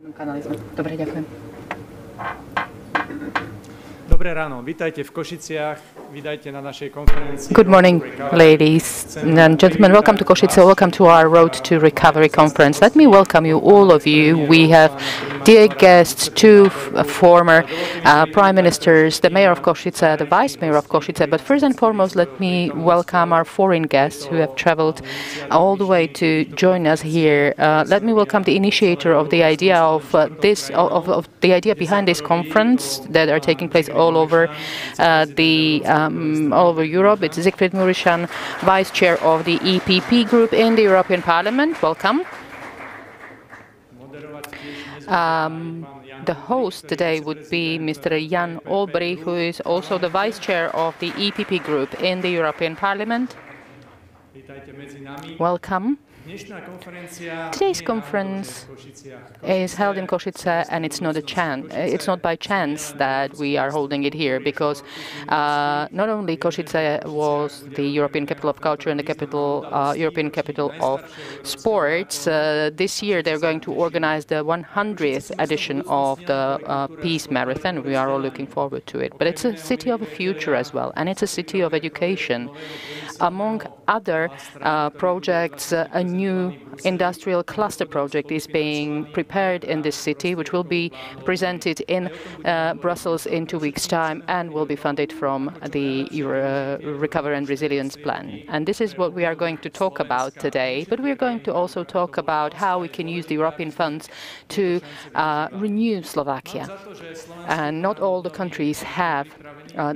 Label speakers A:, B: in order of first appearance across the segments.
A: Dobre, ďakujem.
B: Dobré ráno, vítajte v Košiciach.
A: Good morning, ladies and gentlemen. Welcome to Kosice. Welcome to our Road to Recovery conference. Let me welcome you, all of you. We have dear guests, two former prime ministers, the mayor of Kosice, the vice mayor of Kosice. But first and foremost, let me welcome our foreign guests who have traveled all the way to join us here. Let me welcome the initiator of the idea of the idea behind this conference that are taking place all over all over Europe. It's Siegfried Mureșan, Vice Chair of the EPP Group in the European Parliament. Welcome. The host today would be Mr. Jan Olbry, who is also the Vice Chair of the EPP Group in the European Parliament. Welcome. Today's conference is held in Kosice, and it's not by chance that we are holding it here, because not only Kosice was the European Capital of Culture and the European Capital of Sports. This year they're going to organize the 100th edition of the Peace Marathon. We are all looking forward to it. But it's a city of the future as well, and it's a city of education. Among other projects, a new industrial cluster project is being prepared in this city, which will be presented in Brussels in 2 weeks' time and will be funded from the Recovery and Resilience Plan. And this is what we are going to talk about today. But we are going to also talk about how we can use the European funds to renew Slovakia. And not all the countries have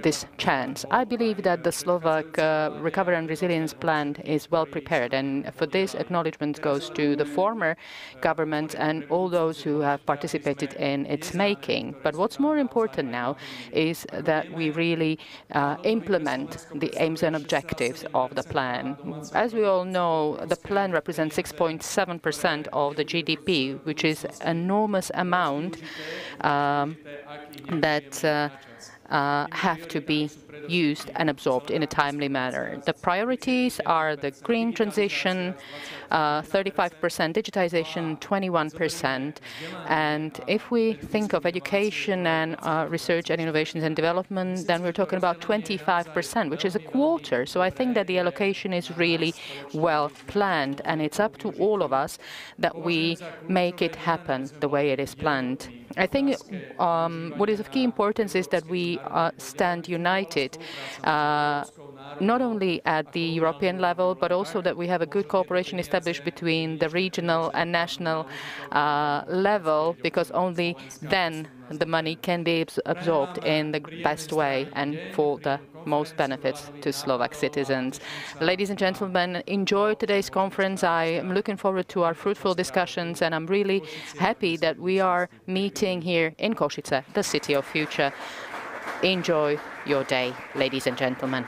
A: this chance. I believe that the Slovak Recovery and Resilience Plan is well prepared, and for this acknowledgement goes to the former government and all those who have participated in its making. But what's more important now is that we really implement the aims and objectives of the plan. As we all know, the plan represents 6.7% of the GDP, which is an enormous amount that have to be used and absorbed in a timely manner. The priorities are the green transition, 35%, digitization, 21%. And if we think of education and research and innovations and development, then we're talking about 25%, which is a quarter. So I think that the allocation is really well planned, and it's up to all of us that we make it happen the way it is planned. I think what is of key importance is that we stand united, not only at the European level, but also that we have a good cooperation established between the regional and national level, because only then the money can be absorbed in the best way and for the most benefits to Slovak citizens. Ladies and gentlemen, enjoy today's conference. I am looking forward to our fruitful discussions, and I'm really happy that we are meeting here in Kosice, the city of future. Enjoy your day, ladies and gentlemen.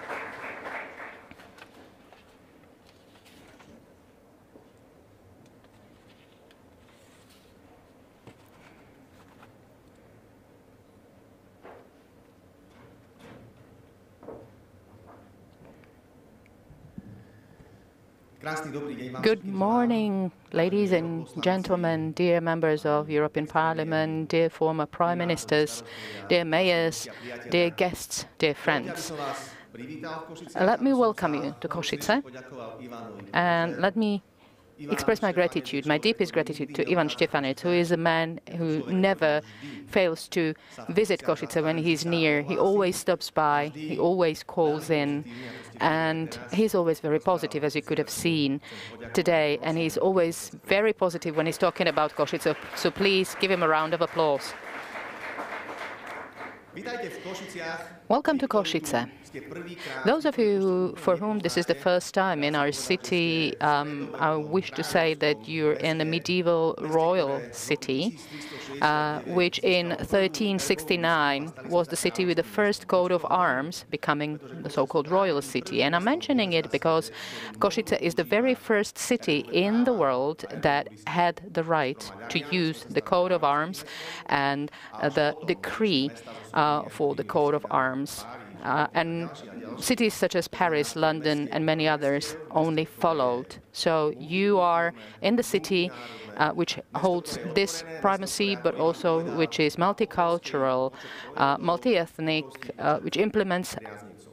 A: Good morning, ladies and gentlemen, dear members of European Parliament, dear former prime ministers, dear mayors, dear guests, dear friends. Let me welcome you to Kosice, and let me express my gratitude, my deepest gratitude to Ivan Štefanec, who is a man who never fails to visit Kosice when he's near. He always stops by, he always calls in, and he's always very positive, as you could have seen today, and he's always very positive when he's talking about Kosice. So please give him a round of applause. Welcome to Kosice. Those of you for whom this is the first time in our city, I wish to say that you're in a medieval royal city, which in 1369 was the city with the first coat of arms, becoming the so-called royal city. And I'm mentioning it because Kosice is the very first city in the world that had the right to use the coat of arms and the decree for the coat of arms. And cities such as Paris, London, and many others only followed. So you are in the city which holds this primacy, but also which is multicultural, multi-ethnic, which implements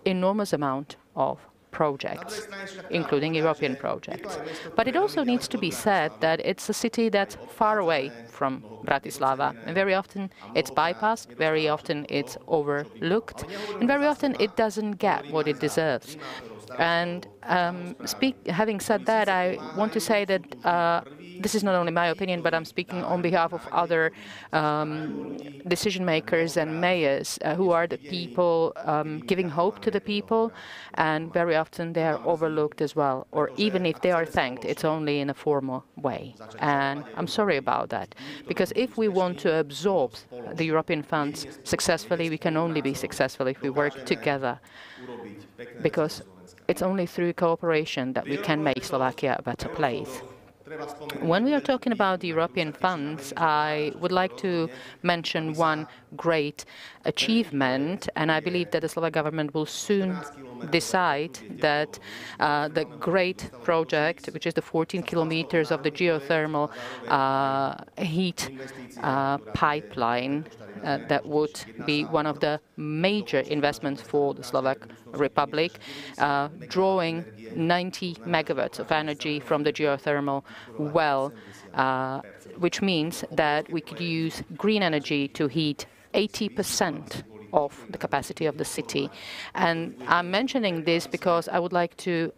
A: enormous amount of projects, including European projects. But it also needs to be said that it's a city that's far away from Bratislava. And very often it's bypassed, very often it's overlooked, and very often it doesn't get what it deserves. And having said that, I want to say that this is not only my opinion, but I'm speaking on behalf of other decision makers and mayors who are the people giving hope to the people, and very often they are overlooked as well. Or even if they are thanked, it's only in a formal way. And I'm sorry about that, because if we want to absorb the European funds successfully, we can only be successful if we work together, because it's only through cooperation that we can make Slovakia a better place. When we are talking about the European funds, I would like to mention one great achievement, and I believe that the Slovak government will soon decide that the great project, which is the 14 kilometers of the geothermal heat pipeline, that would be one of the major investments for the Slovak Republic, drawing 90 megawatts of energy from the geothermal well, which means that we could use green energy to heat 80% of the capacity of the city. And I'm mentioning this because I would like to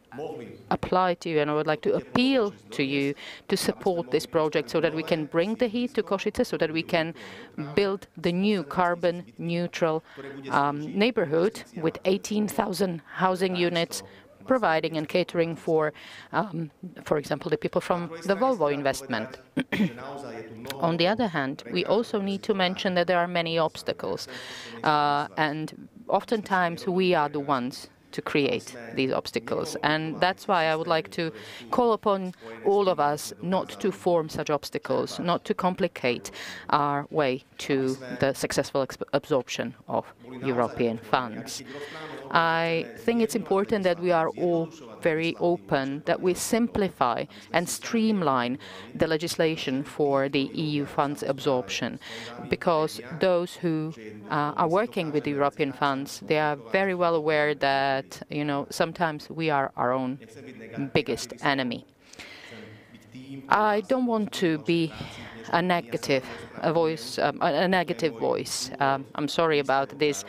A: apply to you and I would like to appeal to you to support this project so that we can bring the heat to Kosice, so that we can build the new carbon-neutral neighborhood with 18,000 housing units, providing and catering for example, the people from the Volvo investment. On the other hand, we also need to mention that there are many obstacles, and oftentimes we are the ones to create these obstacles. And that's why I would like to call upon all of us not to form such obstacles, not to complicate our way to the successful absorption of European funds. I think it's important that we are all very open, that we simplify and streamline the legislation for the EU funds absorption, because those who are working with the European funds, they are very well aware that, sometimes we are our own biggest enemy. I don't want to be a negative voice. I'm sorry about this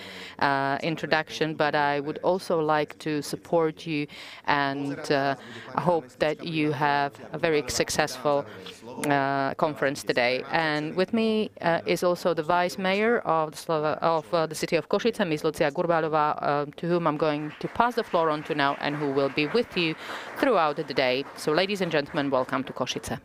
A: introduction, but I would also like to support you and hope that you have a very successful conference today. And with me is also the Vice Mayor of the city of Kosice, Ms. Lucia Gurbalova, to whom I'm going to pass the floor on to now and who will be with you throughout the day. So, ladies and gentlemen, welcome to Kosice.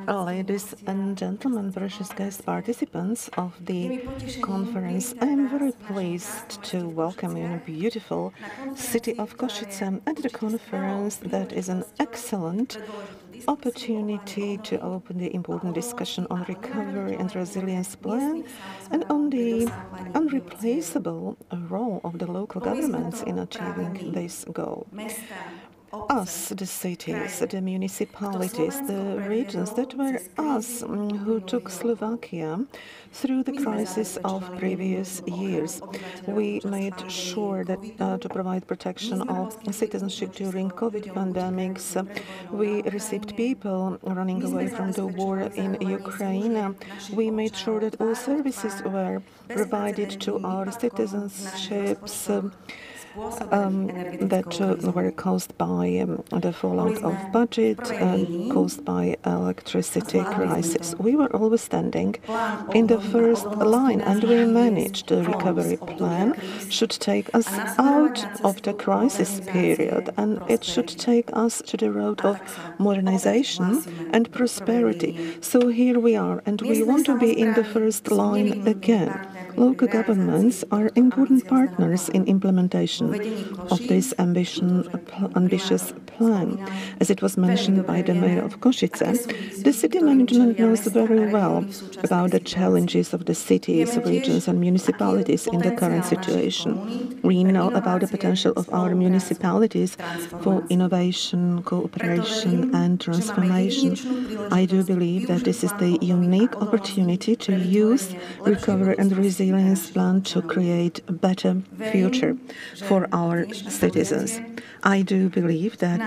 C: Ladies and gentlemen, precious guest participants of the conference, I am very pleased to welcome you in a beautiful city of Kosice at the conference that is an excellent opportunity to open the important discussion on recovery and resilience plan and on the unreplaceable role of the local governments in achieving this goal. Us, the cities, the municipalities, the regions, that were us who took Slovakia through the crisis of previous years. We made sure that to provide protection of citizenship during COVID pandemics. We received people running away from the war in Ukraine. We made sure that all services were provided to our citizenships that were caused by the fallout of budget and caused by electricity crisis. We were always standing in the first line, and we managed. The recovery plan should take us out of the crisis period, and it should take us to the road of modernization and prosperity. So here we are, and we want to be in the first line again. Local governments are important partners in implementation of this ambitious plan. As it was mentioned by the mayor of Kosice, the city management knows very well about the challenges of the cities, regions and municipalities in the current situation. We know about the potential of our municipalities for innovation, cooperation and transformation. I do believe that this is the unique opportunity to use Recovery and Resilience Plan to create a better future for our citizens. I do believe that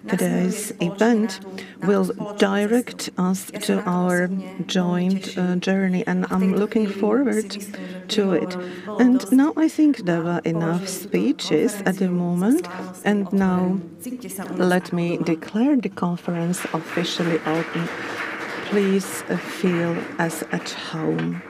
C: today's event will direct us to our joint journey, and I'm looking forward to it. And now I think there were enough speeches at the moment, and now let me declare the conference officially open. Please feel as at home.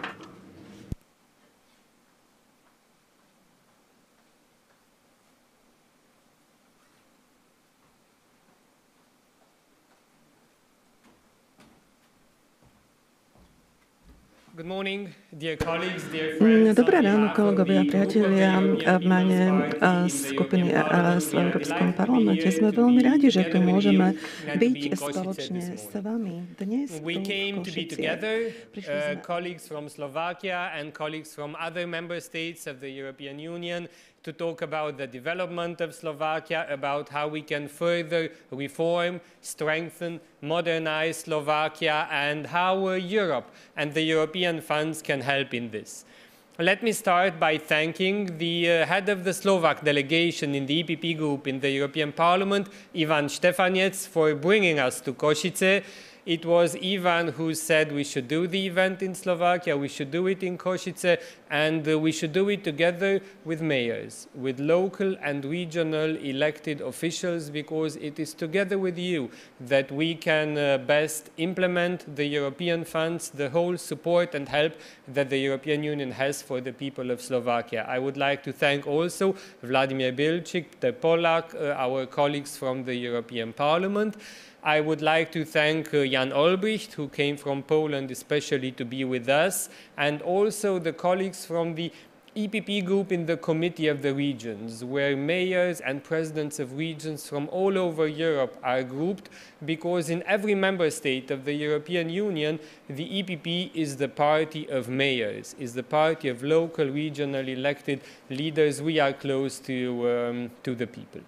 D: Good morning, dear colleagues, dear friends.
C: Dobré ráno, kolegovia a priatelia. V mene skupiny ELS v Európskom parlamente sme veľmi radi, že tu môžeme byť spoločne s vami dnes.
D: We came to be together, colleagues from Slovakia and colleagues from other member states of the European Union, to talk about the development of Slovakia, about how we can further reform, strengthen, modernize Slovakia, and how Europe and the European funds can help in this. Let me start by thanking the head of the Slovak delegation in the EPP group in the European Parliament, Ivan Štefanec, for bringing us to Kosice. It was Ivan who said we should do the event in Slovakia, we should do it in Kosice, and we should do it together with mayors, with local and regional elected officials, because it is together with you that we can best implement the European funds, the whole support and help that the European Union has for the people of Slovakia. I would like to thank also Vladimir Bilčík, the Polak, our colleagues from the European Parliament. I would like to thank Jan Olbricht, who came from Poland especially to be with us, and also the colleagues from the EPP group in the Committee of the Regions, where mayors and presidents of regions from all over Europe are grouped, because in every member state of the European Union, the EPP is the party of mayors, is the party of local, regional elected leaders. We are close to the people.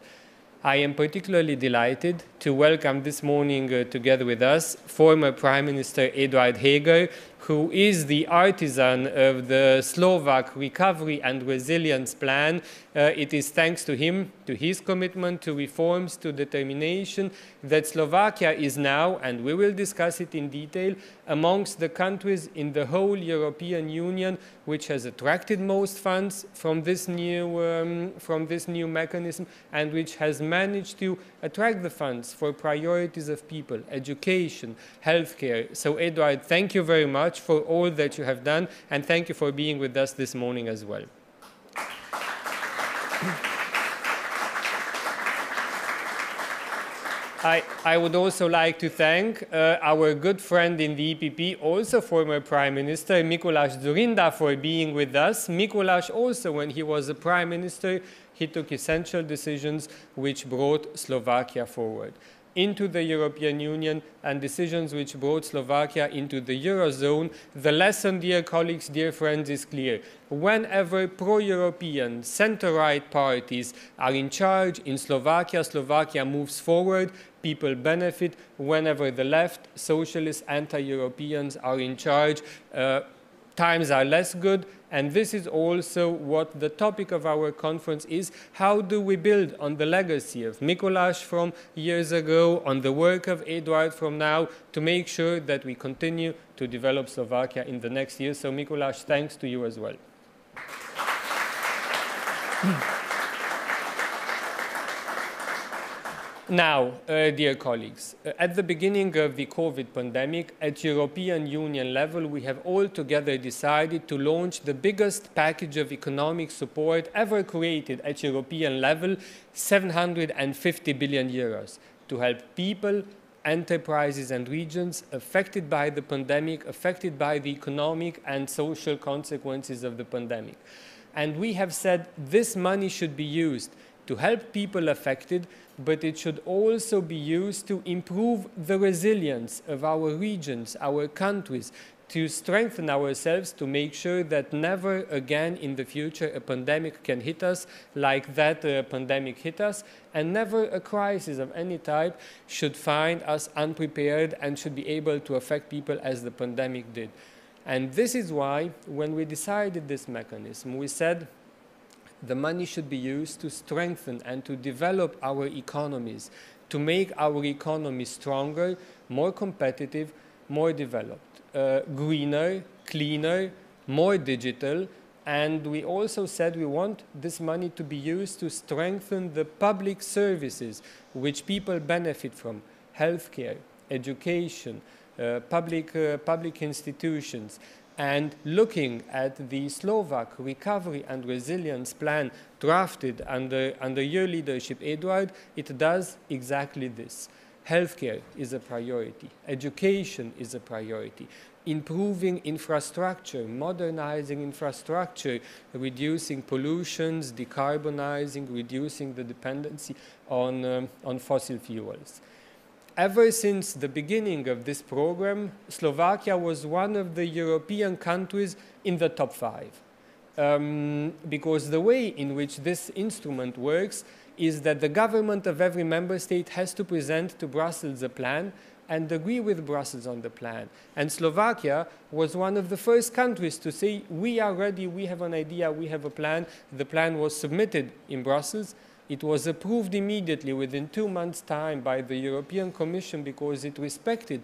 D: I am particularly delighted to welcome this morning together with us former Prime Minister Eduard Heger, who is the artisan of the Slovak Recovery and Resilience Plan. It is thanks to him, to his commitment to reforms, to determination, that Slovakia is now, and we will discuss it in detail, amongst the countries in the whole European Union which has attracted most funds from this new mechanism, and which has managed to attract the funds for priorities of people, education, healthcare. So Eduard, thank you very much for all that you have done, and thank you for being with us this morning as well. I would also like to thank our good friend in the EPP, also former Prime Minister, Mikuláš Dzurinda, for being with us. Mikuláš also, when he was a Prime Minister, he took essential decisions which brought Slovakia forward into the European Union, and decisions which brought Slovakia into the Eurozone. The lesson, dear colleagues, dear friends, is clear. Whenever pro-European, center-right parties are in charge in Slovakia, Slovakia moves forward, people benefit. Whenever the left, socialists, anti-Europeans are in charge, times are less good. And this is also what the topic of our conference is. How do we build on the legacy of Mikuláš from years ago, on the work of Eduard from now, to make sure that we continue to develop Slovakia in the next years? So Mikuláš, thanks to you as well. Now, dear colleagues, at the beginning of the COVID pandemic, at European Union level, we have all together decided to launch the biggest package of economic support ever created at European level, 750 billion euros, to help people enterprises and regions affected by the pandemic, affected by the economic and social consequences of the pandemic. And we have said this money should be used to help people affected, but it should also be used to improve the resilience of our regions, our countries, to strengthen ourselves, to make sure that never again in the future a pandemic can hit us like that pandemic hit us, and never a crisis of any type should find us unprepared and should be able to affect people as the pandemic did. And this is why, when we decided this mechanism, we said the money should be used to strengthen and to develop our economies, to make our economy stronger, more competitive, more developed. Greener, cleaner, more digital, and we also said we want this money to be used to strengthen the public services which people benefit from: healthcare, education, public institutions. And looking at the Slovak Recovery and Resilience Plan drafted under your leadership, Eduard, it does exactly this. Healthcare is a priority. Education is a priority. Improving infrastructure, modernizing infrastructure, reducing pollutions, decarbonizing, reducing the dependency on fossil fuels. Ever since the beginning of this program, Slovakia was one of the European countries in the top 5. Because the way in which this instrument works is that the government of every member state has to present to Brussels a plan and agree with Brussels on the plan. And Slovakia was one of the first countries to say, we are ready, we have an idea, we have a plan. The plan was submitted in Brussels. It was approved immediately within 2 months' time by the European Commission because it respected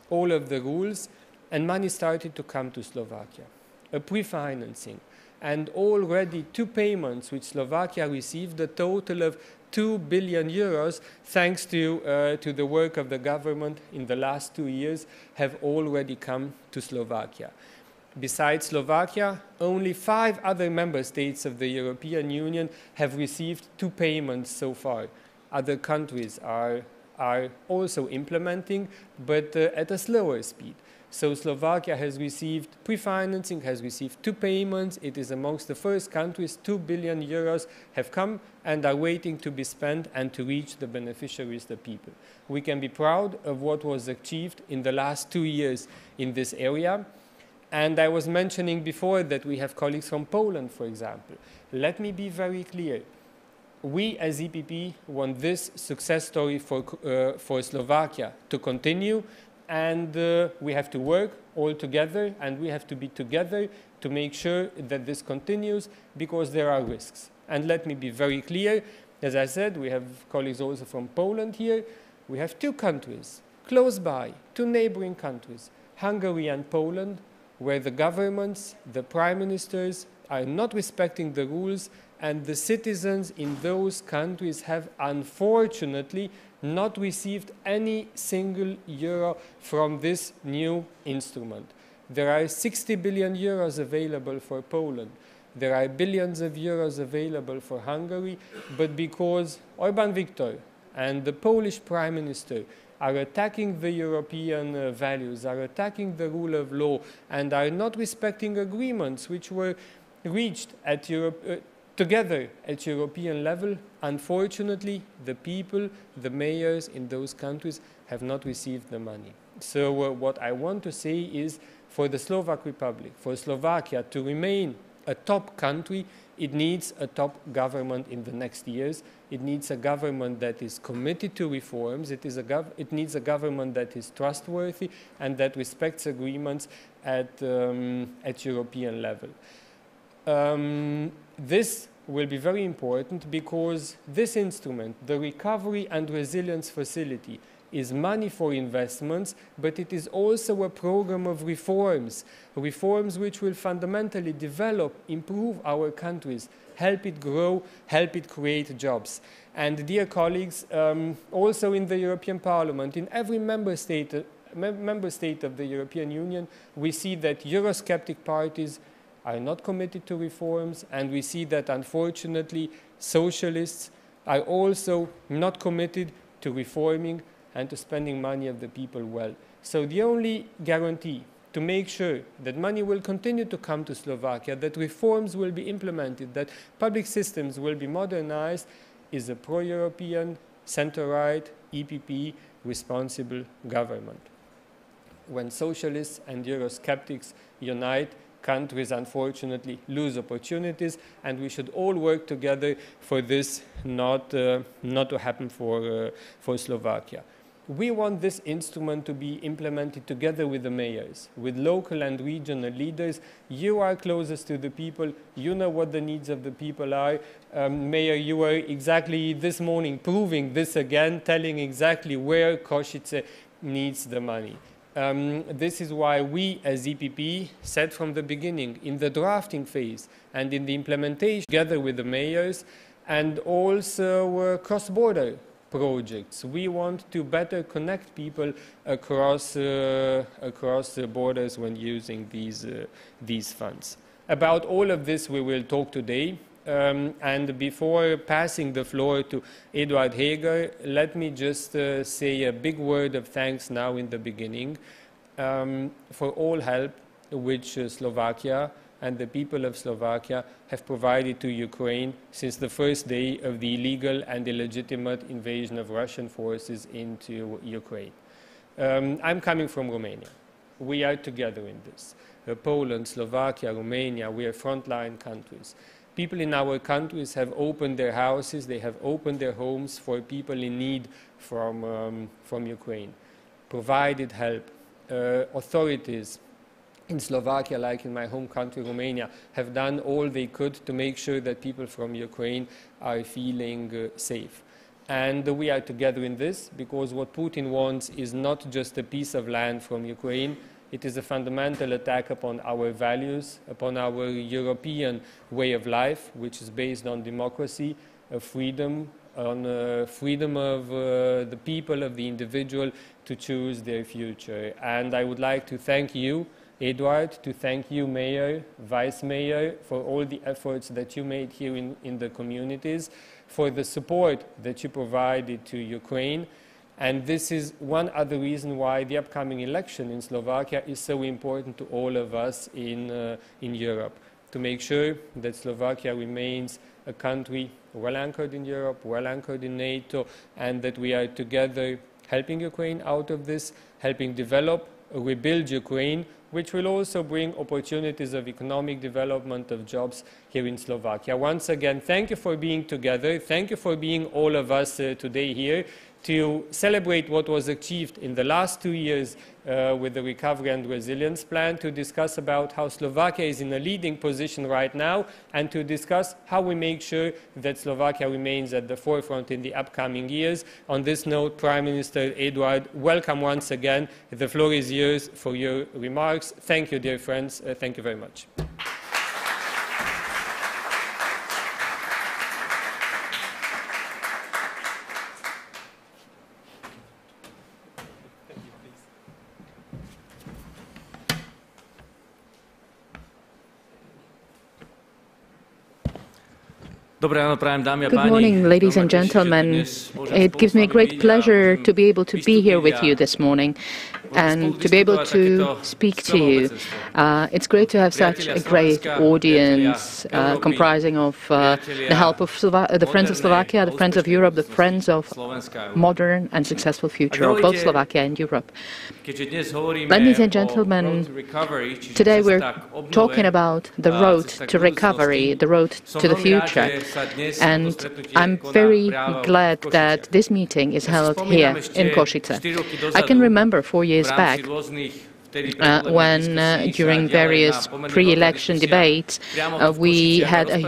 D: all of the rules, and money started to come to Slovakia. A pre-financing. And already 2 payments which Slovakia received, a total of 2 billion euros, thanks to the work of the government in the last 2 years, have already come to Slovakia. Besides Slovakia, only 5 other member states of the European Union have received 2 payments so far. Other countries are also implementing, but at a slower speed. So Slovakia has received pre-financing, has received 2 payments. It is amongst the first countries. 2 billion euros have come and are waiting to be spent and to reach the beneficiaries, the people. We can be proud of what was achieved in the last 2 years in this area. And I was mentioning before that we have colleagues from Poland, for example. Let me be very clear. We as EPP want this success story for Slovakia to continue. And we have to work all together, and we have to be together to make sure that this continues, because there are risks. And let me be very clear. As I said, we have colleagues also from Poland here. We have 2 countries close by, 2 neighboring countries, Hungary and Poland, where the governments, the prime ministers are not respecting the rules, and the citizens in those countries have unfortunately not received any single euro from this new instrument. There are 60 billion euros available for Poland. There are billions of euros available for Hungary, but because Orbán Viktor and the Polish Prime Minister are attacking the European values, are attacking the rule of law, and are not respecting agreements which were reached at together at European level, unfortunately, the people, the mayors in those countries have not received the money. So what I want to say is, for the Slovak Republic, for Slovakia to remain a top country, it needs a top government in the next years. It needs a government that is committed to reforms. It needs a government that is trustworthy and that respects agreements at European level. This will be very important because this instrument, the Recovery and Resilience Facility, is money for investments, but it is also a program of reforms, reforms which will fundamentally develop, improve our countries, help it grow, help it create jobs. And dear colleagues, also in the European Parliament, in every member state of the European Union, we see that Eurosceptic parties are not committed to reforms, and we see that unfortunately socialists are also not committed to reforming. and to spending money of the people well. So the only guarantee to make sure that money will continue to come to Slovakia, that reforms will be implemented, that public systems will be modernized, is a pro-European, center-right, EPP, responsible government. When socialists and Eurosceptics unite, countries unfortunately lose opportunities, and we should all work together for this not to happen for Slovakia. We want this instrument to be implemented together with the mayors, with local and regional leaders. You are closest to the people. You know what the needs of the people are. Mayor, you were exactly this morning proving this again, telling exactly where Kosice needs the money. This is why we as EPP said from the beginning, in the drafting phase and in the implementation, together with the mayors and also cross-border projects. We want to better connect people across the borders when using these funds. About all of this we will talk today. And before passing the floor to Eduard Heger, let me just say a big word of thanks now in the beginning for all help which Slovakia and the people of Slovakia have provided to Ukraine since the first day of the illegal and illegitimate invasion of Russian forces into Ukraine. I'm coming from Romania. We are together in this. Poland, Slovakia, Romania, we are frontline countries. People in our countries have opened their houses, they have opened their homes for people in need from Ukraine, provided help. Authorities in Slovakia, like in my home country, Romania, have done all they could to make sure that people from Ukraine are feeling safe. And we are together in this because what Putin wants is not just a piece of land from Ukraine. It is a fundamental attack upon our values, upon our European way of life, which is based on democracy, freedom, on freedom of the people, of the individual to choose their future. And I would like to thank you, Eduard, to thank you, Mayor, Vice Mayor, for all the efforts that you made here in the communities, for the support that you provided to Ukraine. And this is one other reason why the upcoming election in Slovakia is so important to all of us in Europe, to make sure that Slovakia remains a country well anchored in Europe, well anchored in NATO, and that we are together helping Ukraine out of this, helping develop, rebuild Ukraine, which will also bring opportunities of economic development, of jobs here in Slovakia. Once again, thank you for being together. Thank you for being all of us today here to celebrate what was achieved in the last 2 years with the Recovery and Resilience Plan, to discuss about how Slovakia is in a leading position right now, and to discuss how we make sure that Slovakia remains at the forefront in the upcoming years. On this note, Prime Minister Eduard, welcome once again. The floor is yours for your remarks. Thank you, dear friends. Thank you very much.
A: Good morning, ladies and gentlemen. It gives me a great pleasure to be able to be here with you this morning and to be able to speak to you. It's great to have such a great audience comprising of the help of the Friends of Slovakia, the Friends of Europe, the Friends of modern and successful future of both Slovakia and Europe. Ladies and gentlemen, today we're talking about the road to recovery, the road to the future. And I'm very glad that this meeting is held here in Kosice. I can remember 4 years back when during various pre-election debates we had a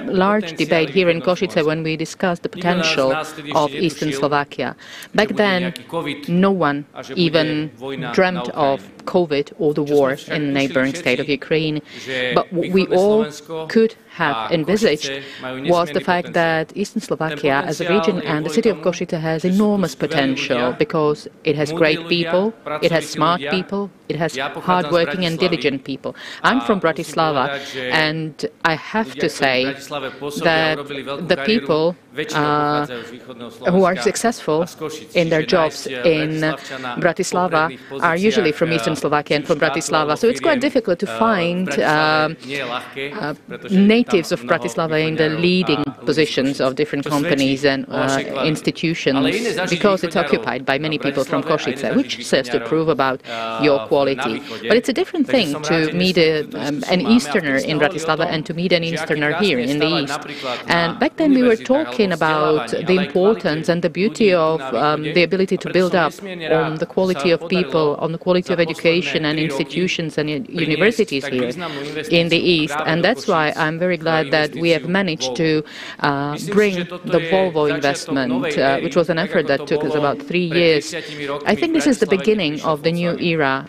A: large debate here in Kosice when we discussed the potential of Eastern Slovakia. Back then, no one even dreamt of COVID or the war in the neighboring state of Ukraine, but what we all could have envisaged was the fact that Eastern Slovakia as a region and the city of Kosice has enormous potential because it has great people, it has smart people, it has hardworking and diligent people. I'm from Bratislava, and I have to say that the people who are successful in their jobs in Bratislava are usually from Eastern Slovakia and from Bratislava. So it's quite difficult to find natives of Bratislava in the leading positions of different companies and institutions, because it's occupied by many people from Kosice, which serves to prove about your quality. But it's a different thing to meet an Easterner in Bratislava and to meet an Easterner here in the East. And back then we were talking about the importance and the beauty of the ability to build up on the quality of people, on the quality of education and institutions and universities here in the East. And that's why I'm very glad that we have managed to bring the Volvo investment, which was an effort that took us about 3 years. I think this is the beginning of the new era,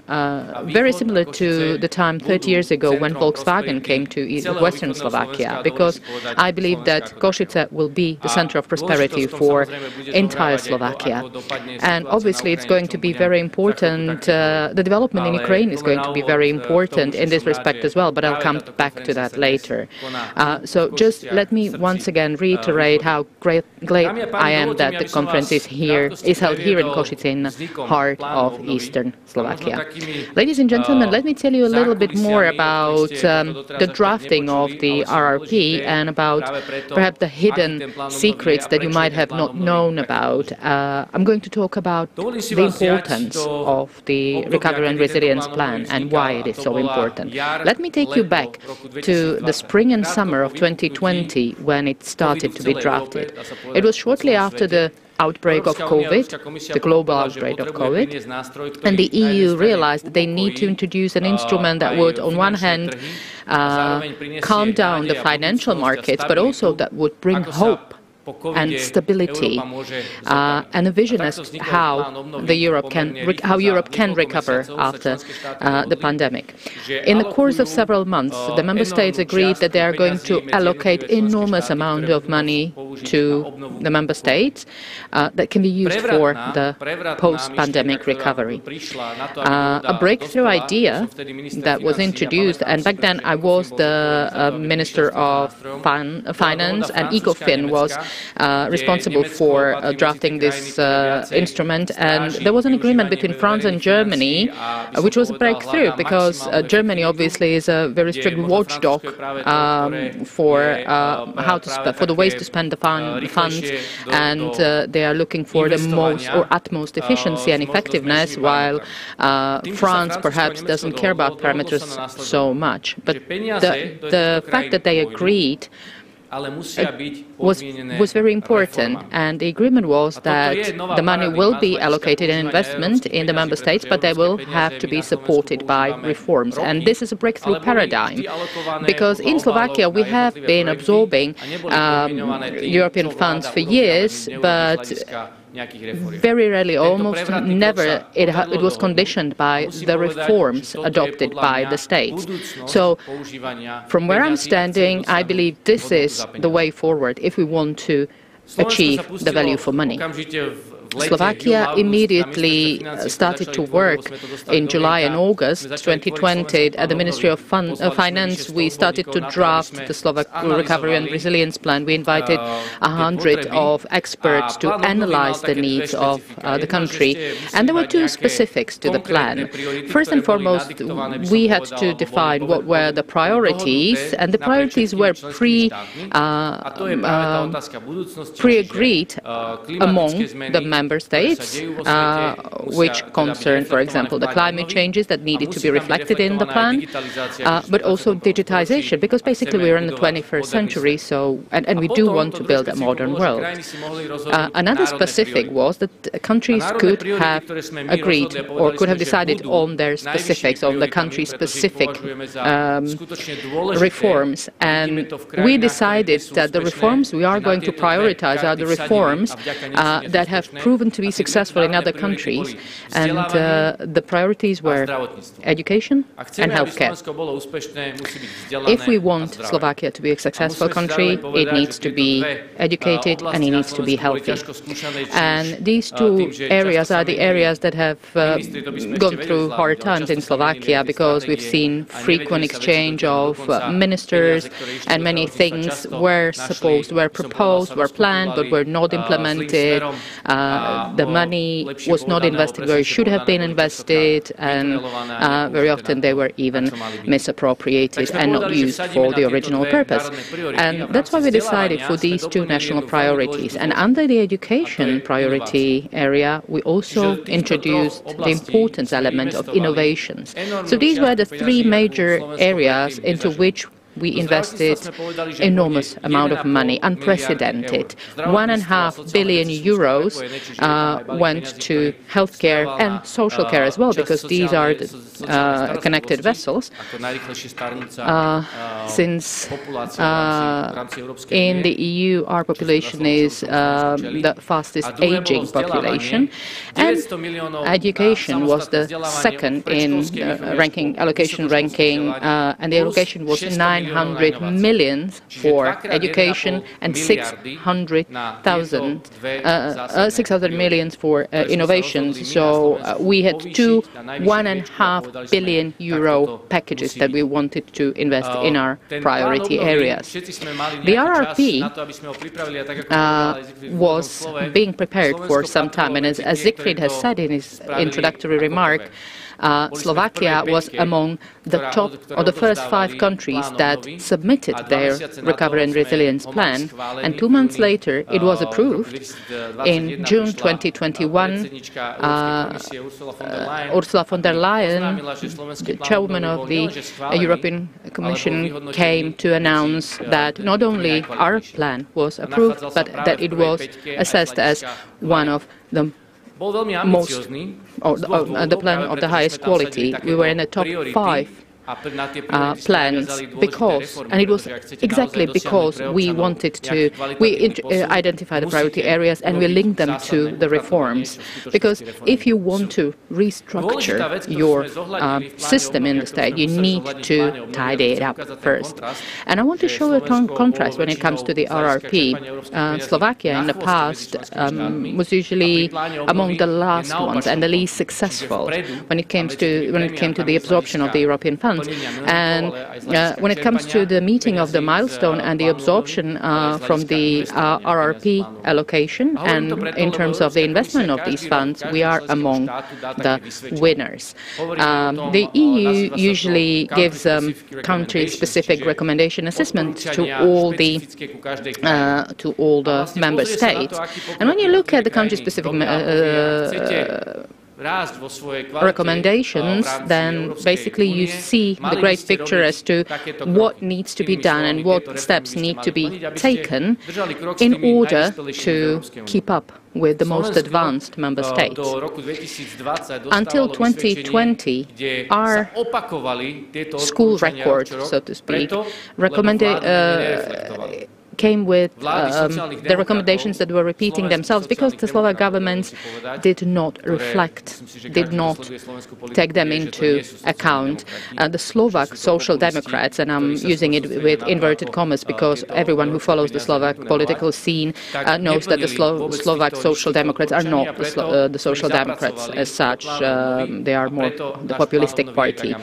A: very similar to the time 30 years ago when Volkswagen came to Western Slovakia, because I believe that Kosice will be the center of prosperity for entire Slovakia. And obviously it's going to be very important, the development in Ukraine is going to be very important in this respect as well, but I'll come back to that later. So just let me once again reiterate how glad I am that the conference is held here in Kosice, in the heart of Eastern Slovakia. Ladies and gentlemen, let me tell you a little bit more about the drafting of the RRP and about perhaps the hidden secrets that you might have not known about. I'm going to talk about the importance of the Recovery and Resilience Plan and why it is so important. Let me take you back to the spring and summer of 2020 when it started to be drafted. It was shortly after the outbreak of COVID, the global outbreak of COVID, and the EU realized that they need to introduce an instrument that would, on one hand, calm down the financial markets, but also that would bring hope and stability, and a vision as to how Europe can recover after the pandemic. In the course of several months, the member states agreed that they are going to allocate enormous amount of money to the member states that can be used for the post-pandemic recovery. A breakthrough idea that was introduced, and back then I was the Minister of Finance, and ECOFIN was responsible for drafting this instrument, and there was an agreement between France and Germany, which was a breakthrough because Germany obviously is a very strict watchdog for the ways to spend the funds, and they are looking for the most or utmost efficiency and effectiveness, while France perhaps doesn't care about parameters so much. But the fact that they agreed was very important, and the agreement was that the money will be allocated in investment in the member states, but they will have to be supported by reforms. And this is a breakthrough paradigm, because in Slovakia we have been absorbing European funds for years, but very rarely, almost never, it was conditioned by the reforms adopted by the states. So, from where I'm standing, I believe this is the way forward if we want to achieve the value for money. Slovakia immediately started to work in July and August 2020 at the Ministry of Finance. We started to draft the Slovak Recovery and Resilience Plan. We invited 100 of experts to analyze the needs of the country. And there were two specifics to the plan. First and foremost, we had to define what were the priorities, and the priorities were pre-agreed among the member states, which concerned, for example, the climate changes that needed to be reflected in the plan, but also digitization, because basically we're in the 21st century, and we do want to build a modern world. Another specific was that countries could have agreed or could have decided on their specifics, on the country-specific reforms, and we decided that the reforms we are going to prioritize are the reforms that have proven proven to be successful in other countries, and the priorities were education and healthcare. If we want Slovakia to be a successful country, it needs to be educated and it needs to be healthy. And these two areas are the areas that have gone through hard times in Slovakia, because we've seen frequent exchange of ministers, and many things were proposed, were planned, but were not implemented. The money was not invested where it should have been invested, and very often they were even misappropriated and not used for the original purpose. And that's why we decided for these two national priorities. And under the education priority area, we also introduced the importance element of innovations. So these were the three major areas into which we invested enormous amount of money, unprecedented. 1.5 billion euros went to healthcare and social care as well, because these are the connected vessels. Since in the EU our population is the fastest aging population, and education was the second in allocation ranking, and the allocation was 900 million for education and 600 million for innovations. So we had two 1.5 billion euro packages that we wanted to invest in our priority areas. The RRP was being prepared for some time, and as Siegfried has said in his introductory remark, Slovakia was among the top or the first 5 countries that submitted their recovery and resilience plan, and 2 months later it was approved. In June 2021, Ursula von der Leyen, the chairwoman of the European Commission, came to announce that not only our plan was approved, but that it was assessed as one of the most, the plan of the highest quality. We were in the top 5 plans because, and it was exactly because we wanted to, identify the priority areas and we linked them to the reforms. Because if you want to restructure your system in the state, you need to tidy it up first. And I want to show a contrast when it comes to the RRP. Slovakia in the past was usually among the last ones and the least successful when it came to the absorption of the European funds. And when it comes to the meeting of the milestone and the absorption from the RRP allocation, and in terms of the investment of these funds, we are among the winners. The EU usually gives country-specific recommendation assessment to all the member states. And when you look at the country-specific recommendations, then basically you see the great picture as to what needs to be done and what steps need to be taken in order to keep up with the most advanced member states. Until 2020, our school record, so to speak, came with the recommendations that were repeating themselves because the Slovak governments did not take them into account. The Slovak Social Democrats, and I'm using it with inverted commas because everyone who follows the Slovak political scene knows that the Slovak Social Democrats are not the Social Democrats as such. They are more the populistic party.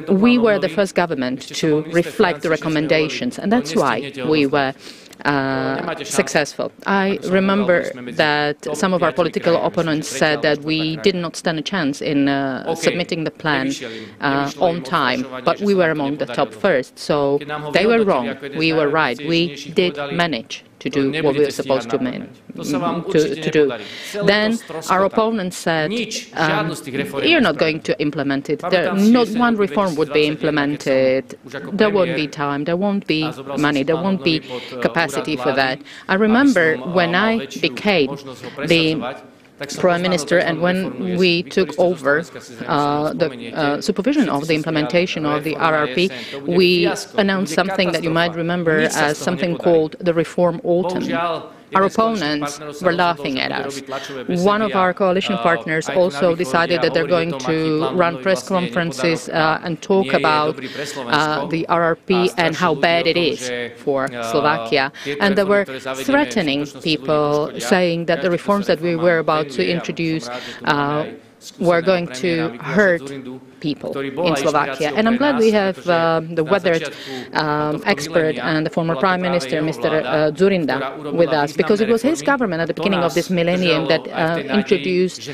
A: We were the first government to reflect the recommendations, and that's why we were successful. I remember that some of our political opponents said that we did not stand a chance in submitting the plan on time, but we were among the top first. So they were wrong, we were right. We did manage to do what we were supposed to do. Then our opponents said, you're not going to implement it. Not one reform would be implemented. There won't be time, there won't be money, there won't be capacity for that. I remember when I became the Prime Minister and when we took over the supervision of the implementation of the RRP, we announced something that you might remember as something called the Reform Autumn. our opponents were laughing at us. One of our coalition partners also decided that they're going to run press conferences and talk about the RRP and how bad it is for Slovakia. And they were threatening people, saying that the reforms that we were about to introduce were going to hurt people in Slovakia. And I'm glad we have the weather expert and the former Prime Minister, Mr. Dzurinda, with us, because it was his government at the beginning of this millennium that introduced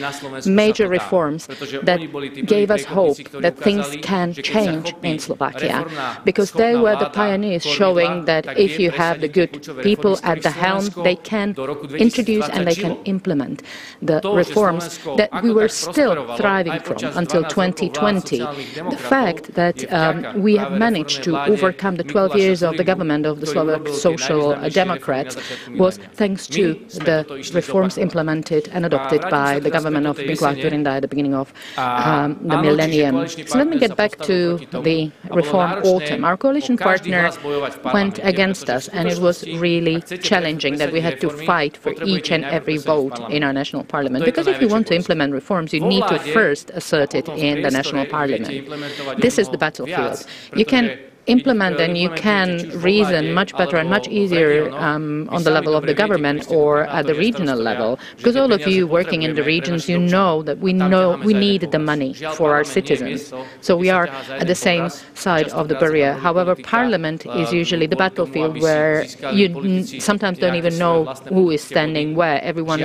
A: major reforms that gave us hope that things can change in Slovakia, because they were the pioneers showing that if you have the good people at the helm, they can introduce and they can implement the reforms that we were still thriving from until 2020. The fact that we have managed to overcome the 12 years of the government of the Slovak Social Democrats was thanks to the reforms implemented and adopted by the government of Mikuláš Dzurinda at the beginning of the millennium. So let me get back to the reform autumn. Our coalition partner went against us, and it was really challenging that we had to fight for each and every vote in our national parliament. Because if you want to implement reforms, you need to first assert it in the national parliament. This is the battlefield. You can implement and you can reason much better and much easier on the level of the government or at the regional level, because all of you working in the regions, you know that we need the money for our citizens. So we are at the same side of the barrier. However, Parliament is usually the battlefield where you sometimes don't even know who is standing where. Everyone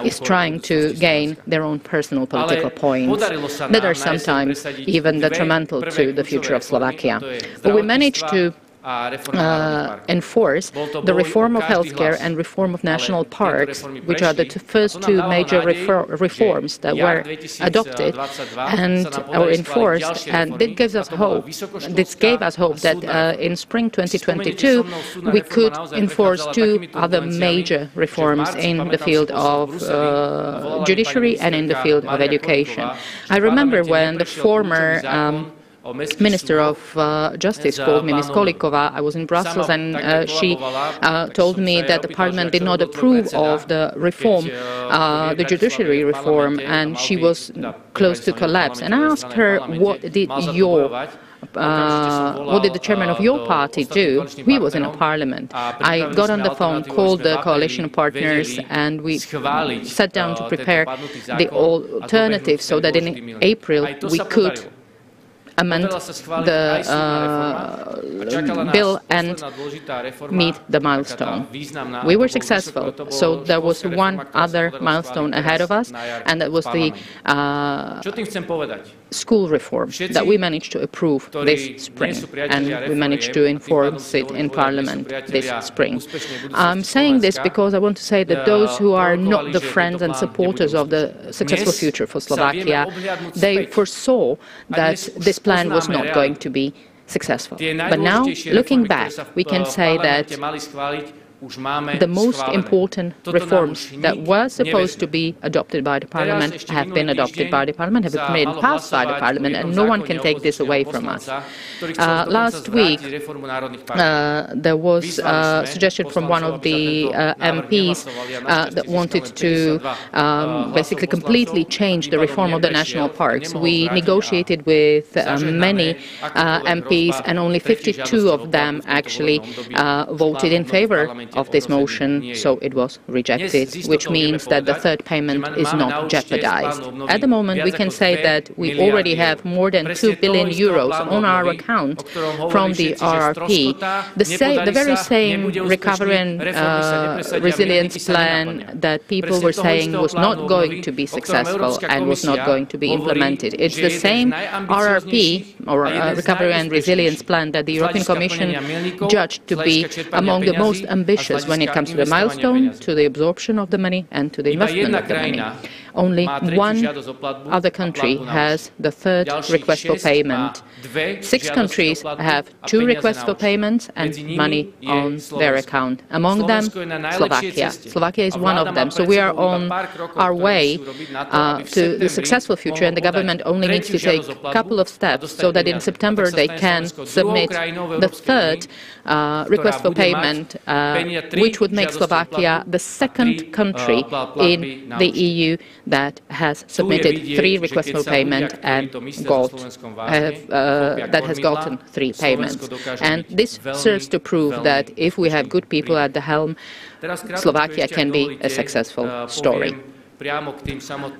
A: is trying to gain their own personal political points that are sometimes even detrimental to the future of Slovakia. But we managed to enforce the reform of healthcare and reform of national parks, which are the first two major reforms that were adopted and or enforced, and it gives us hope. This gave us hope that in spring 2022 we could enforce two other major reforms in the field of judiciary and in the field of education. I remember when the former Minister of Justice called me, Ms. Kolikova. I was in Brussels, and she told me that the Parliament did not approve of the reform, the judiciary reform, and she was close to collapse. And I asked her, what did the chairman of your party do? He was in a parliament. I got on the phone, called the coalition partners, and we sat down to prepare the alternative so that in April we could amend the bill and meet the milestone. We were successful, so there was one other milestone ahead of us, and that was the school reform that we managed to approve this spring, and we managed to enforce it in Parliament this spring. I'm saying this because I want to say that those who are not the friends and supporters of the successful future for Slovakia, they foresaw that this plan was not going to be successful. But now, looking back, we can say that the most important reforms that were supposed to be adopted by the Parliament have been adopted by the Parliament, have been passed by the Parliament, and no one can take this away from us. Last week, there was a suggestion from one of the MPs that wanted to basically completely change the reform of the national parks. We negotiated with many MPs, and only 52 of them actually voted in favor of this motion, so it was rejected, which means that the third payment is not jeopardized. At the moment, we can say that we already have more than 2 billion euros on our account from the RRP. The very same recovery and resilience plan that people were saying was not going to be successful and was not going to be implemented. It's the same RRP, or recovery and resilience plan, that the European Commission judged to be among the most ambitious when it comes to the milestone, to the absorption of the money, and to the investment of the money. only one other country has the third request for payment. 6 countries have 2 requests for payments and money on their account. Among them, Slovakia. Slovakia is one of them. So we are on our way to the successful future, and the government only needs to take a couple of steps so that in September they can submit the third request for payment, which would make Slovakia the second country in the EU that has submitted 3 requests for payment and that has gotten 3 payments. And this serves to prove that if we have good people at the helm, Slovakia can be a successful story.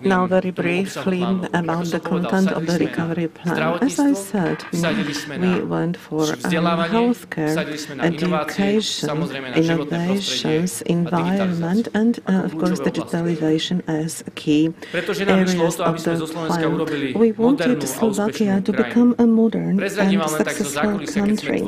C: Now, very briefly about the content of the recovery plan. As I said, we went for healthcare, education, innovations, environment, and of course digitalization as key areas of the plan. We wanted Slovakia to become a modern and successful country.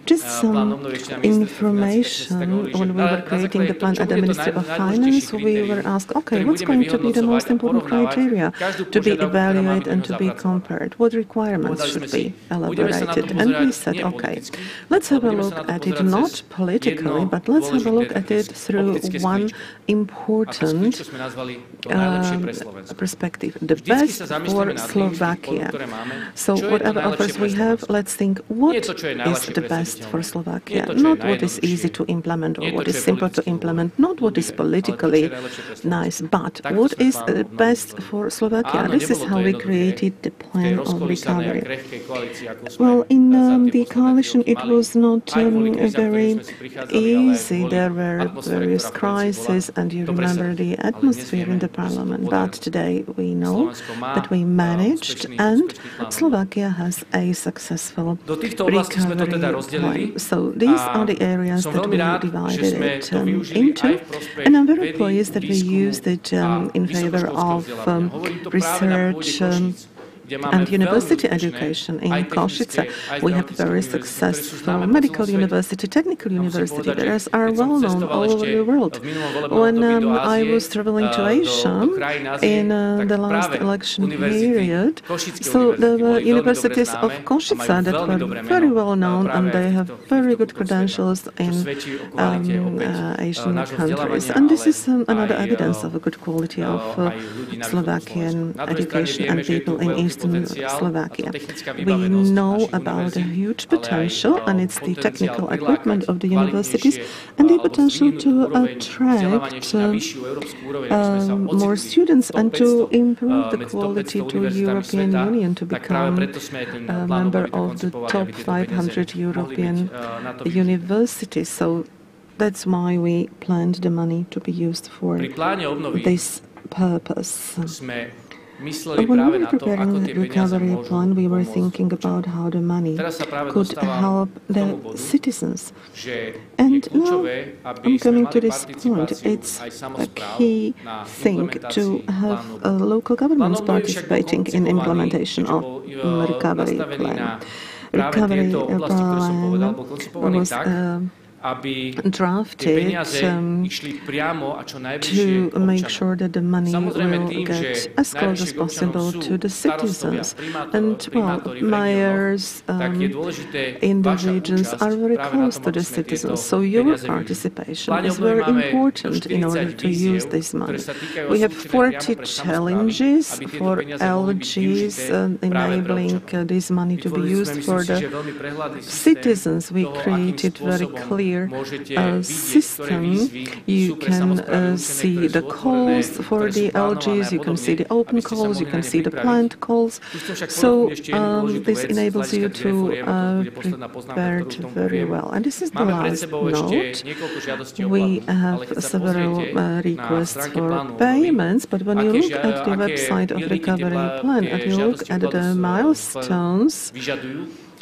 C: Just some information: when we were creating the plan at the Ministry of Finance, we were asked, okay, what's going to be the most important criteria to be evaluated and to be compared? What requirements should be elaborated? And we said, okay, let's have a look at it not politically, but let's have a look at it through one important perspective, the best for Slovakia. So whatever offers we have, let's think what is the best for Slovakia, not what is easy to implement or what is simple to implement, not what is politically nice, but what is best for Slovakia. This is how we created the plan of recovery. Well, in the coalition it was not very easy. There were various crises and you remember the atmosphere in the parliament. But today we know that we managed and Slovakia has a successful recovery plan. So these are the areas that we divided it into, and I'm very pleased that we used it in favor of research and university education. In Kosice, we have a very successful medical university, technical university that are well known all over the world. When I was traveling to Asia in the last election period, so there were universities of Kosice that were very well known and they have very good credentials in Asian countries. And this is another evidence of a good quality of Slovakian education and people in Eastern Slovakia. We know about the huge potential, and it's the technical equipment of the universities and the potential to attract more students and to improve the quality to European Union, to become a member of the top 500 European universities. So that's why we planned the money to be used for this purpose. When we were preparing the recovery plan, we were thinking about how the money could help the citizens. And now I'm coming to this point. It's a key thing to have local governments participating in implementation of recovery plan. Recovery plan was drafted to make sure that the money will get as close as possible to the citizens. And, well, mayors in the regions are very close to the citizens, so your participation is very important in order to use this money. We have 40 challenges for LGs enabling this money to be used for the citizens. We created very clear system. You can see the calls for the LGs, you can see the open calls, you can see the planned calls. So this enables you to prepare it very well. And this is the last note. We have several requests for payments, but when you look at the website of recovery plan, if you look at the milestones,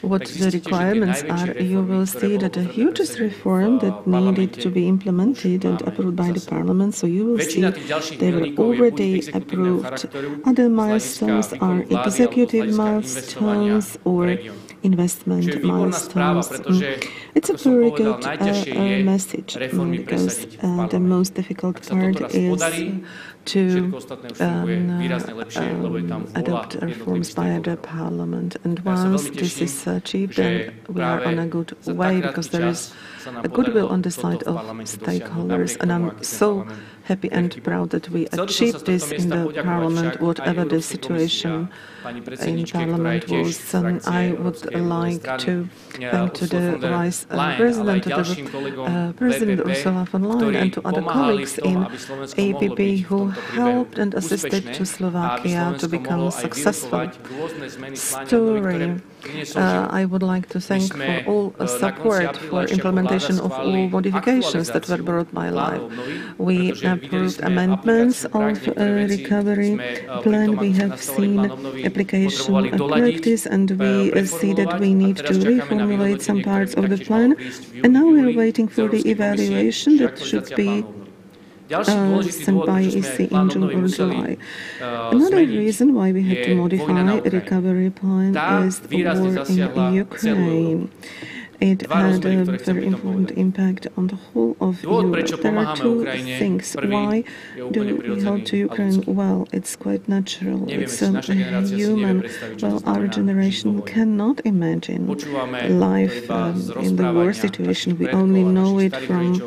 C: what the requirements are, you will see that the hugest reform that needed to be implemented and approved by the Parliament, so you will see they were already approved. Other milestones are executive milestones or investment milestones. It's a very good message because the most difficult part is to adopt reforms by the parliament. And once this is achieved, then we are on a good way, because there is a goodwill on the side of stakeholders. And I'm so happy and proud that we achieved this in the parliament, whatever the situation in parliament was. And I would like to thank to the Vice President, President Ursula von Leyen, and to other colleagues in APP who helped and assisted to Slovakia to become a successful story. I would like to thank for all support for implementation of all modifications that were brought by life. We approved amendments of recovery plan. We have seen application practice, and we see that we need to reformulate some parts of the plan. And now we are waiting for the evaluation that should be sent by EC in June or July. Another reason why we had to modify a recovery plan is the war in Ukraine. It had a very important impact on the whole of Europe. There are two things. Why do we help to Ukraine? Well, it's quite natural. It's human. Well, our generation cannot imagine life in the war situation. We only know it from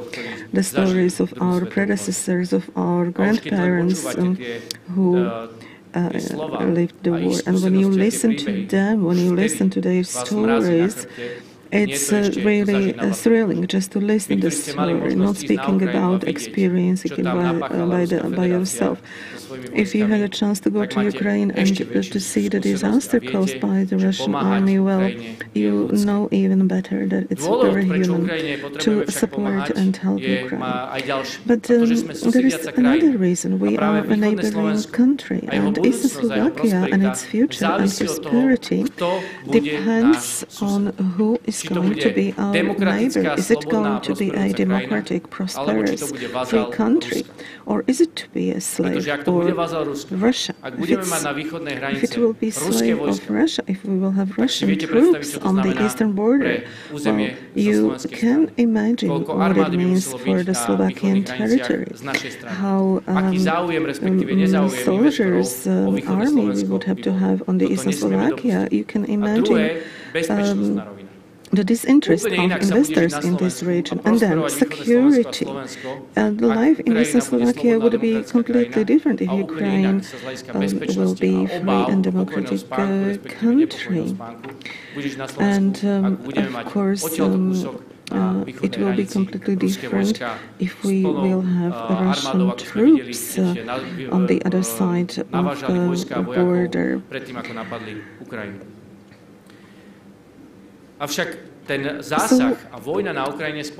C: the stories of our predecessors, of our grandparents who lived the war. And when you listen to them, when you listen to their stories, it's really thrilling just to listen to the story, not speaking about experiencing it by yourself. If you had a chance to go to Ukraine and to see the disaster caused by the Russian army, well, you know even better that it's very human to support and help Ukraine. But there is another reason. We are a neighboring country, and Eastern Slovakia and its future and prosperity depends on who is going to be our neighbor. Is it going to be a democratic, prosperous, free country, or is it to be a slave or Russia? If it will be slave of Russia, if we will have Russian troops on the eastern border, well, you can imagine what it means for the Slovakian territory, how soldiers, army we would have to have on the eastern Slovakia. You can imagine the disinterest of investors in this region, and then security. The life in Eastern Slovakia would be completely different if Ukraine will be free and democratic country. And of course, it will be completely different if we will have Russian troops on the other side of the border.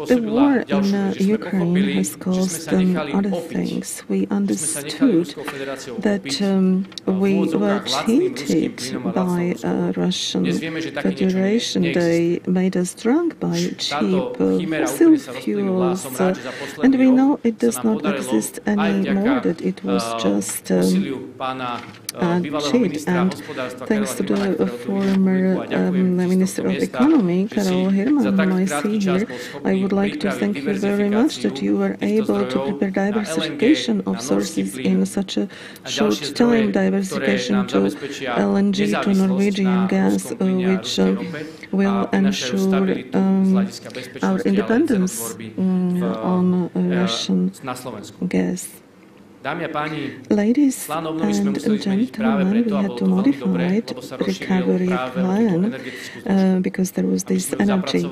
C: The war in Ukraine has caused other things. We understood that we were cheated by Russian Federation. They made us drunk by cheap fossil fuels, and we know it does not exist anymore, that it was just cheat. And thanks to the former Minister of Economy, Herman, whom I see here, I would like to thank you very much that you were able to prepare diversification of sources in such a short time, diversification to LNG, to Norwegian gas, which will ensure our independence on Russian gas. Ladies and gentlemen, we had to modify the recovery plan because there was this energy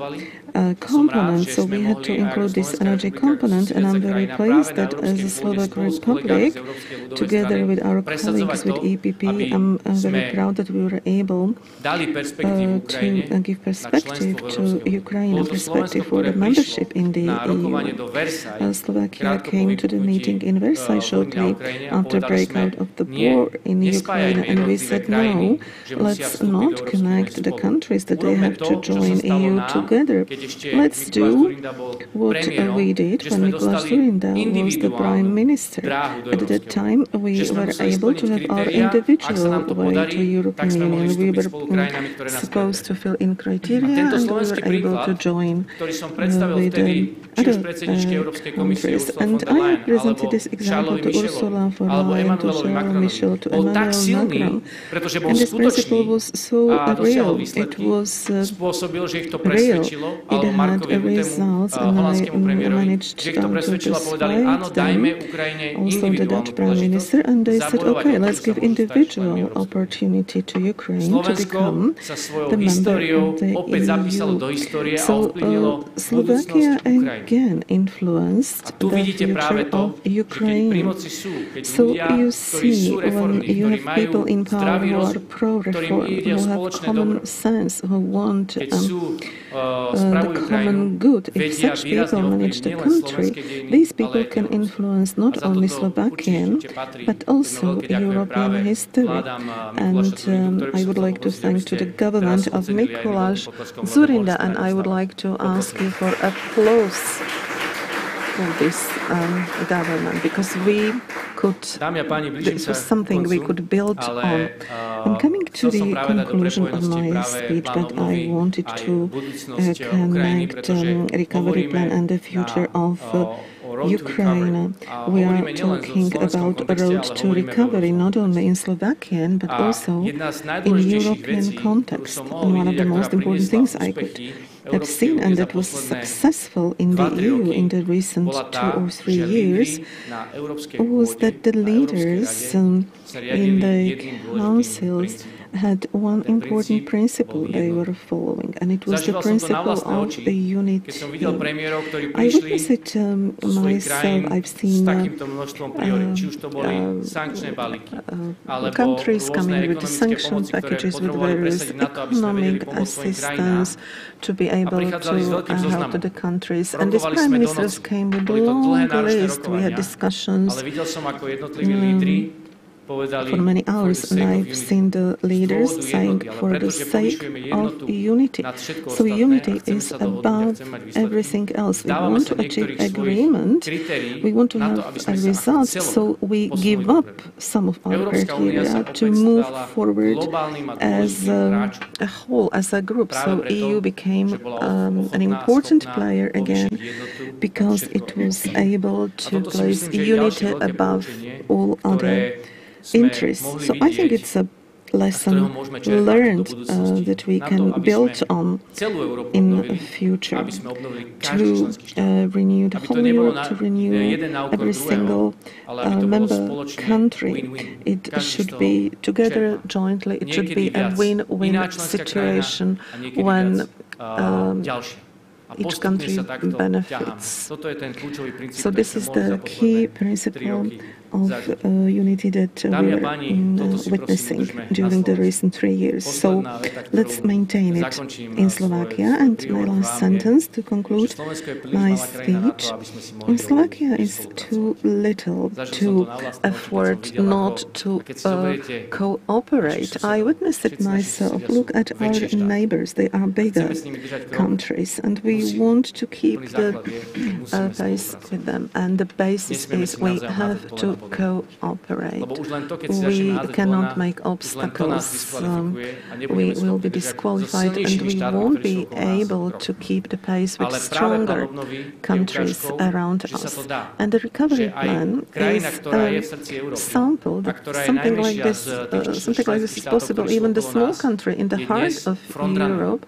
C: component, so we had to include this energy component, and I'm very pleased that as a Slovak Republic, together with our colleagues with EPP, I'm very proud that we were able to give perspective to Ukraine and perspective for the membership in the EU. Slovakia came to the meeting in Versailles shortly after breakout of the war in Ukraine, and we said no, let's not connect the countries that they have to join EU together. Let's do what we did when Mikuláš Dzurinda was the Prime Minister. At that time, we were able to have our individual way to European Union. We were supposed to fill in criteria, and we were able to join with other countries. And I presented this example to Ursula von der
B: alebo
C: Leyen to
B: Emmanuelovi
C: Charles
B: Macronovi
C: Michel to
B: bol tak
C: Emmanuel
B: silný,
C: Macron.
B: pretože bol
C: And this
B: skutočný
C: principle was so
B: a dosiahol
C: real. It
B: výsledky,
C: was
B: spôsobil, že ich to
C: real.
B: presvedčilo,
C: It
B: alebo
C: had
B: Markovi Rutemu,
C: results, and I
B: holandskému premiérovi,
C: managed
B: že ich to
C: to
B: presvedčilo a povedali,
C: persuade
B: áno, dajme
C: them,
B: Ukrajine
C: also the
B: individuálnu
C: Dutch Prime
B: príležitosť
C: Minister, and they said,
B: zabojovať
C: okay,
B: o to,
C: let's
B: že sa
C: give
B: môžu stať členmi
C: individual
B: Európskej únie.
C: opportunity to Ukraine to
B: Slovensko
C: become
B: sa svojou
C: the member
B: históriou
C: of the
B: opäť zapísalo do
C: EU.
B: histórie a
C: So
B: ovplyvnilo
C: Slovakia
B: budúcnosť Ukrajiny.
C: again influenced
B: A tu
C: the
B: vidíte práve
C: future
B: to,
C: of
B: že keď pri
C: Ukraine.
B: moci sú, keď
C: So
B: ľudia,
C: you
B: ktorí sú
C: see when
B: reformní,
C: you
B: ktorí
C: have
B: majú
C: people in power
B: zdravý
C: who are
B: rozum, ktorým
C: pro-reform,
B: ide o
C: who have
B: spoločné
C: common
B: dobro,
C: sense, who want
B: keď sú
C: the
B: spravujú krajinu,
C: common good. If
B: vedia
C: such
B: výrazne
C: people manage
B: ovplyvniť
C: the
B: nielen
C: country,
B: slovenské dejiny,
C: these
B: ale
C: people
B: aj
C: can
B: európske.
C: influence
B: A
C: not
B: za
C: only
B: toto
C: Slovakian,
B: určite patrí
C: but
B: jedno
C: also
B: veľké ďakujem
C: European
B: práve
C: history.
B: vládam
C: And
B: Mikuláša Zurindu, ktoré by
C: I
B: som
C: would
B: chcel
C: like to
B: poprosiť, aby
C: thank
B: ste
C: to the
B: teraz
C: government of
B: ocenili aj
C: Mikuláš
B: výborným potleskom, lebo boli
C: Zurinda, and
B: správne
C: I would
B: stále.
C: like to ask
B: Poprosím.
C: you for applause for this government, because we could,
B: Dámy a páni, blížim
C: this
B: sa
C: was
B: ku
C: something we
B: koncu,
C: could build on.
B: ale
C: I'm coming to
B: chcel som
C: the
B: práve dať do
C: conclusion of
B: prepojenosti
C: my
B: práve
C: speech,
B: plán
C: but
B: obnovy
C: I wanted
B: aj
C: to
B: budúcnosť Ukrajiny,
C: connect
B: pretože
C: recovery
B: hovoríme
C: plan and the future of
B: o road to
C: Ukraine.
B: recovery. A
C: We are
B: hovoríme nielen v
C: talking
B: slovenskom
C: about
B: kontexte,
C: road
B: ale
C: to
B: hovoríme v
C: recovery
B: európskom
C: not only
B: kontexte.
C: in Slovakian, but
B: A
C: also
B: jedna z
C: in
B: najdôležitejších
C: European
B: vecí, ktorú
C: context.
B: som
C: And
B: mohol
C: one of
B: vidieť,
C: the
B: a
C: most
B: ktorá
C: important
B: priniesla
C: things I could
B: úspechy
C: have
B: Európskej
C: seen
B: únie
C: and
B: za
C: that was
B: posledné
C: successful in the
B: 2-3
C: EU
B: roky
C: in the recent
B: bola
C: 2
B: tá,
C: or 3
B: že
C: years
B: lídri na európskej
C: was
B: pôde,
C: that the
B: na Európskej
C: leaders
B: rade sa
C: in
B: riadili
C: the
B: jedným dôležitým
C: councils
B: princípom.
C: had one
B: Ten
C: important
B: princíp
C: principle
B: bol
C: they
B: jednota.
C: were following, and it was the
B: Zažíval som to na
C: principle
B: vlastné
C: of
B: oči,
C: the unity.
B: keď som videl premiérov, ktorí
C: I
B: prišli
C: witnessed it
B: do svojich
C: myself.
B: krajín
C: I've
B: s
C: seen
B: takýmto množstvom priorít, či už to boli sankčné balíky, alebo
C: countries
B: rôzne
C: coming with the
B: ekonomické
C: sanction
B: pomoci, ktoré
C: packages with
B: potrebovali
C: various
B: presadiť na to, aby sme vedeli
C: economic
B: pomôcť svojim krajinám.
C: assistance to be able
B: prichádzali s
C: to
B: veľkým
C: help
B: zoznamom.
C: the countries. And these
B: Rokovali
C: prime
B: sme do
C: ministers
B: noci.
C: came with a
B: Boli to dlhé,
C: long
B: náročné
C: list. We had
B: rokovania,
C: discussions
B: ale videl som, ako jednotliví lídri povedali
C: for many
B: for the
C: hours,
B: sake
C: and
B: of
C: I've
B: unity.
C: seen the leaders
B: Z dôvodu
C: saying
B: jednoty, ale
C: for the
B: pretože
C: sake
B: povyšujeme
C: of
B: jednotu
C: unity.
B: nad všetko
C: So
B: ostatné a
C: unity
B: chceme
C: is
B: sa dohodnúť a
C: about
B: chceme mať výsledky.
C: everything else. We
B: Vzdávame
C: want
B: sa
C: to achieve
B: niektorých svojich
C: agreement.
B: kritérií
C: We want to
B: na
C: have
B: to, aby sme
C: a
B: sa
C: result.
B: ako celok
C: So we give
B: posunuli
C: up
B: dopredu.
C: some of our
B: Európska únia sa
C: criteria to
B: opäť
C: move
B: stala
C: forward
B: globálnym a
C: as
B: dôležitým hráčom.
C: a whole, as a group.
B: Práve
C: So
B: preto,
C: EU became
B: že bola
C: an
B: ochotná a
C: important
B: schopná
C: player again
B: povýšiť jednotu nad
C: because
B: všetko
C: it was able to
B: toto si
C: place
B: myslím, že je ďalšie
C: unity
B: veľké
C: above
B: poučenie,
C: all other
B: sme
C: interests.
B: mohli
C: So I think
B: vidieť,
C: it's a
B: z ktorého
C: lesson
B: môžeme čerpať
C: learned
B: do budúcnosti,
C: that we
B: na to,
C: can
B: aby
C: build
B: sme
C: on
B: celú Európu
C: in
B: obnovili,
C: the future
B: aby sme obnovili každý
C: to
B: členský štát.
C: renew the
B: Aby to
C: whole
B: nebolo
C: Europe, to renew
B: jeden na úkor
C: every
B: druhého,
C: single
B: ale aby to bolo
C: member
B: spoločne
C: country.
B: win-win.
C: It
B: Každý z
C: should
B: toho
C: be together
B: čerpá.
C: jointly. It should
B: Niekedy
C: be a
B: viac
C: win-win
B: iná členská
C: situation
B: krajina a niekedy
C: when
B: viac ďalšia. A
C: each
B: postupne
C: country
B: sa takto ťaháme.
C: benefits.
B: Toto je ten kľúčový princíp,
C: So
B: ktorý
C: this
B: sme
C: is
B: mohli za
C: the
B: posledné
C: key
B: 3
C: principle
B: roky
C: of
B: zažiť.
C: unity that
B: Dámy a
C: we're
B: páni, toto si prosím
C: witnessing
B: udržme na
C: during the
B: Slovensku.
C: recent 3 years. So
B: Posledná veta, ktorú
C: let's maintain it
B: zakončím
C: in
B: svoj
C: Slovakia.
B: príhovor
C: And my
B: vám
C: last
B: je,
C: sentence to
B: že
C: conclude
B: Slovensko je príliš
C: my
B: malá krajina na
C: speech.
B: to, aby sme si mohli
C: Slovakia
B: dovoliť
C: is
B: spolupracovať.
C: too little
B: Zažil som
C: to
B: to na vlastné oči, keď som
C: afford
B: videl,
C: not
B: ako-
C: to
B: a keď si zoberiete
C: cooperate.
B: naši
C: I
B: susedia,
C: witnessed it
B: všetci naši
C: myself.
B: susedia
C: Look
B: sú
C: at our
B: väčšie štáty.
C: neighbors. They are bigger
B: Chceme s nimi držať krok.
C: countries, and we
B: Musíme.
C: want to keep
B: Úplný
C: the
B: základ je, že musíme
C: pace
B: spolupracovať.
C: with them. And the basis
B: Nesmieme
C: is
B: si
C: we
B: navzájom
C: have
B: házať
C: to
B: polena pod nohy.
C: cooperate.
B: Lebo už len to, keď si začneme
C: We
B: házať
C: cannot
B: polena,
C: make
B: už len to nás
C: obstacles.
B: diskvalifikuje a nebudeme
C: We will
B: schopní
C: be
B: držať so
C: disqualified, and
B: silnejšími
C: we
B: štátmi,
C: won't
B: ktorí sú
C: be
B: okolo nás,
C: able
B: krok.
C: to keep the pace with
B: Ale práve plán
C: stronger
B: obnovy je
C: countries
B: ukážkou,
C: around
B: že sa
C: us.
B: to dá.
C: And the recovery
B: Že aj
C: plan
B: krajina,
C: is
B: ktorá je
C: a
B: v srdci Európy
C: sample
B: a
C: that
B: ktorá je
C: something like
B: najmenšia
C: this,
B: z tých
C: something like this is
B: členských štátov,
C: possible.
B: ktorí sú
C: Even the
B: okolo
C: small
B: nás,
C: country in the
B: je
C: heart
B: dnes
C: of
B: frontrunner.
C: Europe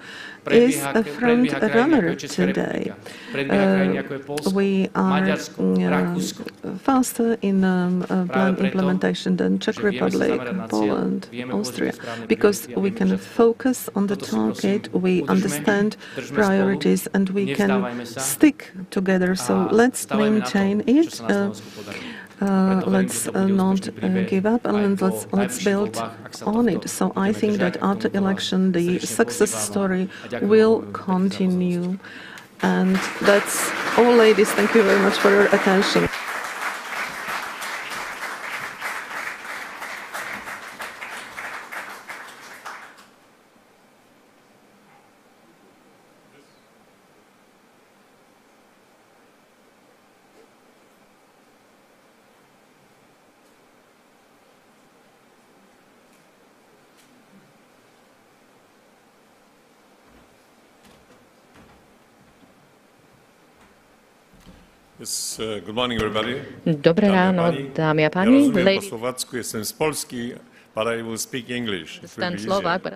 C: is
B: Predbieha
C: a front
B: krajiny,
C: runner
B: ako je Česká
C: today.
B: republika, predbieha krajiny, ako je Poľsko,
C: We are
B: Maďarsko, Rakúsko.
C: faster in plan
B: preto,
C: implementation than Czech
B: že vieme sa
C: Republic,
B: zamerať na cieľ,
C: Poland,
B: vieme
C: Austria,
B: položiť správne
C: because
B: priority a
C: we
B: vieme
C: can
B: držať spolu.
C: focus on the
B: Toto si prosím
C: target, we
B: udržme,
C: understand
B: držme
C: priorities,
B: spolu,
C: and we can
B: nevzdávajme sa
C: stick together. So
B: a
C: let's
B: stavajme na to,
C: maintain
B: čo
C: it.
B: sa na Slovensku podarí.
C: Let's not give up, and let's build on it. So I think that after election, the success story will continue. And that's all, ladies. Thank you very much for your attention.
E: Yes, good morning, everybody.
A: Dobré ráno, dámy a páni.
E: Ja rozumiem po slovacku, jestem z Polski, but I will speak English.
A: Slovák,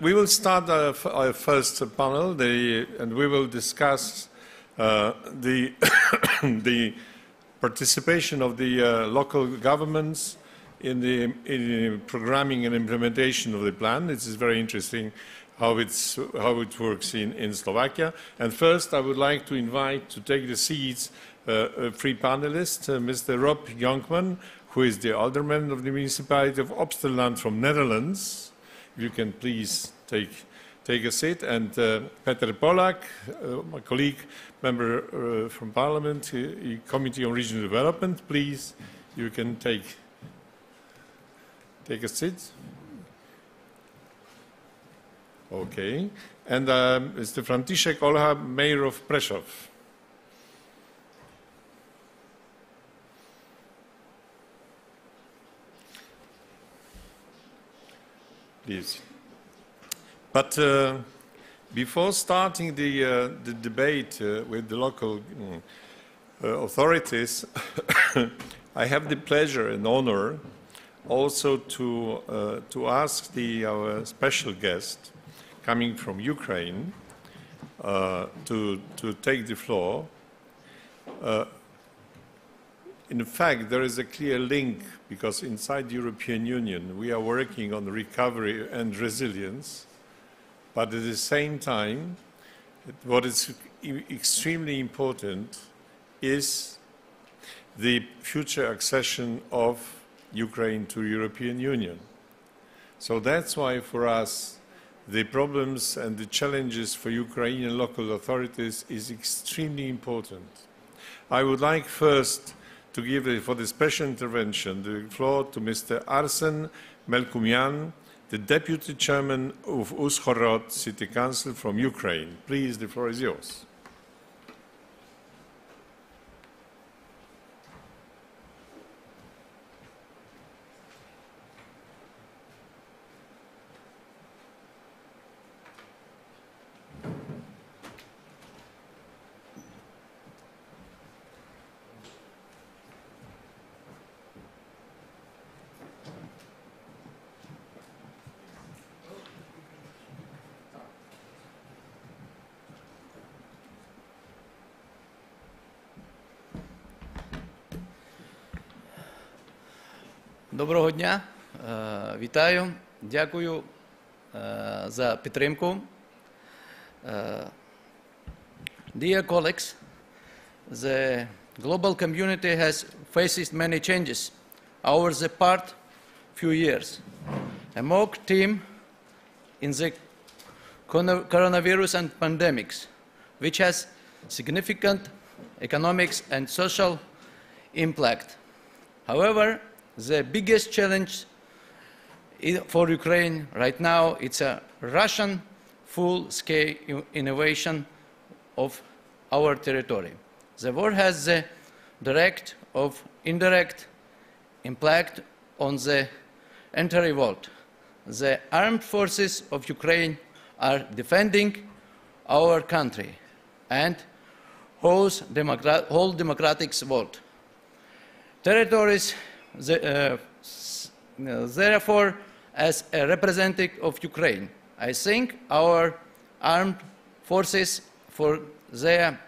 E: we will start our first panel, and we will discuss the the participation of the local governments in the programming and implementation of the plan. It is very interesting how it works in Slovakia. And first, I would like to invite to take the seats three panelists, Mr. Rob Jonkman, who is the alderman of the municipality of Opsterland from Netherlands. If you can please take a seat, and Peter Polak, my colleague, member from Parliament, Committee on Regional Development. Please, you can take a seat. Okay. And Mr. František Olha, Mayor of Prešov. Please. But before starting the debate with the local authorities, I have the pleasure and honor also to ask our special guest coming from Ukraine to take the floor. In fact, there is a clear link, because inside the European Union we are working on recovery and resilience, but at the same time, what is extremely important is the future accession of Ukraine to the European Union. So that's why for us the problems and the challenges for Ukrainian local authorities is extremely important. I would like first to give, for the special intervention, the floor to Mr. Arsen Melkumyan, the Deputy Chairman of Uzhhorod City Council from Ukraine. Please, the floor is yours.
F: Доброго дня, вітаю, дякую за підтримку. Dear colleagues, the global community has faced many changes over the past few years. A mock team in the coronavirus and pandemics, which has significant economic and social impact. However, the biggest challenge for Ukraine right now is a Russian full-scale invasion of our territory. The war has the direct or indirect impact on the entire world. The armed forces of Ukraine are defending our country and whole democratic world. Territories, therefore, as a representative of Ukraine, I thank our armed forces for their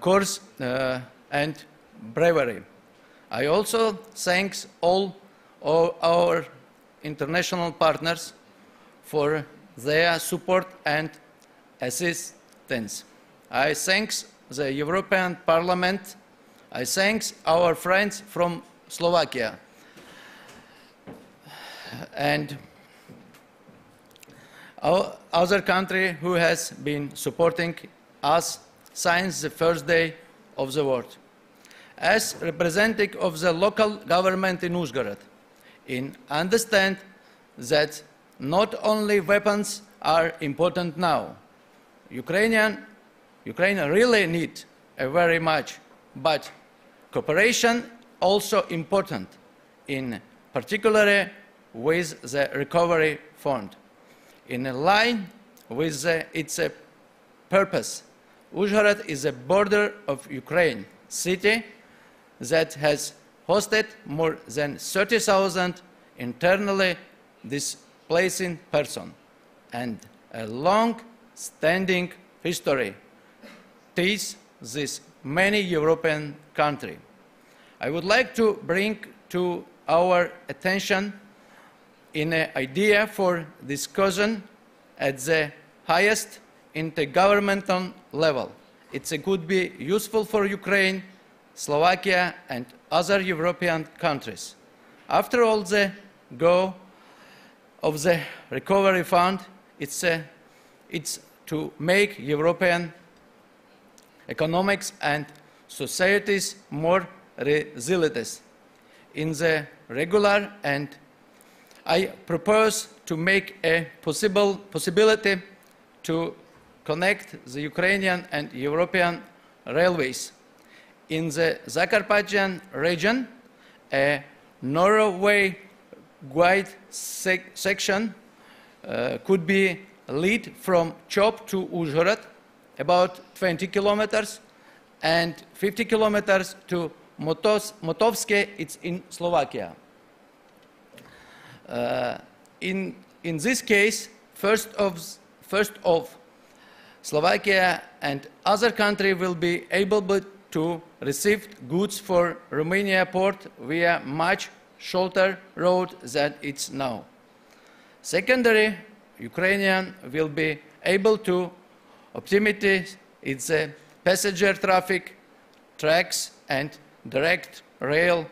F: courage and bravery. I also thank all our international partners for their support and assistance. I thank the European Parliament. I thank our friends from Slovakia and our other country who has been supporting us since the first day of the war. As representative of the local government in Uzhhorod, I understand that not only weapons are important now. Ukraine really needs very much, but cooperation also important, in particular with the Recovery Fund. In line with its purpose Uzhhorod is a border of Ukraine city that has hosted more than 30,000 internally displaced persons and a long-standing history ties this many European countries. I would like to bring to our attention an idea for discussion at the highest intergovernmental level. It could be useful for Ukraine, Slovakia, and other European countries. After all the go of the recovery fund, it's to make European economics and societies more resilient in the regular, and I propose to make a possibility to connect the Ukrainian and European railways. In the Zakarpattian region, a Norway wide section could be lead from Chop to Uzhhorod, about 20 kilometers, and 50 kilometers to Motovske, it's in Slovakia. In this case, first of Slovakia and other countries will be able to receive goods for Romania port via much shorter road than it's now. Secondary, Ukrainian will be able to optimize its passenger traffic, tracks, and direct rail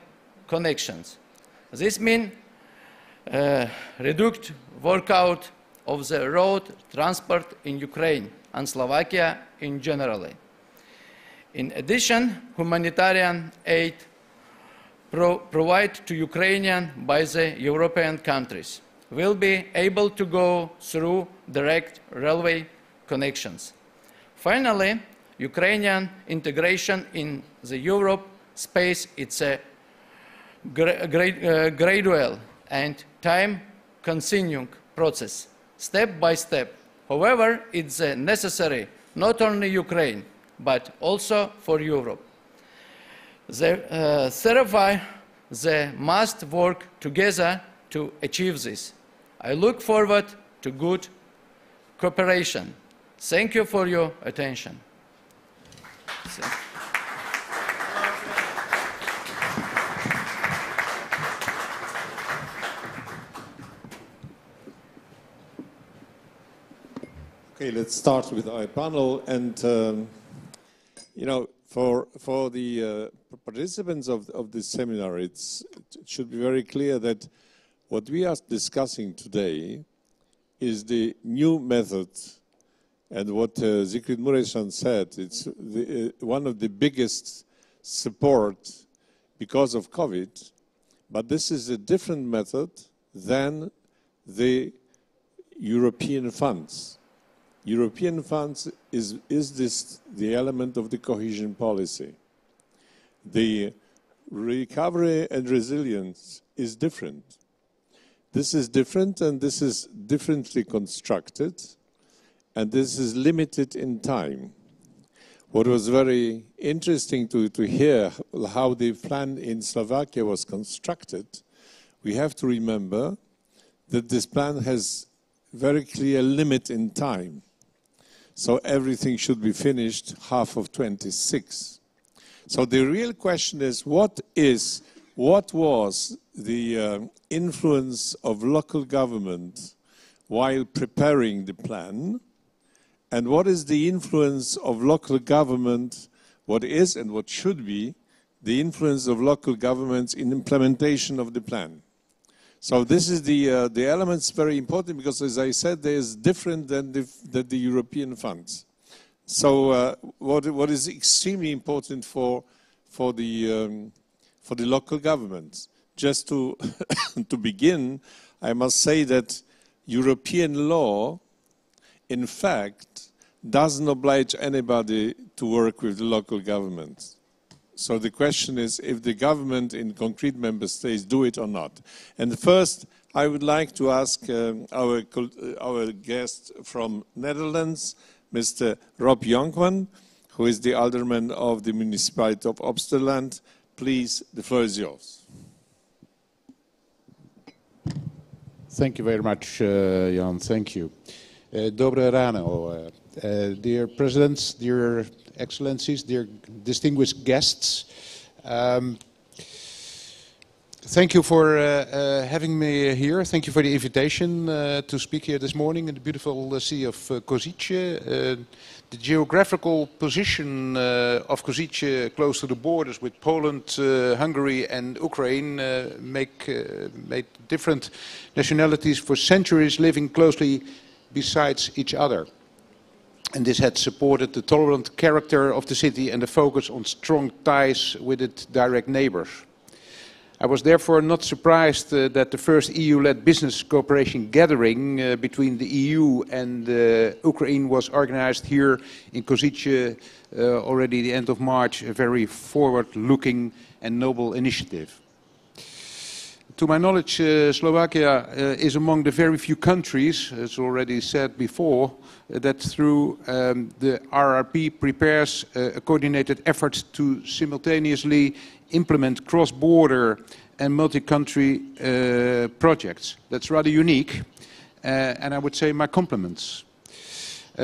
F: connections. This means reduced workout of the road transport in Ukraine and Slovakia in general. In addition, humanitarian aid provided to Ukrainians by the European countries will be able to go through direct railway connections. Finally, Ukrainian integration in the Europe space is a gradual and time-consuming process, step by step. However, it's necessary not only Ukraine, but also for Europe. Therefore, they must work together to achieve this. I look forward to good cooperation. Thank you for your attention.
E: Okay, let's start with our panel. And, you know, for the participants of this seminar, it should be very clear that what we are discussing today is the new method. And what Zikrid Muresan said, it's one of the biggest support because of COVID. But this is a different method than the European funds. European funds is the element of the cohesion policy. The recovery and resilience is different. This is different, and this is differently constructed, and this is limited in time. What was very interesting to hear how the plan in Slovakia was constructed, we have to remember that this plan has very clear limit in time. So everything should be finished half of 26. So the real question is, what was the influence of local government while preparing the plan? And what is the influence of local government, what is and what should be the influence of local governments in implementation of the plan? So this is the elements very important because, as I said, there is different than the European funds. So what is extremely important for the local governments? Just to to begin, I must say that European law, in fact, doesn't oblige anybody to work with the local governments. So the question is if the government in concrete member states do it or not. And first, I would like to ask our guest from Netherlands, Mr. Rob Jonkman. who is the alderman of the municipality of Obsterland. Please, the floor is yours.
G: Thank you very much, Jan. Thank you. Dobre rano, dear presidents, dear excellencies, dear distinguished guests. Thank you for having me here. Thank you for the invitation to speak here this morning in the beautiful city of Kosice. The geographical position of Kosice, close to the borders with Poland, Hungary and Ukraine, made different nationalities for centuries living closely besides each other. And this had supported the tolerant character of the city and the focus on strong ties with its direct neighbors. I was therefore not surprised that the first EU-led business cooperation gathering between the EU and Ukraine was organized here in Kosice already the end of March, a very forward-looking and noble initiative. To my knowledge, Slovakia is among the very few countries, as already said before, that through the RRP prepares a coordinated effort to simultaneously implement cross-border and multi-country projects. That's rather unique, and I would say my compliments.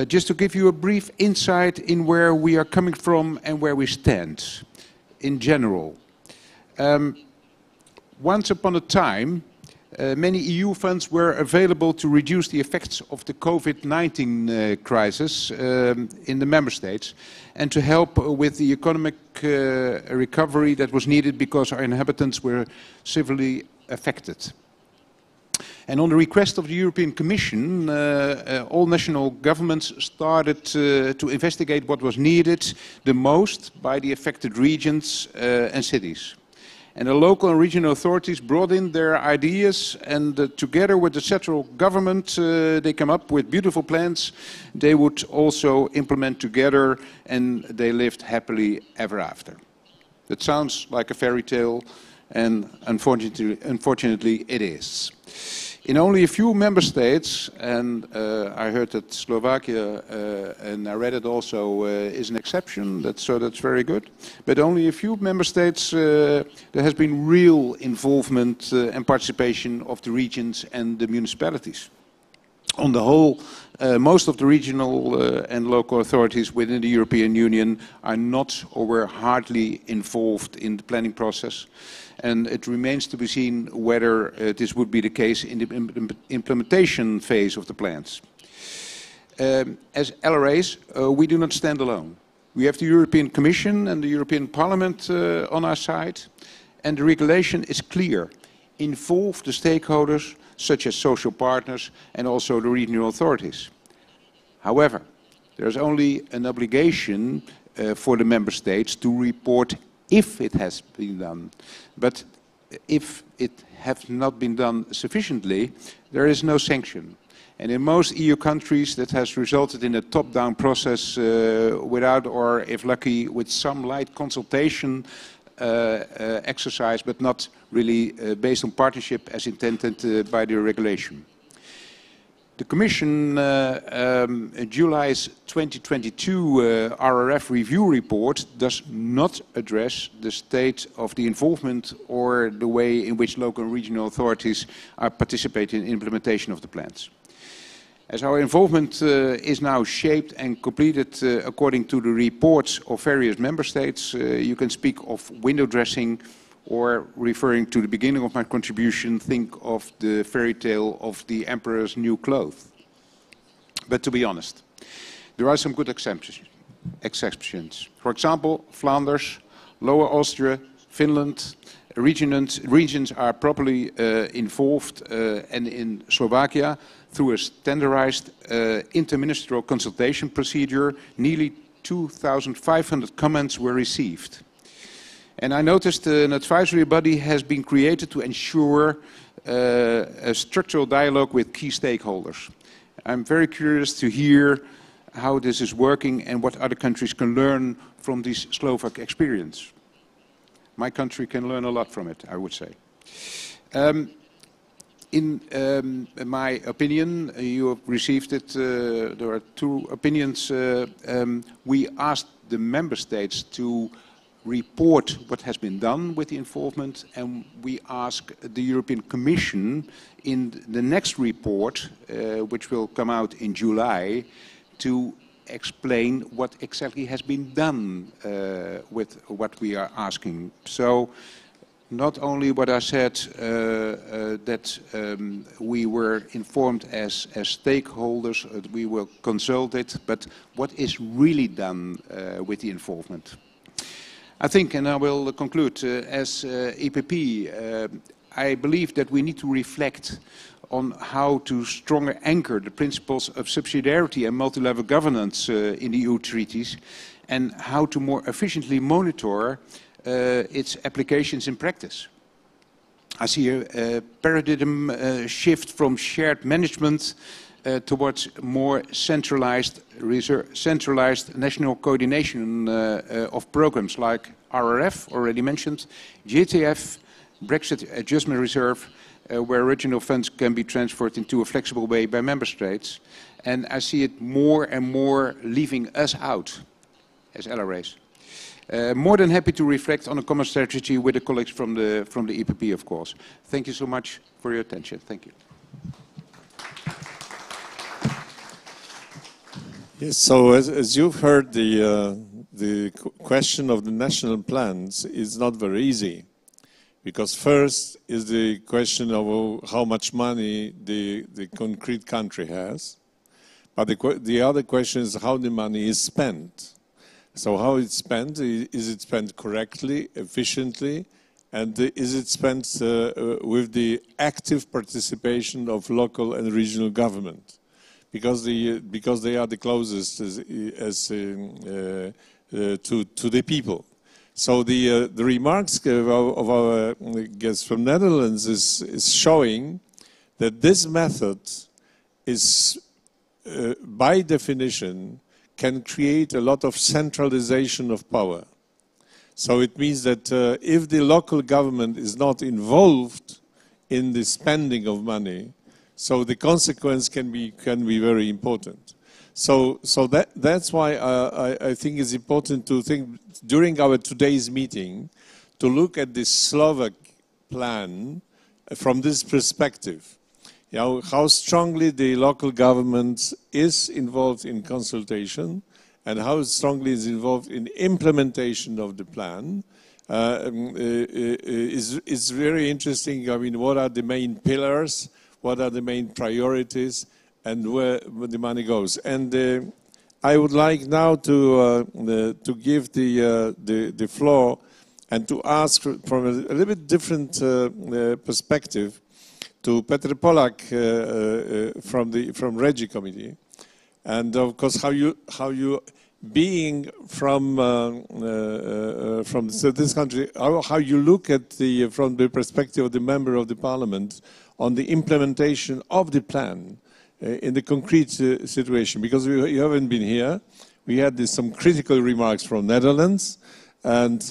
G: Just to give you a brief insight in where we are coming from and where we stand in general. Once upon a time, many EU funds were available to reduce the effects of the COVID-19 crisis in the member states and to help with the economic recovery that was needed because our inhabitants were severely affected. And on the request of the European Commission, all national governments started to investigate what was needed the most by the affected regions and cities. And the local and regional authorities brought in their ideas, and together with the central government, they came up with beautiful plans they would also implement together, and they lived happily ever after. That sounds like a fairy tale, and unfortunately it is. In only a few member states, and I heard that Slovakia, and I read it also, is an exception, so that's very good. But only a few member states, there has been real involvement and participation of the regions and the municipalities. On the whole, most of the regional and local authorities within the European Union are not or were hardly involved in the planning process. And it remains to be seen whether this would be the case in the implementation phase of the plans. As LRAs, we do not stand alone. We have the European Commission and the European Parliament on our side, and the regulation is clear. Involve the stakeholders, such as social partners and also the regional authorities. However, there is only an obligation for the member states to report if it has been done. But if it has not been done sufficiently, there is no sanction. And in most EU countries, that has resulted in a top-down process without, or if lucky, with some light consultation exercise, but not really based on partnership as intended by the regulation. The Commission, July's 2022 RRF review report does not address the state of the involvement or the way in which local and regional authorities are participating in implementation of the plans. As our involvement is now shaped and completed according to the reports of various member states, you can speak of window dressing, or referring to the beginning of my contribution, think of the fairy tale of the emperor's new clothes. But to be honest, there are some good exceptions. For example, Flanders, Lower Austria, Finland, regions are properly involved, and in Slovakia, through a standardized interministerial consultation procedure, nearly 2,500 comments were received. And I noticed an advisory body has been created to ensure a structural dialogue with key stakeholders. I'm very curious to hear how this is working and what other countries can learn from this Slovak experience. My country can learn a lot from it, I would say. In my opinion, you have received it, there are two opinions. We asked the member states to report what has been done with the involvement, and we ask the European Commission in the next report, which will come out in July, to explain what exactly has been done with what we are asking. So not only what I said, that we were informed as stakeholders, we were consulted, but what is really done with the involvement. I think, and I will conclude, as EPP, I believe that we need to reflect on how to stronger anchor the principles of subsidiarity and multi-level governance in the EU treaties, and how to more efficiently monitor its applications in practice. I see a paradigm shift from shared management towards more centralized national coordination of programs like RRF, already mentioned, GTF, Brexit Adjustment Reserve, where regional funds can be transferred into a flexible way by member states. And I see it more and more leaving us out as LRAs. More than happy to reflect on a common strategy with the colleagues from the EPP, of course. Thank you so much for your attention. Thank you.
E: Yes, so as you've heard, the question of the national plans is not very easy, because first is the question of how much money the concrete country has, but the other question is how the money is spent. So how it's spent, is it spent correctly, efficiently, and is it spent with the active participation of local and regional government? Because they are the closest to the people. So the remarks of our guests from Netherlands is showing that this method is, by definition, can create a lot of centralization of power. So it means that if the local government is not involved in the spending of money, so the consequence can be very important. So that's why I think it's important to think during our today's meeting to look at the Slovak plan from this perspective. You know, how strongly the local government is involved in consultation and how strongly is involved in implementation of the plan is very interesting. I mean, what are the main pillars? What are the main priorities, and where the money goes? And I would like now to give the floor and to ask from a little bit different perspective to Petr Polak from Regi Committee, and of course how you being from this country, how you look at from the perspective of the member of the parliament on the implementation of the plan in the concrete situation, because you haven't been here. We had some critical remarks from Netherlands, and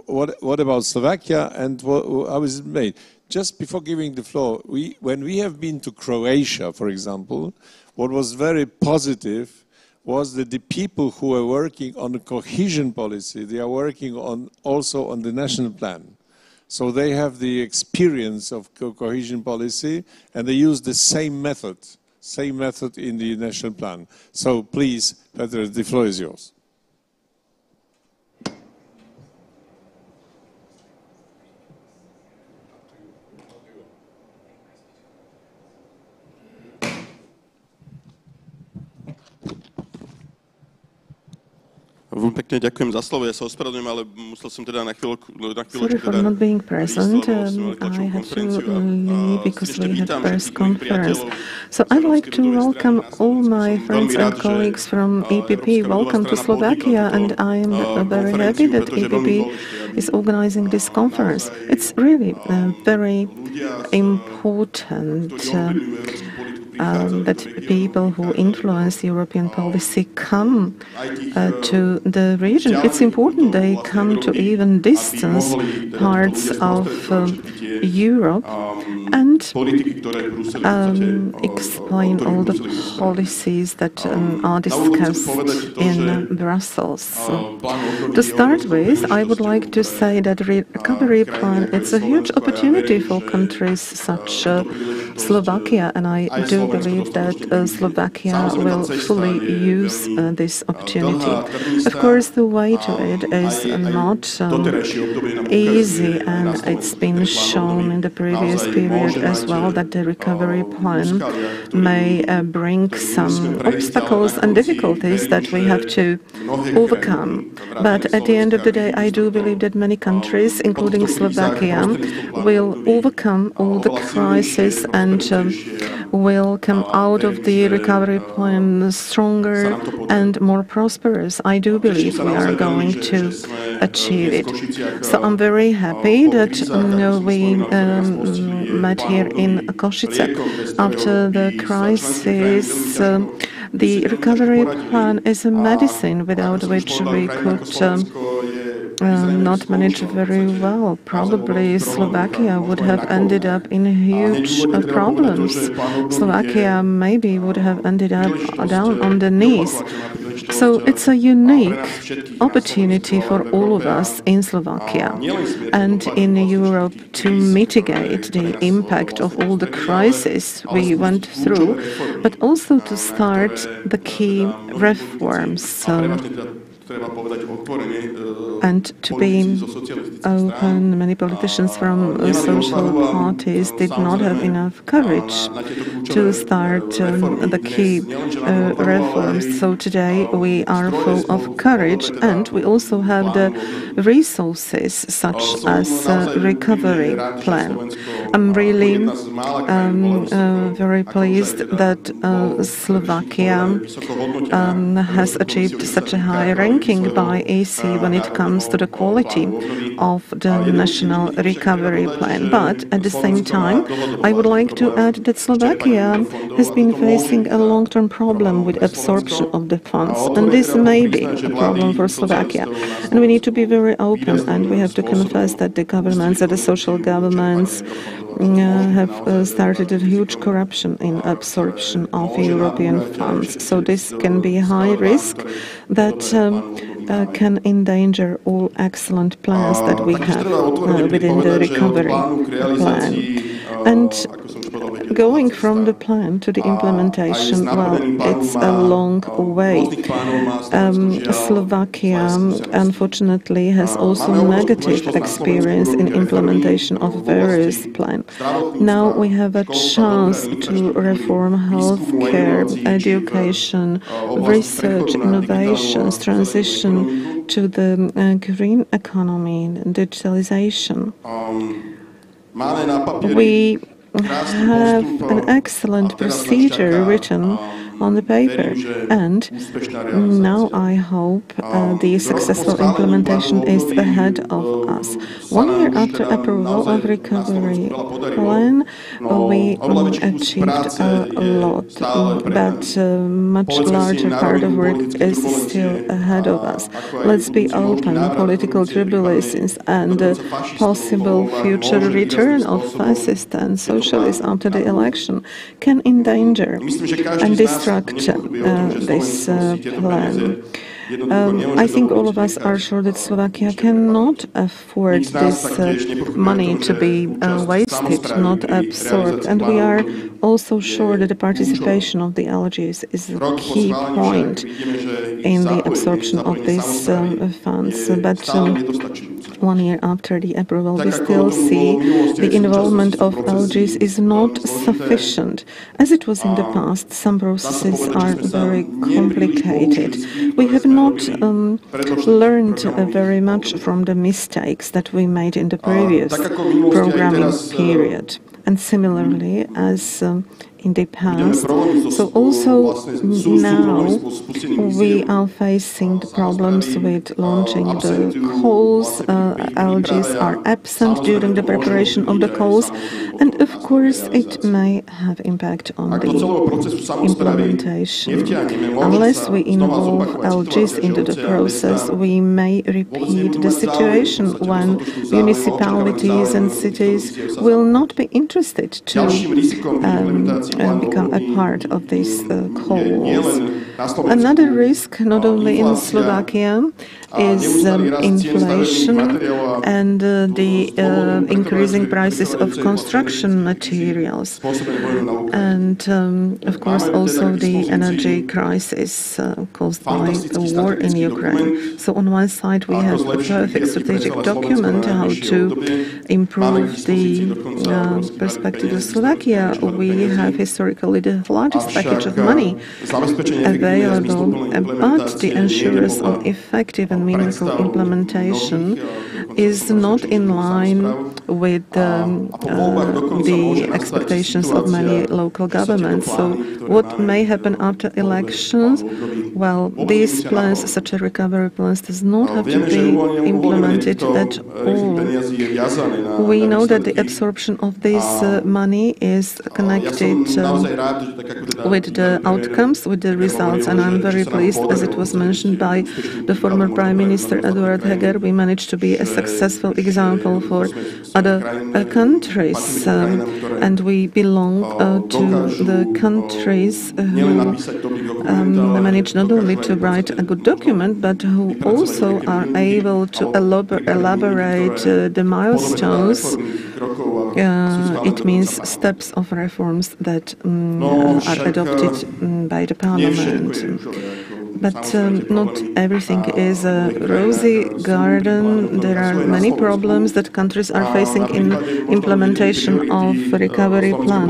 E: what about Slovakia, and how is it made? Just before giving the floor, when we have been to Croatia, for example, what was very positive was that the people who are working on the cohesion policy, they are working also on the national plan. So they have the experience of cohesion policy, and they use the same method in the national plan. So please, Petr, the floor is yours.
H: Veľmi pekne ďakujem za slovo. Ja sa ospravedlňujem, ale musel som teda na chvíľočku
C: Sorry for not being present. I had to leave because we had press conference. So I'd like to welcome all my friends and colleagues from EPP. Welcome to Slovakia, and I am very happy that EPP is organizing this conference. It's really very important. that people who influence European policy come to the region. It's important they come to even distance parts of Europe and explain all the policies that are discussed in Brussels. To start with, I would like to say that the recovery plan, it's a huge opportunity for countries such as Slovakia, and I do believe that Slovakia will fully use this opportunity. Of course, the way to it is not easy, and it's been shown in the previous period as well that the recovery plan may bring some obstacles and difficulties that we have to overcome. But at the end of the day, I do believe that many countries, including Slovakia, will overcome all the crises and will come out of the recovery plan stronger and more prosperous. I do believe we are going to achieve it. So I'm very happy that we met here in Kosice. After the crisis, the recovery plan is a medicine without which we could not manage very well. Probably Slovakia would have ended up in huge problems. Slovakia maybe would have ended up down on the knees. So it's a unique opportunity for all of us in Slovakia and in Europe to mitigate the impact of all the crises we went through, but also to start the key reforms. And to be open, many politicians from social parties did not have enough courage to start the key reforms. So today we are full of courage, and we also have the resources such as recovery plan. I'm really very pleased that Slovakia has achieved such a high ranking by EC when it comes to the quality of the national recovery plan. But at the same time, I would like to add that Slovakia has been facing a long-term problem with absorption of the funds, and this may be a problem for Slovakia. And we need to be very open, and we have to confess that the governments and the social governments have started a huge corruption in absorption of European funds. So this can be a high risk that can endanger all excellent plans that we have within the recovery plan. And going from the plan to the implementation, well, it's a long way. Slovakia, unfortunately, has also negative experience in implementation of various plans. Now we have a chance to reform healthcare, education, research, innovations, transition to the green economy and digitalization. We have an excellent procedure written on the paper, and now I hope the successful implementation is ahead of us. 1 year after approval of recovery plan, we achieved a lot, but a much larger part of work is still ahead of us. Let's be open. Political tribulations and possible future return of fascists and socialists after the election can endanger and distract this plan. I think all of us are sure that Slovakia cannot afford this money to be wasted, not absorbed. And we are also sure that the participation of the LGs is a key point in the absorption of these funds. But 1 year after the approval, we still see the involvement of LGs is not sufficient. As it was in the past, some processes are very complicated. We have not learned very much from the mistakes that we made in the previous programming period. And similarly, as in the past. So also now we are facing the problems with launching the calls. LGs are absent during the preparation of the calls, and of course it may have impact on the implementation. Unless we involve LGs into the process, we may repeat the situation when municipalities and cities will not be interested to become a part of these calls. Another risk, not only in Slovakia, is inflation and the increasing prices of construction materials, and of course also the energy crisis caused by the war in Ukraine. So on one side we have a perfect strategic document how to improve the perspective of Slovakia. We have historically the largest package of money available, but the assurance of effective and meaningful implementation is not in line with the expectations of many local governments. So what may happen after elections? Well, these plans, such as recovery plans, does not have to be implemented at all. We know that the absorption of this money is connected with the outcomes, with the results, and I'm very pleased, as it was mentioned by the former Prime Minister Eduard Heger, we managed to be a successful example for other countries, and we belong to the countries who manage not only to write a good document, but who also are able to elaborate the milestones. It means steps of reforms that are adopted by the parliament. But not everything is a rosy garden. There are many problems that countries are facing in implementation of a recovery plan.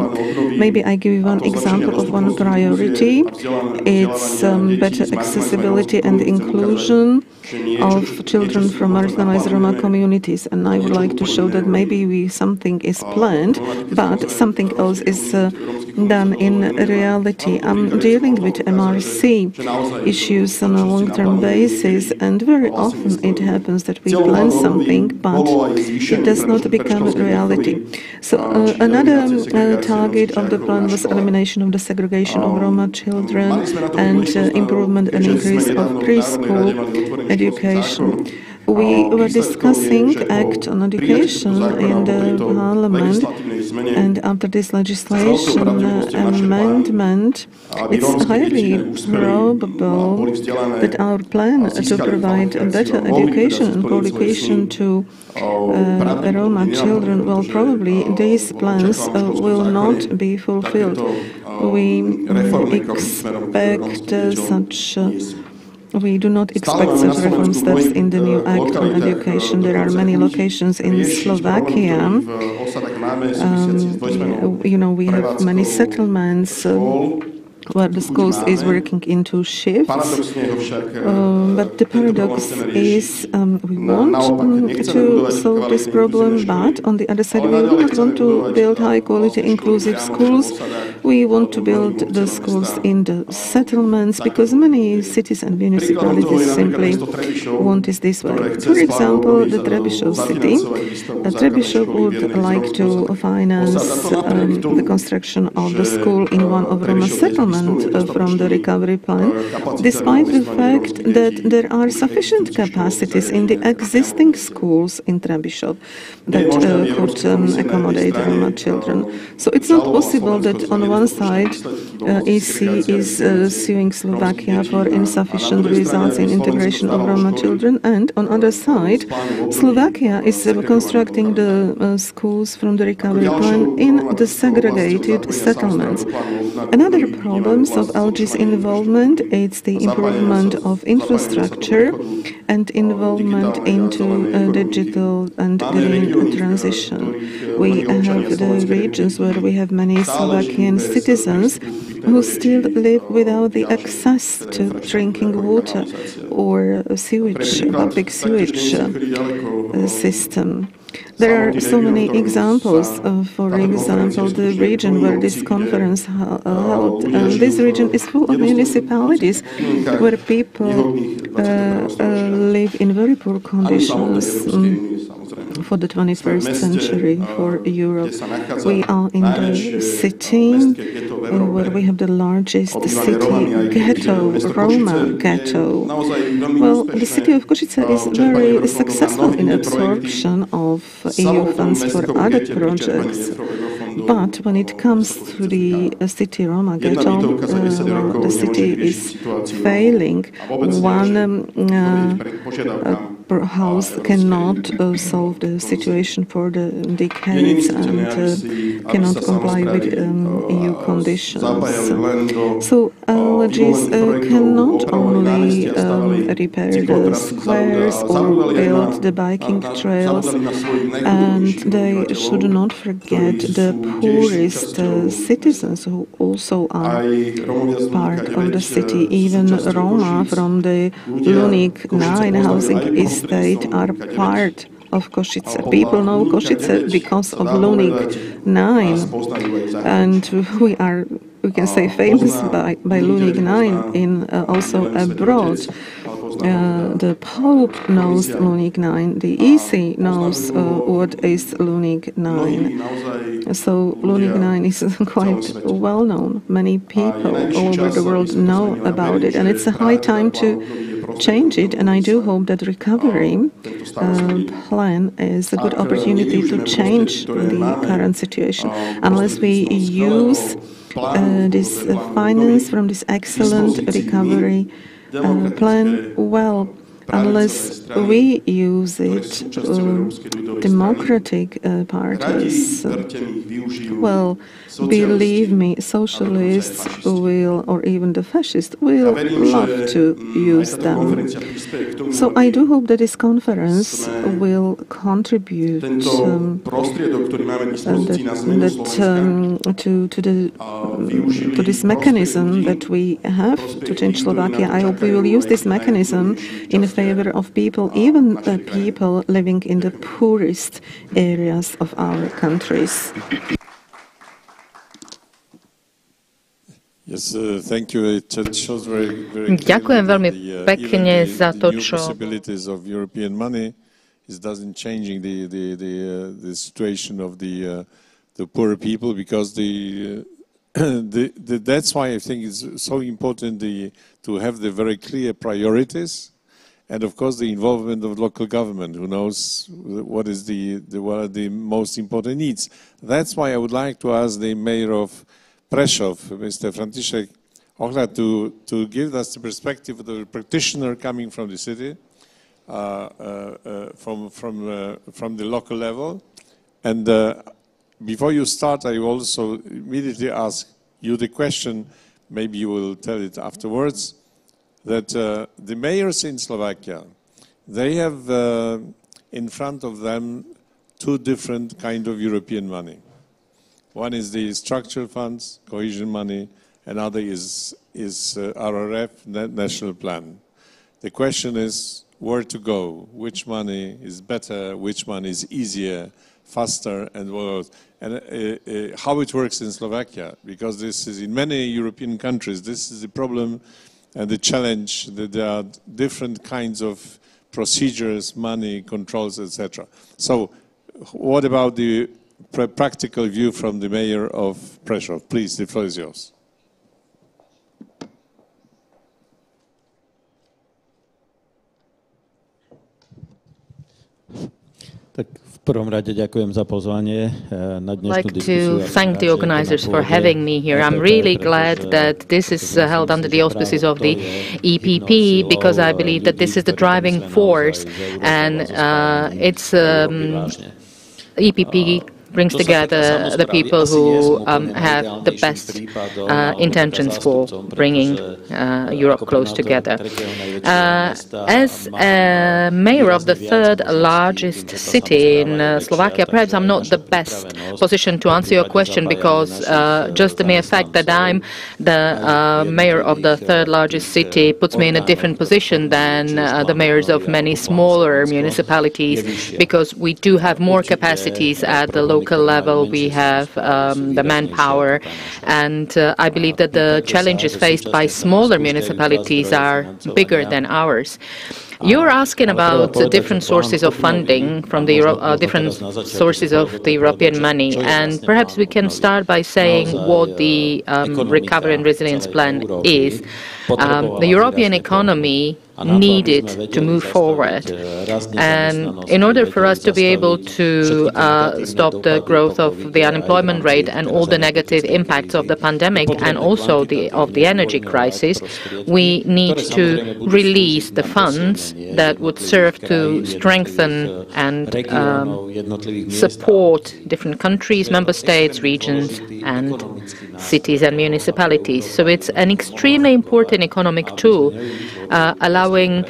C: Maybe I give you one example of one priority. It's better accessibility and inclusion of children from marginalized Roma communities. And I would like to show that maybe something is planned, but something else is done in reality. I'm dealing with MRC issues on a long-term basis, and very often it happens that we plan something, but it does not become a reality. So another target of the plan was elimination of the segregation of Roma children and improvement and increase of preschool education. We were discussing Act on Education in the Parliament, and after this legislation amendment, it's highly probable that our plan to provide a better education and qualification to Roma children, well, probably these plans will not be fulfilled. We expect such We do not expect such reform steps in the new Act on Education. There are many locations in Slovakia. We have many settlements where the schools is working into shifts. But the paradox is we want to solve this problem, but on the other side, we do not want to build high-quality inclusive schools. We want to build the schools in the settlements because many cities and municipalities simply want it this way. For example, the Trebišov city. Trebišov would like to finance the construction of the school in one of Roma settlements from the recovery plan, despite the fact that there are sufficient capacities in the existing schools in Trebišov that could accommodate Roma children. So it's not possible that on one side EC is suing Slovakia for insufficient results in integration of Roma children, and on other side Slovakia is constructing the schools from the recovery plan in the segregated settlements. Another problem of LG's involvement is the improvement of infrastructure and involvement into digital and green transition. We have the regions where we have many Slovakian citizens who still live without the access to drinking water or sewage, public sewage system. There are so many examples. For example, the region where this conference held. This region is full of municipalities where people live in very poor conditions. For the 21st century, for Europe. We are in the city where we have the largest city ghetto, Roma ghetto. Well, the city of Kosice is very successful in absorption of EU funds for other projects. But when it comes to the city Roma ghetto, the city is failing. One house cannot solve the situation for the decades and cannot comply with EU conditions. So LGs cannot only repair the squares or build the biking trails, and they should not forget the poorest citizens who also are part of the city. Even Roma from the Lunik 9 housing estate are part of Kosice. People know Kosice because of Lunik 9, and we can say famous by Lunik 9 in also abroad. The Pope knows Lunik 9, the EC knows what is Lunik 9. So Lunik 9 is quite well known. Many people all over the world know about it, and it's a high time to change it, and I do hope that recovery plan is a good opportunity to change the current situation. Unless we use this finance from this excellent recovery plan well, unless we use it, democratic parties, well, believe me, socialists will, or even the fascists, will love to use them. So I do hope that this conference will contribute to this mechanism that we have to change Slovakia. I hope we will use this mechanism in favor of people, even people living in the poorest areas of our countries.
E: Yes, thank you. It shows very
A: Ďakujem veľmi pekne za to, čo
E: of European money doesn't changing the situation of the poor people, because that's why I think it's so important to have the very clear priorities, and of course the involvement of local government, who knows what are the most important needs. That's why I would like to ask the mayor of Prešov, Mr. František Ohla, to give us the perspective of the practitioner coming from the city, from the local level. And before you start, I also immediately ask you the question, maybe you will tell it afterwards, that the mayors in Slovakia, they have in front of them two different kind of European money. One is the structural funds, cohesion money, another is RRF, national plan. The question is where to go, which money is better, which one is easier, faster, and how it works in Slovakia, because this is in many European countries, this is the problem and the challenge, that there are different kinds of procedures, money, controls, etc. So what about the practical view from the mayor of Prešov? Please, the floor is yours.
A: I'd like to thank the organizers for having me here. I'm really glad that this is held under the auspices of the EPP, because I believe that this is the driving force, and it's EPP brings together the people who have the best intentions for bringing Europe close together. As a mayor of the third largest city in Slovakia, perhaps I'm not the best position to answer your question, because just the mere fact that I'm the mayor of the third largest city puts me in a different position than the mayors of many smaller municipalities, because we do have more capacities at the local level. We have the manpower, and I believe that the challenges faced by smaller municipalities are bigger than ours. You're asking about different sources of funding from the different sources of the European money, and perhaps we can start by saying what the Recovery and Resilience Plan is. The European economy needed to move forward, and in order for us to be able to stop the growth of the unemployment rate and all the negative impacts of the pandemic and also of the energy crisis, we need to release the funds that would serve to strengthen and support different countries, member states, regions, and cities and municipalities. So it's an extremely important economic tool, allowing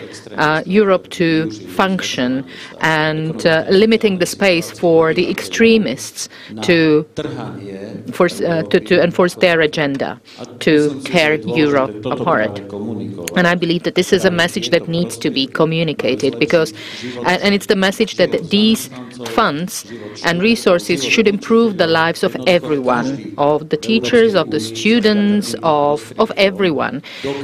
A: Europe to function and limiting the space for the extremists to enforce their agenda, to tear Europe apart. And I believe that this is a message that needs to be communicated, because, and it's the message that these funds and resources should improve the lives of everyone, of the teachers, of the students, of everyone.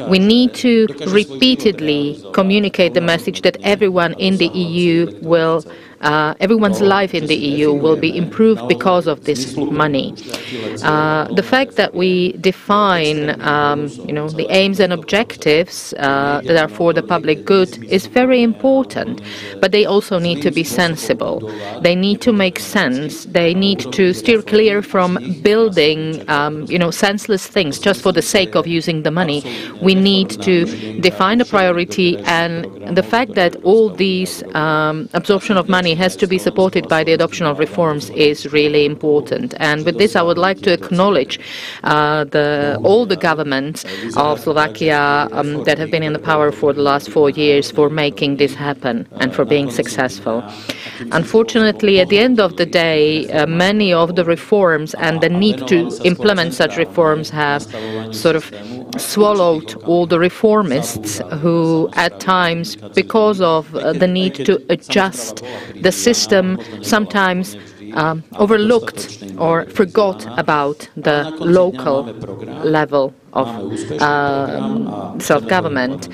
A: We need to repeatedly communicate the message that everyone in the EU will everyone's life in the EU will be improved because of this money. The fact that we define, the aims and objectives that are for the public good is very important, but they also need to be sensible. They need to make sense. They need to steer clear from building, senseless things just for the sake of using the money. We need to define a priority, and the fact that all these absorption of money has to be supported by the adoption of reforms is really important. And with this, I would like to acknowledge all the governments of Slovakia that have been in the power for the last 4 years for making this happen and for being successful. Unfortunately, at the end of the day, many of the reforms and the need to implement such reforms have sort of swallowed all the reformists who, at times, because of the need to adjust the system, sometimes overlooked or forgot about the local level of self-government.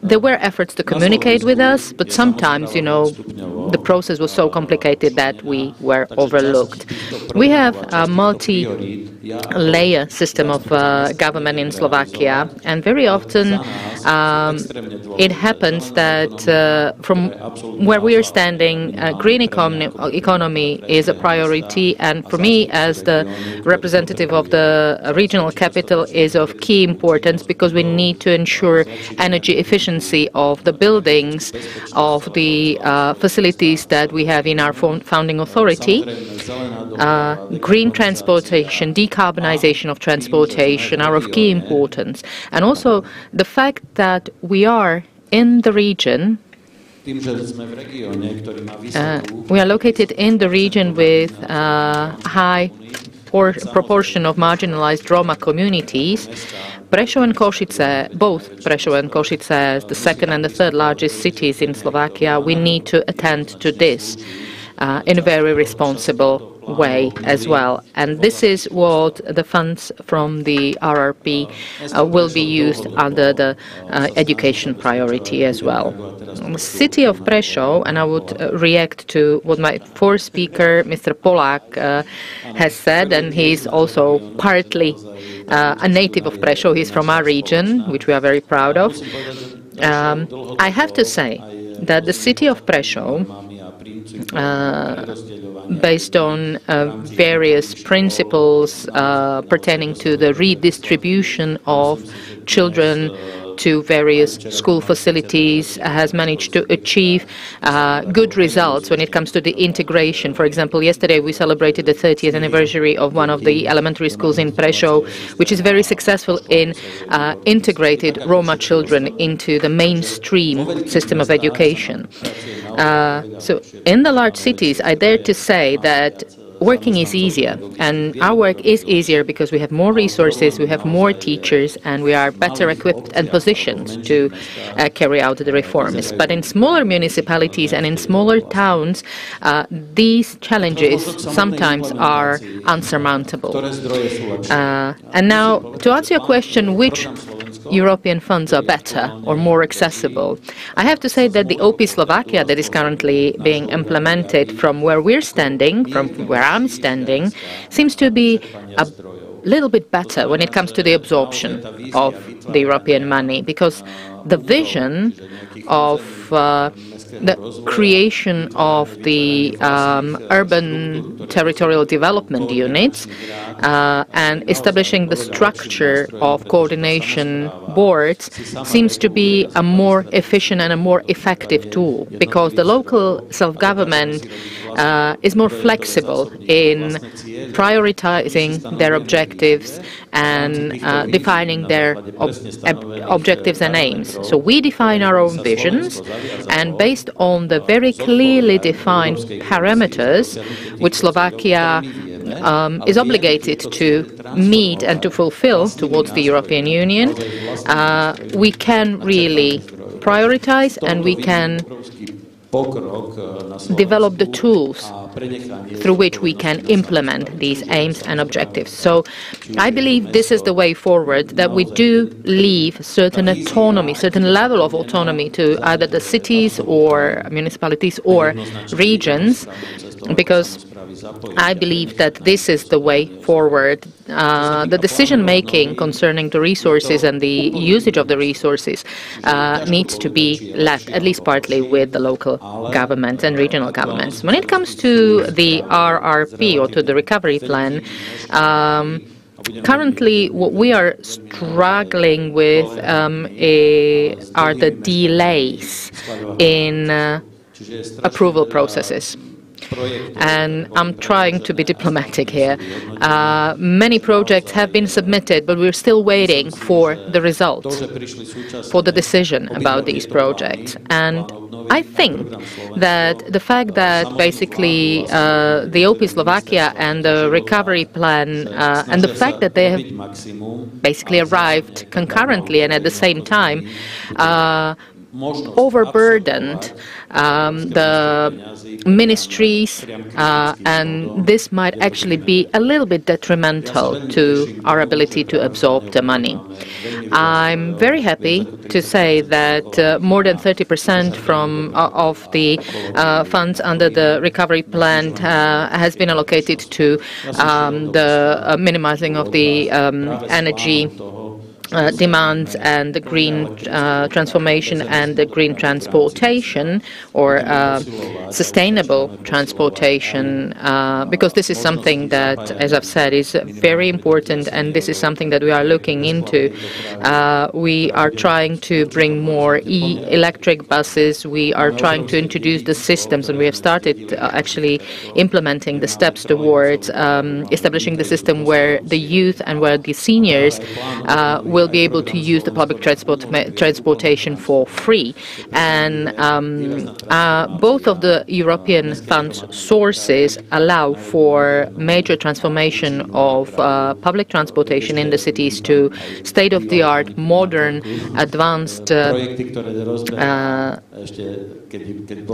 A: There were efforts to communicate with us, but sometimes, the process was so complicated that we were overlooked. We have a multi-layer system of government in Slovakia, and very often it happens that from where we are standing, green economy is a priority, and for me, as the representative of the regional capital, is of key importance, because we need to ensure energy efficiency of the buildings, of the facilities that we have in our founding authority. Green transportation, decarbonization of transportation are of key importance. And also the fact that we are in the region, we are located in the region with high proportion of marginalized Roma communities. Prešov and Kosice, both Prešov and Kosice, as the second and the third largest cities in Slovakia, we need to attend to this in a very responsible way as well. And this is what the funds from the RRP will be used under the education priority as well. The city of Prešov, and I would react to what my fourth speaker, Mr. Polak, has said, and he's also partly a native of Prešov. He's from our region, which we are very proud of. I have to say that the city of Prešov, based on various principles pertaining to the redistribution of children to various school facilities, has managed to achieve good results when it comes to the integration. For example, yesterday we celebrated the 30th anniversary of one of the elementary schools in Prešov, which is very successful in integrated Roma children into the mainstream system of education. So in the large cities, I dare to say that working is easier, and our work is easier because we have more resources, we have more teachers, and we are better equipped and positioned to carry out the reforms. But in smaller municipalities and in smaller towns, these challenges sometimes are unsurmountable. And now, to answer your question, which European funds are better or more accessible, I have to say that the OP Slovakia that is currently being implemented from where we're standing, from where I'm standing, seems to be a little bit better when it comes to the absorption of the European money, because the vision of the creation of the urban territorial development units and establishing the structure of coordination boards seems to be a more efficient and a more effective tool, because the local self-government is more flexible in prioritizing their objectives and defining their objectives and aims. So we define our own visions, and based on the very clearly defined parameters which Slovakia is obligated to meet and to fulfill towards the European Union, we can really prioritize and we can develop the tools through which we can implement these aims and objectives. So I believe this is the way forward, that we do leave certain autonomy, certain level of autonomy to either the cities or municipalities or regions, because I believe that this is the way forward. The decision-making concerning the resources and the usage of the resources needs to be left, at least partly, with the local governments and regional governments. When it comes to the RRP, or to the recovery plan, currently what we are struggling with are the delays in approval processes. And I'm trying to be diplomatic here. Many projects have been submitted, but we're still waiting for the results, for the decision about these projects. And I think that the fact that basically the OP Slovakia and the recovery plan and the fact that they have basically arrived concurrently and at the same time overburdened the ministries, and this might actually be a little bit detrimental to our ability to absorb the money. I'm very happy to say that more than 30% of the funds under the recovery plan has been allocated to the minimizing of the energy demands and the green transformation and the green transportation, or sustainable transportation, because this is something that, as I've said, is very important, and this is something that we are looking into. We are trying to bring more electric buses. We are trying to introduce the systems, and we have started actually implementing the steps towards establishing the system where the youth and where the seniors will be able to use the public transportation for free. And both of the European funds sources allow for major transformation of public transportation in the cities to state-of-the-art, modern, advanced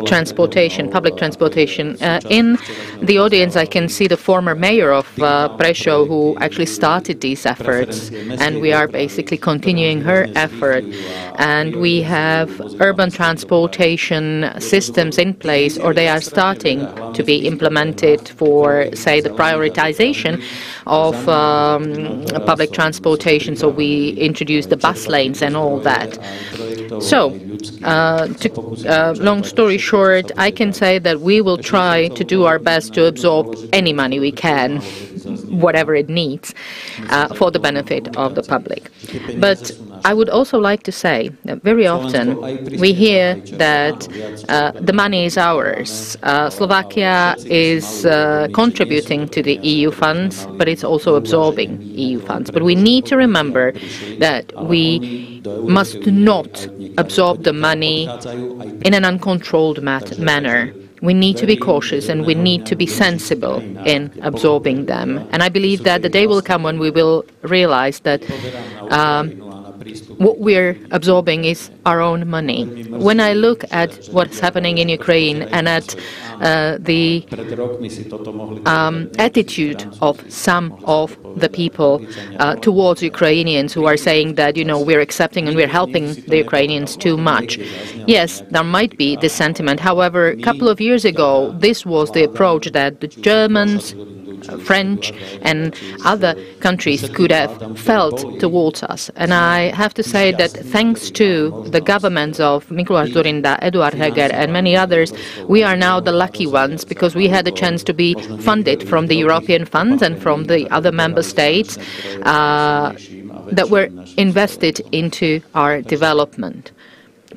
A: transportation, public transportation. In the audience, I can see the former mayor of Prešov, who actually started these efforts, and we are basically continuing her effort. And we have urban transportation systems in place, or they are starting to be implemented for, say, the prioritization of public transportation. So we introduced the bus lanes and all that. So, long story short, I can say that we will try to do our best to absorb any money we can, whatever it needs, for the benefit of the public. But I would also like to say that very often we hear that the money is ours. Slovakia is contributing to the EU funds, but it's also absorbing EU funds. But we need to remember that we must not absorb the money in an uncontrolled manner. We need to be cautious and we need to be sensible in absorbing them. And I believe that the day will come when we will realize that what we're absorbing is our own money. When I look at what's happening in Ukraine and at the attitude of some of the people towards Ukrainians who are saying that, you know, we're accepting and we're helping the Ukrainians too much. Yes, there might be this sentiment. However, a couple of years ago, this was the approach that the Germans, French and other countries could have felt towards us. And I have to say that thanks to the governments of Mikuláš Dzurinda, Eduard Heger and many others, we are now the lucky ones because we had a chance to be funded from the European funds and from the other member states that were invested into our development.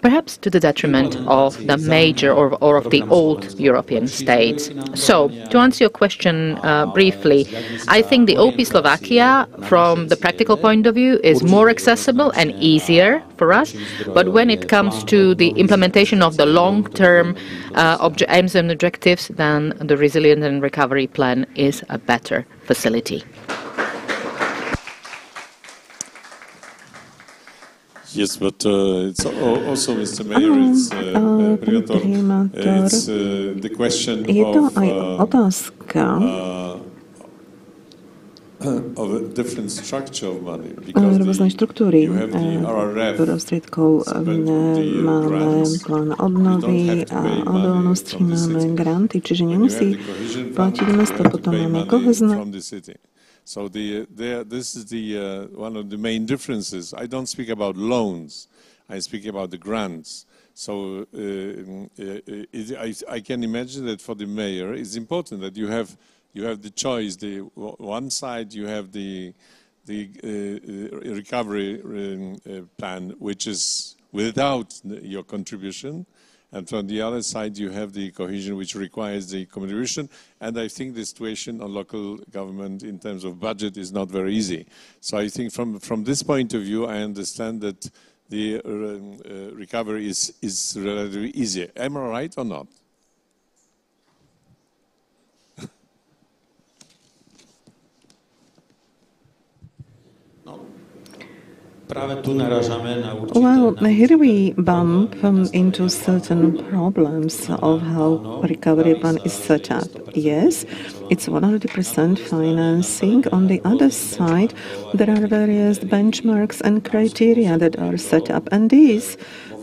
A: Perhaps to the detriment of the major or of the old European states. So, to answer your question briefly, I think the OP Slovakia, from the practical point of view, is more accessible and easier for us. But when it comes to the implementation of the long-term aims and objectives, then the Resilience and Recovery Plan is a better facility.
E: Yes, but it's also, Mr. Mayor, it's the question of a different structure of money,
C: rôznej štruktúry prostriedkov. Máme plán obnovy a odolnosti, máme granty, čiže nemusí platiť mesto, potom máme kohezné.
E: So this is one of the main differences. I don't speak about loans. I speak about the grants. So I can imagine that for the mayor, it's important that you have the choice. One side you have the recovery plan, which is without your contribution. And from the other side, you have the cohesion, which requires the contribution. And I think the situation on local government in terms of budget is not very easy. So I think from this point of view, I understand that the recovery is relatively easy. Am I right or not?
C: Well, here we bump into certain problems of how recovery plan is set up. Yes, it's 100% financing. On the other side, there are various benchmarks and criteria that are set up, and these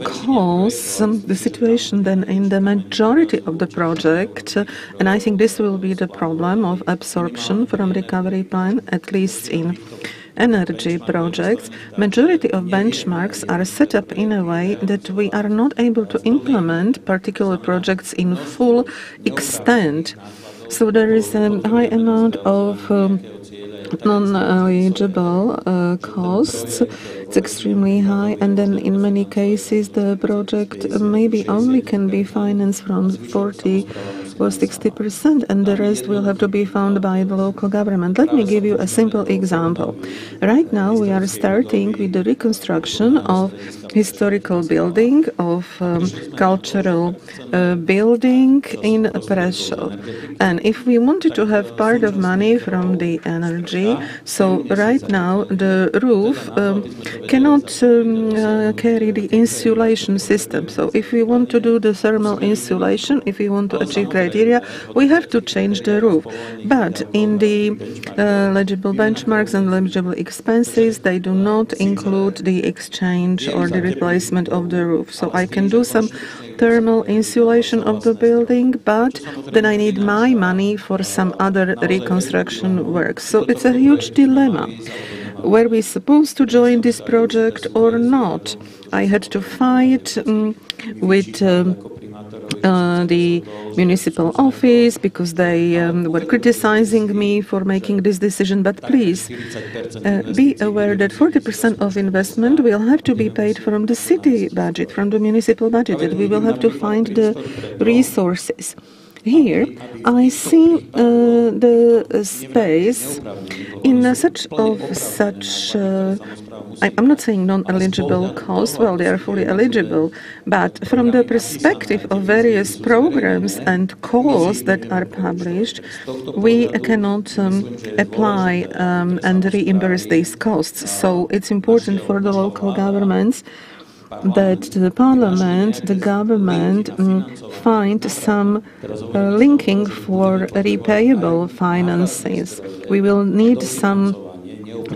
C: cause the situation then in the majority of the project, and I think this will be the problem of absorption from recovery plan, at least in energy projects. Majority of benchmarks are set up in a way that we are not able to implement particular projects in full extent. So there is a high amount of non-eligible costs. It's extremely high, and then in many cases the project maybe only can be financed from 40 or 60%, and the rest will have to be found by the local government. Let me give you a simple example. Right now we are starting with the reconstruction of historical building, of cultural building in Prešov. And if we wanted to have part of money from the energy, so right now the roof cannot carry the insulation system. So if we want to do the thermal insulation, if we want to achieve criteria, we have to change the roof. But in the eligible benchmarks and eligible expenses, they do not include the exchange or the replacement of the roof. So I can do some thermal insulation of the building, but then I need my money for some other reconstruction work. So it's a huge dilemma. Were we supposed to join this project or not? I had to fight with the municipal office because they were criticizing me for making this decision. But please be aware that 40% of investment will have to be paid from the city budget, from the municipal budget, that we will have to find the resources. Here, I see the space in I'm not saying non-eligible costs, well, they are fully eligible, but from the perspective of various programs and calls that are published, we cannot apply and reimburse these costs. So it's important for the local governments that the parliament, the government, find some linking for repayable finances. We will need some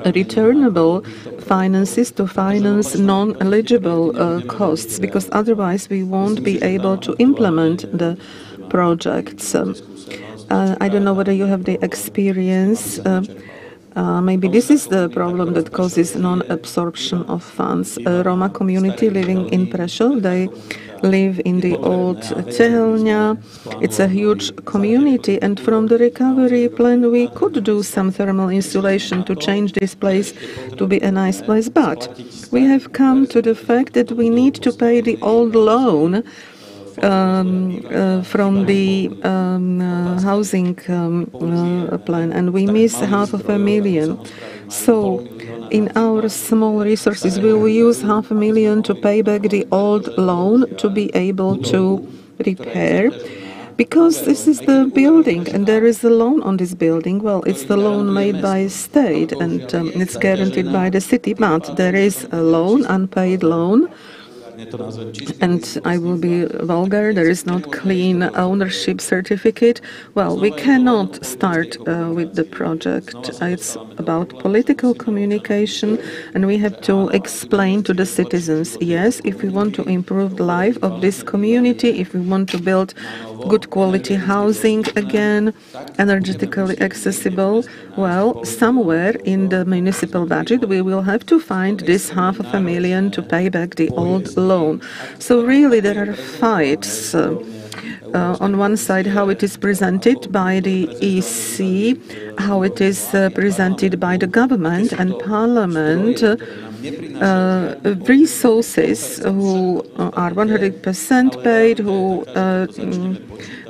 C: returnable finances to finance non-eligible costs, because otherwise we won't be able to implement the projects. I don't know whether you have the experience. Maybe this is the problem that causes non-absorption of funds. A Roma community living in Prešov, they live in the old Tehelnia. It's a huge community, and from the recovery plan we could do some thermal insulation to change this place to be a nice place. But we have come to the fact that we need to pay the old loan from the housing plan, and we miss $500,000. So in our small resources we will use $500,000 to pay back the old loan to be able to repair, because this is the building and there is a loan on this building. Well, it's the loan made by state and it's guaranteed by the city, but there is a loan, unpaid loan. And I will be vulgar, there is not clean ownership certificate. Well, we cannot start with the project. It's about political communication, and we have to explain to the citizens, yes, if we want to improve the life of this community, if we want to build good quality housing again, energetically accessible, well, somewhere in the municipal budget we will have to find this $500,000 to pay back the old loan. So really there are fights. On one side, how it is presented by the EC, how it is presented by the government and parliament, resources who are 100% paid,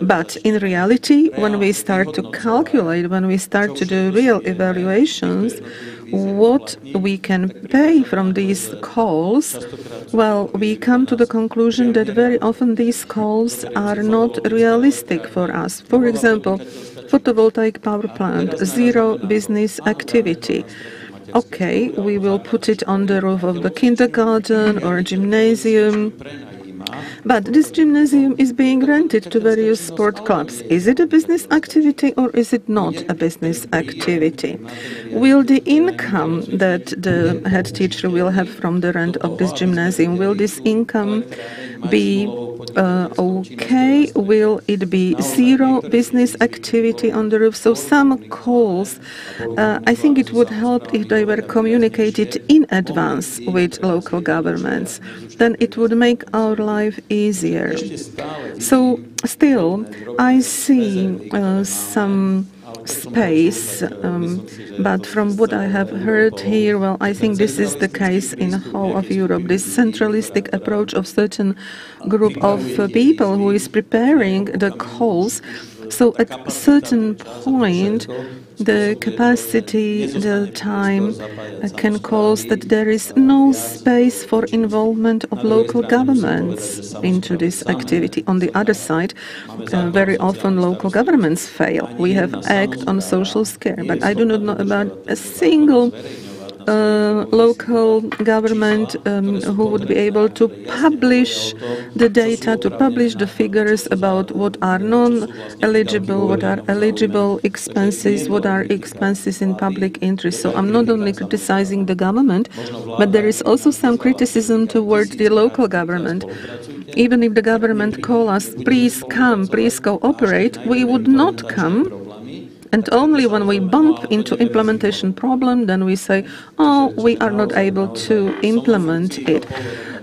C: but in reality, when we start to calculate, when we start to do real evaluations, what we can pay from these calls, well, we come to the conclusion that very often these calls are not realistic for us. For example, photovoltaic power plant, zero business activity. Okay, we will put it on the roof of the kindergarten or gymnasium, but this gymnasium is being rented to various sport clubs. Is it a business activity or is it not a business activity? Will the income that the head teacher will have from the rent of this gymnasium, will this income be okay? Will it be zero business activity on the roof? So some calls, I think it would help if they were communicated in advance with local governments. Then it would make our life easier. So still, I see some space, but from what I have heard here, well, I think this is the case in the whole of Europe, this centralistic approach of certain group of people who is preparing the calls. So at a certain point, the capacity, the time can cause that there is no space for involvement of local governments into this activity. On the other side, very often local governments fail. We have Act on Social Care, but I do not know about a single local government who would be able to publish the data, to publish the figures about what are non-eligible, what are eligible expenses, what are expenses in public interest. So I'm not only criticizing the government, but there is also some criticism toward the local government. Even if the government call us, please come, please cooperate, we would not come. And only when we bump into implementation problem, then we say, oh, we are not able to implement it.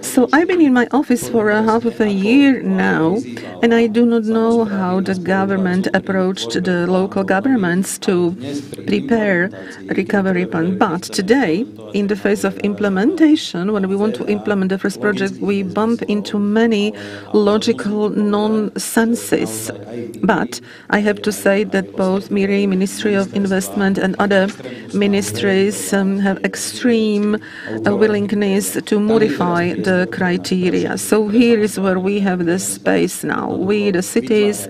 C: So I've been in my office for half of a year now, and I do not know how the government approached the local governments to prepare a recovery plan. But today, in the phase of implementation, when we want to implement the first project, we bump into many logical nonsenses. But I have to say that both MIRI, Ministry of Investment, and other ministries have extreme willingness to modify the criteria. So here is where we have the space now. We, the cities,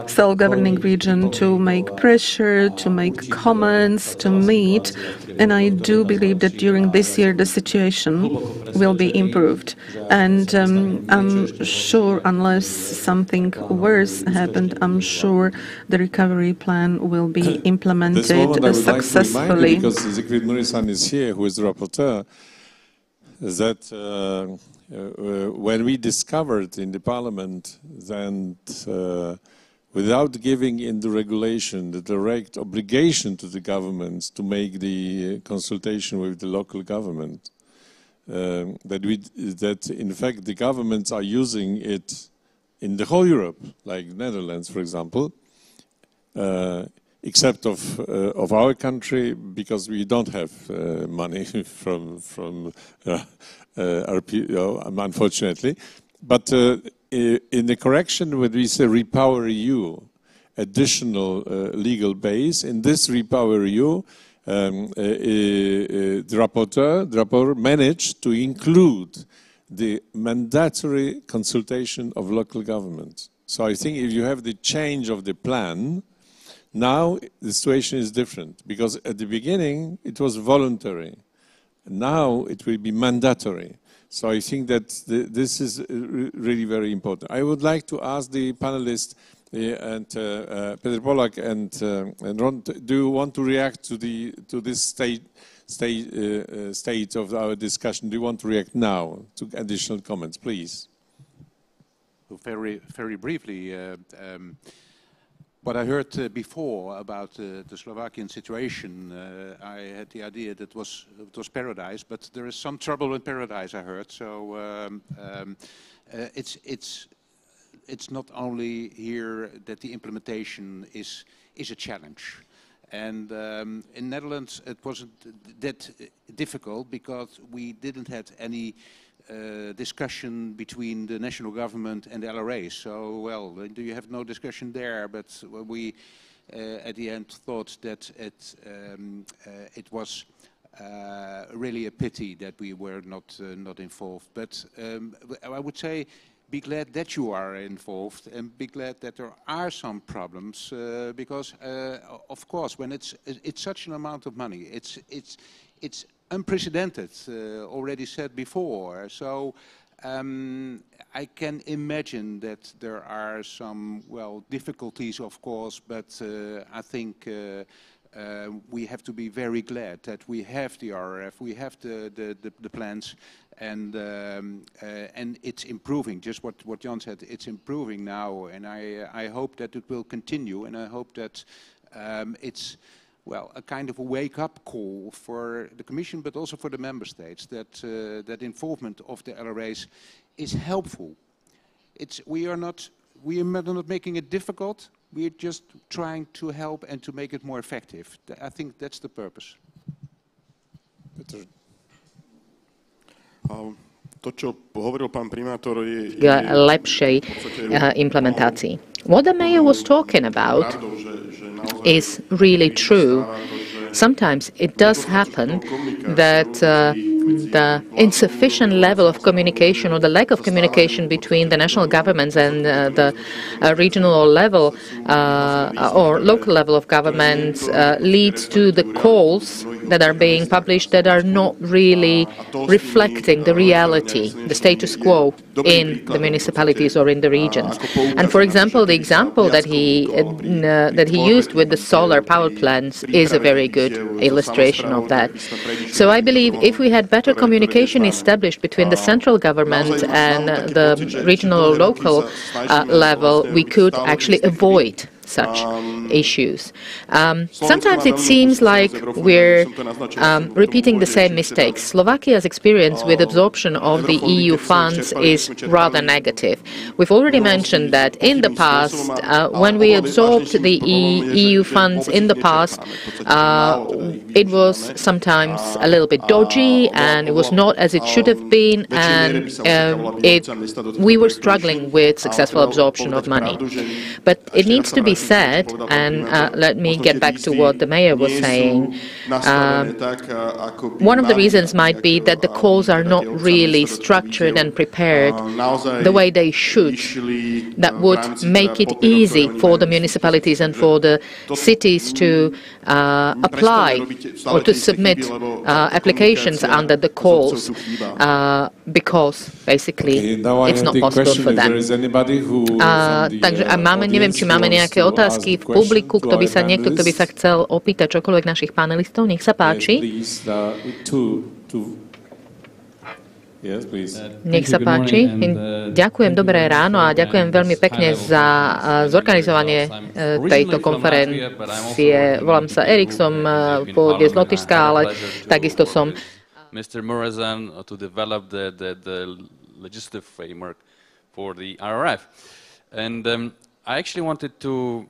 C: self-governing region, to make pressure, to make comments, to meet. And I do believe that during this year the situation will be improved. And I'm sure, unless something worse happened, I'm sure the recovery plan will be implemented successfully.
E: Because Siegfried Muresan is here, who is the rapporteur, that when we discovered in the parliament that without giving in the regulation the direct obligation to the governments to make the consultation with the local government, that in fact the governments are using it in the whole Europe, like Netherlands, for example, except of our country, because we don't have money from unfortunately. But in the correction, when we say Repower EU, additional legal base, in this Repower EU, the rapporteur managed to include the mandatory consultation of local government. So I think if you have the change of the plan, now the situation is different, because at the beginning it was voluntary. Now it will be mandatory. So I think that this is really very important. I would like to ask the panelists and Peter Polak and Ron, do you want to react to this state of our discussion? Do you want to react now to additional comments, please?
G: Very briefly. What I heard before about the Slovakian situation, I had the idea that it was paradise, but there is some trouble in paradise, I heard. So it's not only here that the implementation is a challenge. And in Netherlands, it wasn't that difficult because we didn't have any discussion between the national government and the LRA. So, well, you have no discussion there, but we at the end thought that it was really a pity that we were not involved. But I would say, be glad that you are involved and be glad that there are some problems because, of course, when it's such an amount of money, it's unprecedented, already said before. So I can imagine that there are some, well, difficulties, of course, but I think we have to be very glad that we have the RRF, we have the plans, and it's improving. Just what Jan said, it's improving now, and I hope that it will continue, and I hope that it's, well, a kind of a wake-up call for the Commission, but also for the Member States, that that involvement of the LRAs is helpful. We are not making it difficult. We are just trying to help and to make it more effective. I think that's the purpose.
E: Peter.
A: Lepšej implementácii. What the mayor was talking about is really true. Sometimes it does happen that the insufficient level of communication or the lack of communication between the national governments and the regional level or local level of governments leads to the calls that are being published that are not really reflecting the reality, the status quo in the municipalities or in the regions. And for example, the example that he used with the solar power plants is a very good illustration of that. So I believe if we had better communication established between the central government and the regional or local level, we could actually avoid such issues. Sometimes it seems like we're repeating the same mistakes. Slovakia's experience with absorption of the EU funds is rather negative. We've already mentioned that in the past, when we absorbed the EU funds in the past, it was sometimes a little bit dodgy, and it was not as it should have been, and we were struggling with successful absorption of money. But it needs to be said, and let me get back to what the mayor was saying, one of the reasons might be that the calls are not really structured and prepared the way they should. That would make it easy for the municipalities and for the cities to apply or to submit applications under the calls, because basically it's not possible for them. Takže neviem, či máme nejaké otázky v publiku, niekto, kto by sa chcel opýtať čokoľvek našich panelistov. Nech sa páči. Nech sa páči. Ďakujem, dobré ráno a ďakujem veľmi pekne za zorganizovanie tejto konferencie. Volám sa Erik, som pôvodne z Lotyšska, ale takisto som
I: Mr. Muresan to develop the legislative framework for the RRF. And I actually wanted to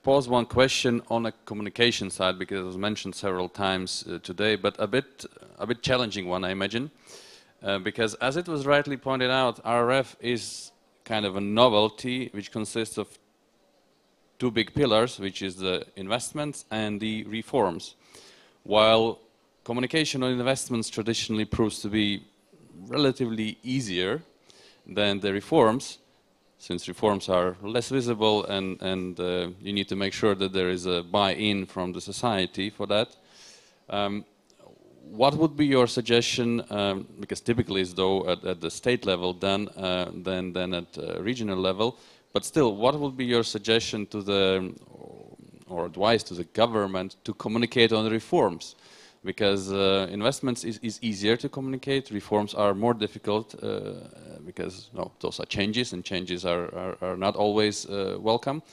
I: pose one question on a communication side, because it was mentioned several times today, but a bit challenging one, I imagine. Because as it was rightly pointed out, RRF is kind of a novelty which consists of two big pillars, which is the investments and the reforms. While communication on investments traditionally proves to be relatively easier than the reforms, since reforms are less visible and you need to make sure that there is a buy-in from the society for that. What would be your suggestion, because typically it's though at the state level than at regional level, but still, what would be your suggestion to the, or advice to the government to communicate on reforms? Because investments is easier to communicate, reforms are more difficult because those are changes, and changes are not always welcome,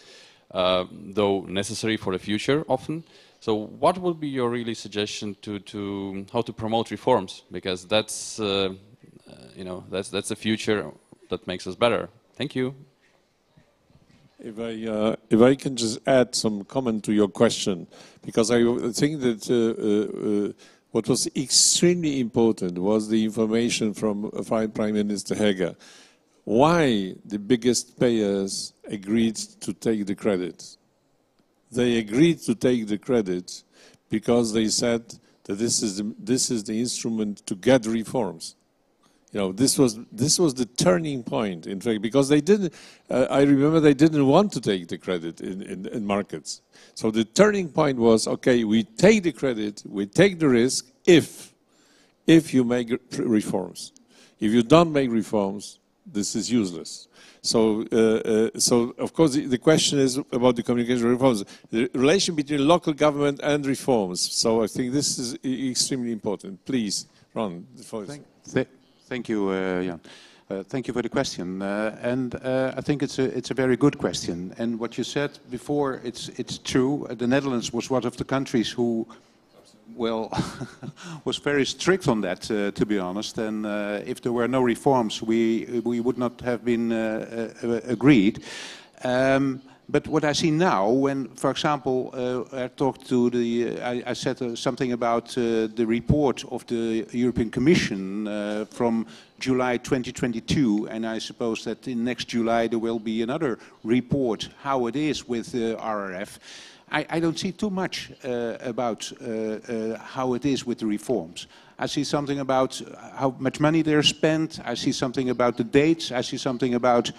I: though necessary for the future often. So what would be your really suggestion to how to promote reforms? Because that's that's the future that makes us better. Thank you.
E: If I can just add some comment to your question, because I think that what was extremely important was the information from Prime Minister Hege. Why the biggest payers agreed to take the credit? They agreed to take the credit because they said that this is the instrument to get reforms. You know, this was the turning point, in fact, because they didn't. I remember they didn't want to take the credit in markets. So the turning point was, okay, we take the credit, we take the risk if you make reforms. If you don't make reforms, this is useless. So, of course, the question is about the communication reforms, the relation between local government and reforms. So I think this is extremely important. Please, Ron.
G: Thank you, Jan. Thank you for the question, and I think it's a very good question. And what you said before, it's true. The Netherlands was one of the countries who, well, was very strict on that, to be honest. And if there were no reforms, we would not have been agreed. But what I see now, when, for example, I talked to I said something about the report of the European Commission from July 2022, and I suppose that in next July there will be another report how it is with RRF. I don't see too much about how it is with the reforms. I see something about how much money they're spent. I see something about the dates. I see something about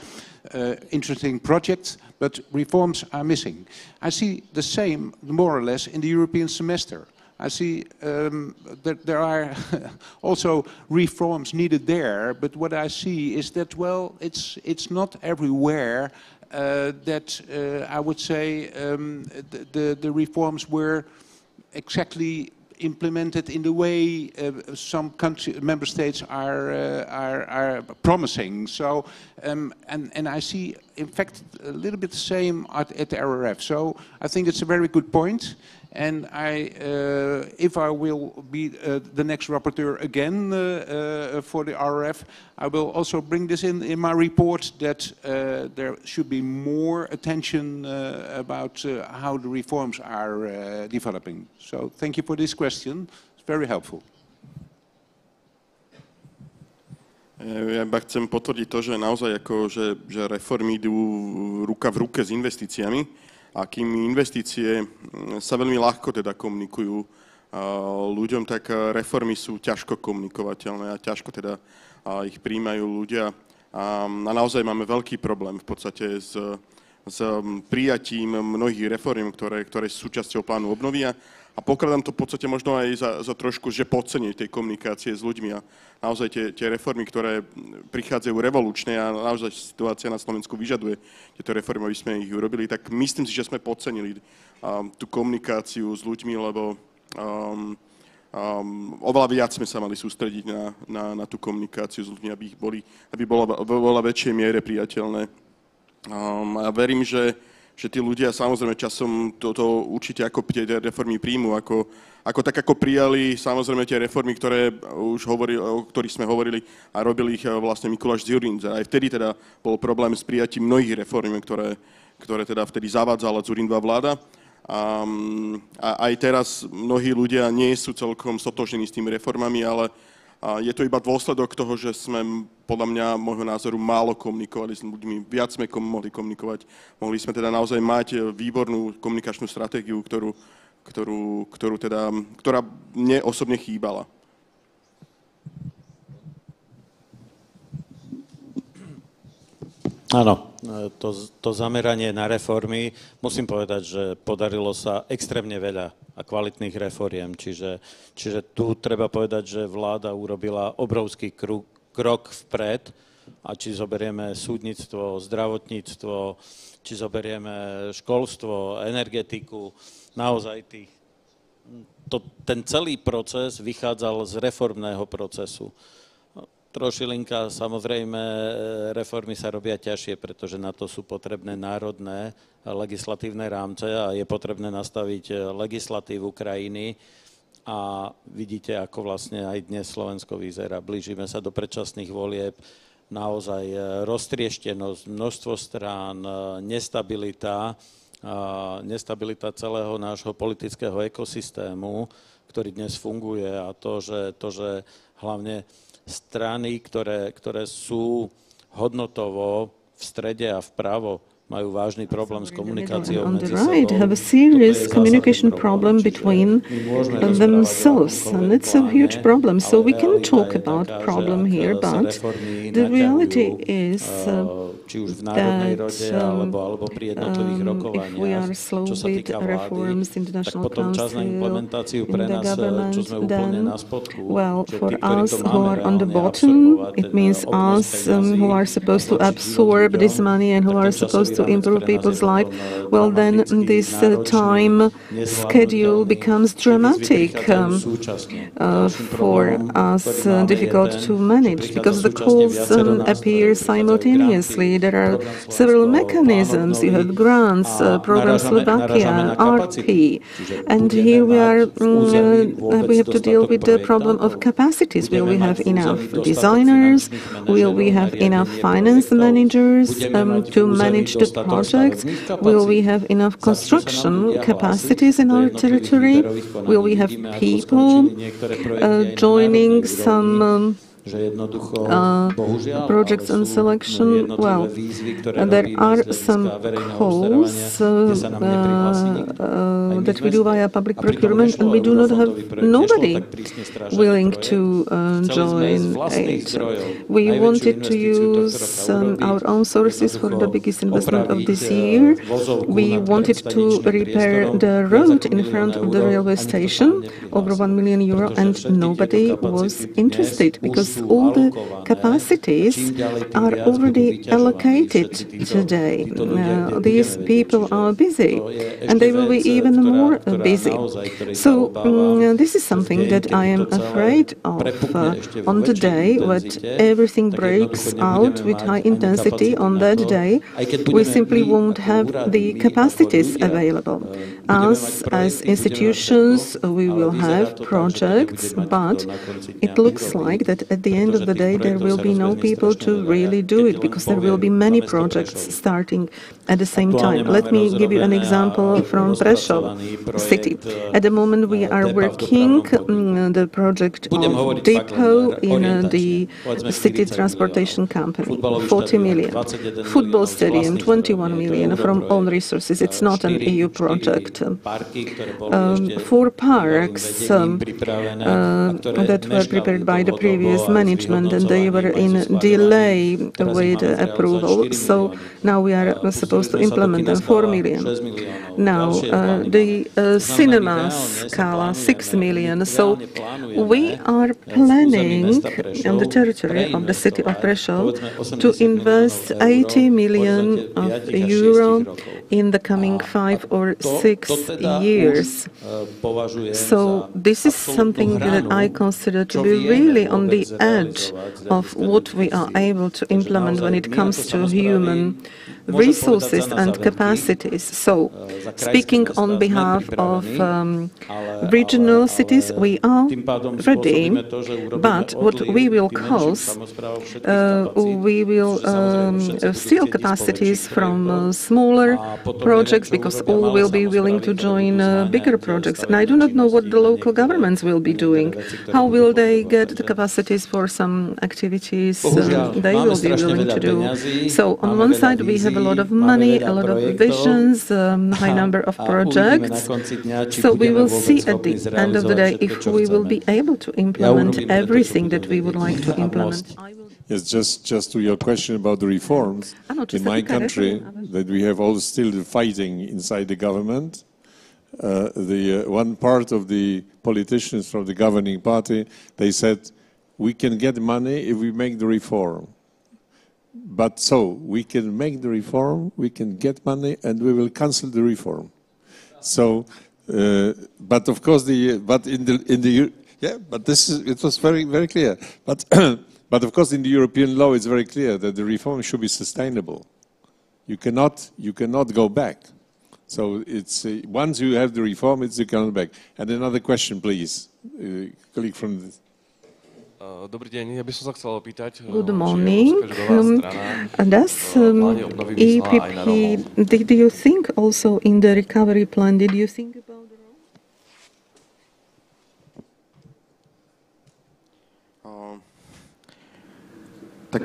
G: interesting projects, but reforms are missing. I see the same, more or less, in the European semester. I see that there are also reforms needed there, but what I see is that, well, it's not everywhere that I would say the reforms were exactly implemented in the way some member states are promising. So, and I see, in fact, a little bit the same at the RRF. So I think it's a very good point. And if I will be the next rapporteur again for the RRF, I will also bring this in my report that there should be more attention about how the reforms are developing. So thank you for this question. It's very helpful.
H: Ja iba chcem potvrdiť to, že naozaj že reformy idú ruka v ruke s investíciami. A kým investície sa veľmi ľahko teda komunikujú ľuďom, tak reformy sú ťažko komunikovateľné a ťažko teda ich príjmajú ľudia. A naozaj máme veľký problém v podstate s prijatím mnohých reform, ktoré sú súčasťou plánu obnovy. A pokladám to v podstate možno aj za trošku, že podcenenie tej komunikácie s ľuďmi a naozaj tie reformy, ktoré prichádzajú revolučné a naozaj situácia na Slovensku vyžaduje tieto reformy, aby sme ich urobili, tak myslím si, že sme podcenili tú komunikáciu s ľuďmi, lebo oveľa viac sme sa mali sústrediť na tú komunikáciu s ľuďmi, aby bola väčšej miere priateľné. A verím, že tí ľudia samozrejme časom toto určite ako tie reformy príjmu, ako prijali samozrejme tie reformy, o ktorých sme hovorili a robili ich vlastne Mikuláš Dzurinda. Aj vtedy teda bol problém s prijatím mnohých reform, ktoré teda vtedy zavádzala Dzurindová vláda. A aj teraz mnohí ľudia nie sú celkom stotožnení s tými reformami, ale je to iba dôsledok toho, že sme, podľa mňa, môjho názoru, málo komunikovali s ľuďmi. Viac sme mohli komunikovať. Mohli sme teda naozaj mať výbornú komunikačnú stratégiu, ktorá mne osobne chýbala.
J: Áno, to zameranie na reformy, musím povedať, že podarilo sa extrémne veľa a kvalitných reforiem, čiže tu treba povedať, že vláda urobila obrovský krok vpred a či zoberieme súdnictvo, zdravotníctvo, či zoberieme školstvo, energetiku, naozaj ten celý proces vychádzal z reformného procesu. Trošilinka, samozrejme, reformy sa robia ťažšie, pretože na to sú potrebné národné legislatívne rámce a je potrebné nastaviť legislatívu krajiny. A vidíte, ako vlastne aj dnes Slovensko vyzerá. Blížime sa do predčasných volieb, naozaj roztrieštenosť, množstvo strán, nestabilita celého nášho politického ekosystému, ktorý dnes funguje a to, že hlavne strany, ktoré sú hodnotovo v strede a vpravo, majú vážny problém s komunikáciou medzi sebou.
C: On the right have a serious communication problem between themselves, and it's a huge problem. So we can talk about problem here, but the reality is that if we are slow with reforms in the National Council, in the government, then, well, for us who are on the bottom, it means us who are supposed to absorb this money and who are supposed to improve people's life, well, then this time schedule becomes dramatic for us, difficult to manage, because the calls appear simultaneously. There are several mechanisms. You have grants, Program Slovakia, RP, and here we have to deal with the problem of capacities. Will we have enough designers? Will we have enough finance managers to manage the projects? Will we have enough construction capacities in our territory? Will we have people joining some projects and selection? Well, there are some calls that we do via public procurement, and we do not have nobody willing to join it. We wanted to use our own sources for the biggest investment of this year. We wanted to repair the road in front of the railway station, over €1 million, and nobody was interested, because because all the capacities are already allocated today. These people are busy, and they will be even more busy. So this is something that I am afraid of on the day when everything breaks out with high intensity. On that day, we simply won't have the capacities available. Us, as institutions, we will have projects, but it looks like that at the end of the day there will be no people to really do it, because there will be many projects starting at the same time. Let me give you an example from Prešov city. At the moment we are working the project of depot in the city transportation company, 40 million. Football stadium, 21 million from own resources. It's not an EU project. 4 parks that were prepared by the previous management, and they were in delay with approval. So now we are supposed to implement them, 4 million. Now the cinema Scala, 6 million. So we are planning on the territory of the city of Prešov to invest 80 million of euro in the coming 5 or 6 years. So this is something that I consider to be really on the edge of what we are able to implement when it comes to human resources and capacities. So, speaking on behalf of regional cities, we are ready, but what we will cause, we will steal capacities from smaller projects, because all will be willing to join bigger projects. And I do not know what the local governments will be doing. How will they get the capacities for some activities they will be willing to do? So, on one side, we have a lot of money, a lot of visions, high number of projects. So we will see at the end of the day if we will be able to implement everything that we would like to implement.
E: Yes, just to your question about the reforms, in my country, that we have all still the fighting inside the government. One part of the politicians from the governing party, they said, we can get money if we make the reform. But so we can make the reform, we can get money, and we will cancel the reform. So, but of course, but this is, it was very clear. But but of course, in the European law, it's very clear that the reform should be sustainable. You cannot go back. So it's once you have the reform, you cannot back. And another question, please, colleague from the.
C: Good morning. Does EPP, did you think also in the recovery plan, did you think about the I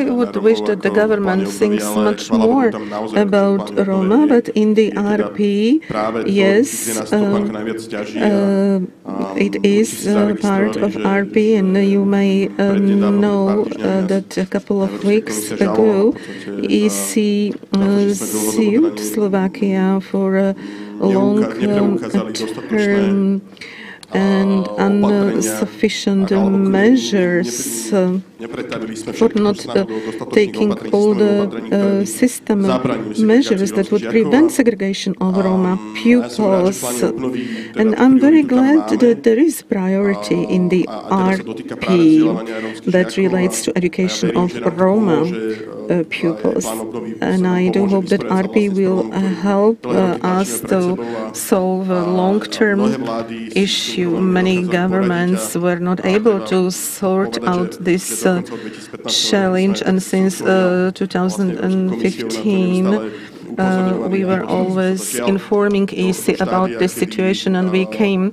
C: would wish that the government thinks much more about Roma, but in the RP, yes, it is part of RP, and you may know that a couple of weeks ago, EC sued Slovakia for a long term and insufficient measures for not taking all the system measures that would prevent segregation of Roma pupils. And I'm very glad that there is priority in the RP that relates to education of Roma pupils. And I do hope that RP will help us to solve a long-term issue. Many governments were not able to sort out this challenge, and since 2015 we were always informing EC about this situation, and we came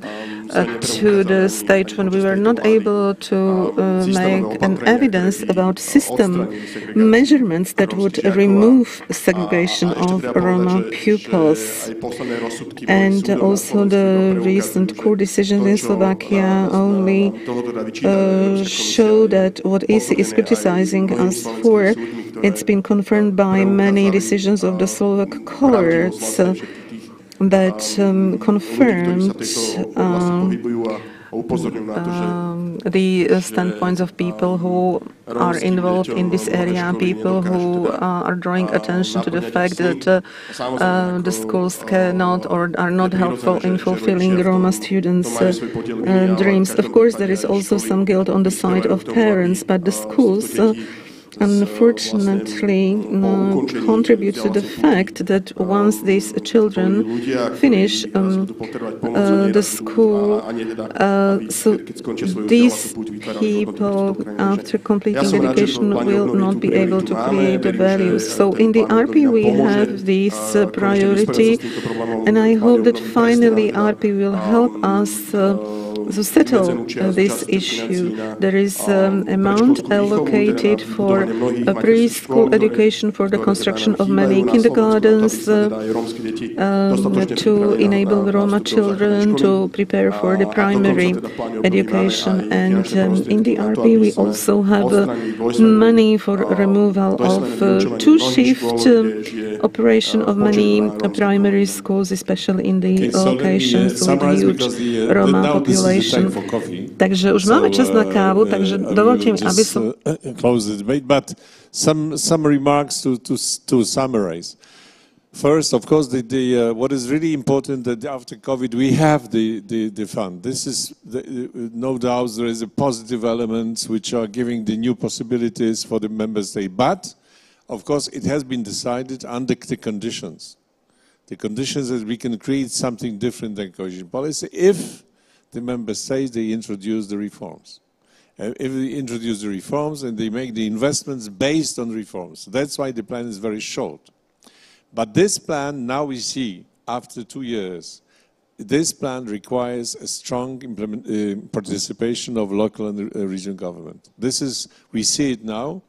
C: to the stage when we were not able to make an evidence about system measurements that would remove segregation of Roma pupils. And also the recent court decisions in Slovakia only show that what EC is criticizing us for, it's been confirmed by many decisions of the Slovak courts that confirmed the standpoints of people who are involved in this area, people who are drawing attention to the fact that the schools cannot or are not helpful in fulfilling Roma students' dreams. Of course, there is also some guilt on the side of parents, but the schools unfortunately contribute to the fact that once these children finish the school, so these people, after completing education, will not be able to create the values. So in the RP we have this priority, and I hope that finally RP will help us to settle this issue. There is amount allocated for preschool education, for the construction of many kindergartens, to enable Roma children to prepare for the primary education. And in the RP we also have money for removal of two-shift operation of many primary schools, especially in the locations with huge Roma population. Takže už máme čas na kávu, takže dovolte mi, aby som
E: close the debate, but some remarks to summarize. First, of course, what is really important that after COVID we have the fund. This is no doubt there is a positive elements which are giving the new possibilities for the member state. But of course, it has been decided under the conditions. The conditions that we can create something different than cohesion policy if the member states they introduce the reforms. If they introduce the reforms and they make the investments based on reforms. That's why the plan is very short. But this plan, now we see, after 2 years, this plan requires a strong participation of local and regional government. We see it now,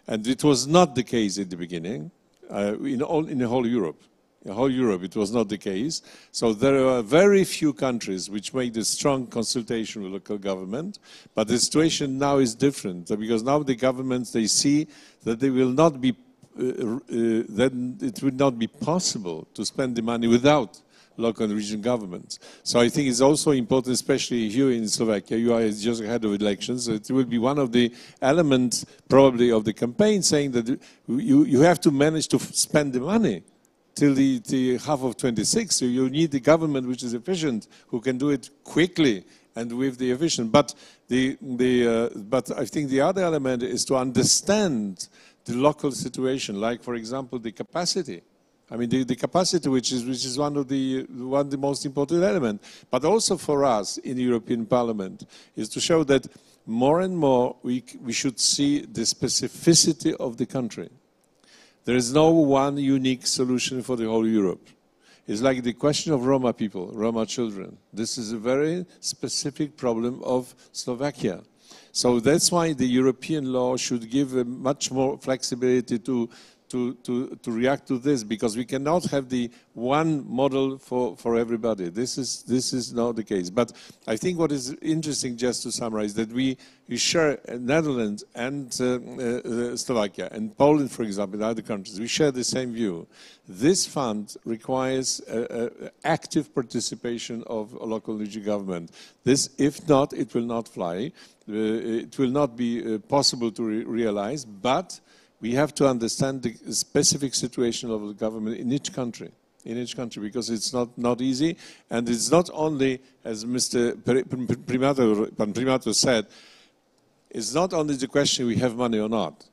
E: and it was not the case at the beginning, in the whole Europe. In whole Europe, it was not the case. So there are very few countries which make the strong consultation with local government. But the situation now is different because now the governments, they see that they will not be, then it would not be possible to spend the money without local and regional governments. So I think it's also important, especially here in Slovakia, you are just ahead of elections, so it will be one of the elements probably of the campaign saying that you have to manage to spend the money till the half of 26. So you need the government which is efficient, who can do it quickly and with the efficient. But but I think the other element is to understand the local situation, like for example the capacity. I mean the capacity, which is one of the most important element. But also for us in the European Parliament is to show that more and more we should see the specificity of the country. There is no one unique solution for the whole Europe. It's like the question of Roma people, Roma children. This is a very specific problem of Slovakia. So that's why the European law should give much more flexibility to react to this, because we cannot have the one model for everybody. This is not the case. But I think what is interesting, just to summarize, that we share Netherlands and Slovakia and Poland, for example, and other countries. We share the same view. This fund requires active participation of a local regional government. This, if not, it will not fly. It will not be possible to realize, but we have to understand the specific situation of the government in each country, because it's not easy, and it's not only, as Mr. Primator said, it's not only the question we have money or not.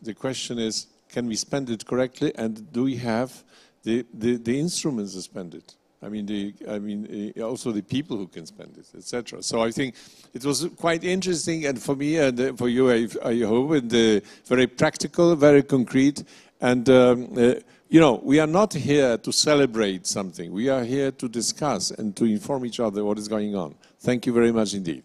E: The question is, can we spend it correctly, and do we have the instruments to spend it? I mean, also the people who can spend it, etc. So I think it was quite interesting, and for me and for you, I hope, and very practical, very concrete. And you know, we are not here to celebrate something. We are here to discuss and to inform each other what is going on. Thank you very much indeed.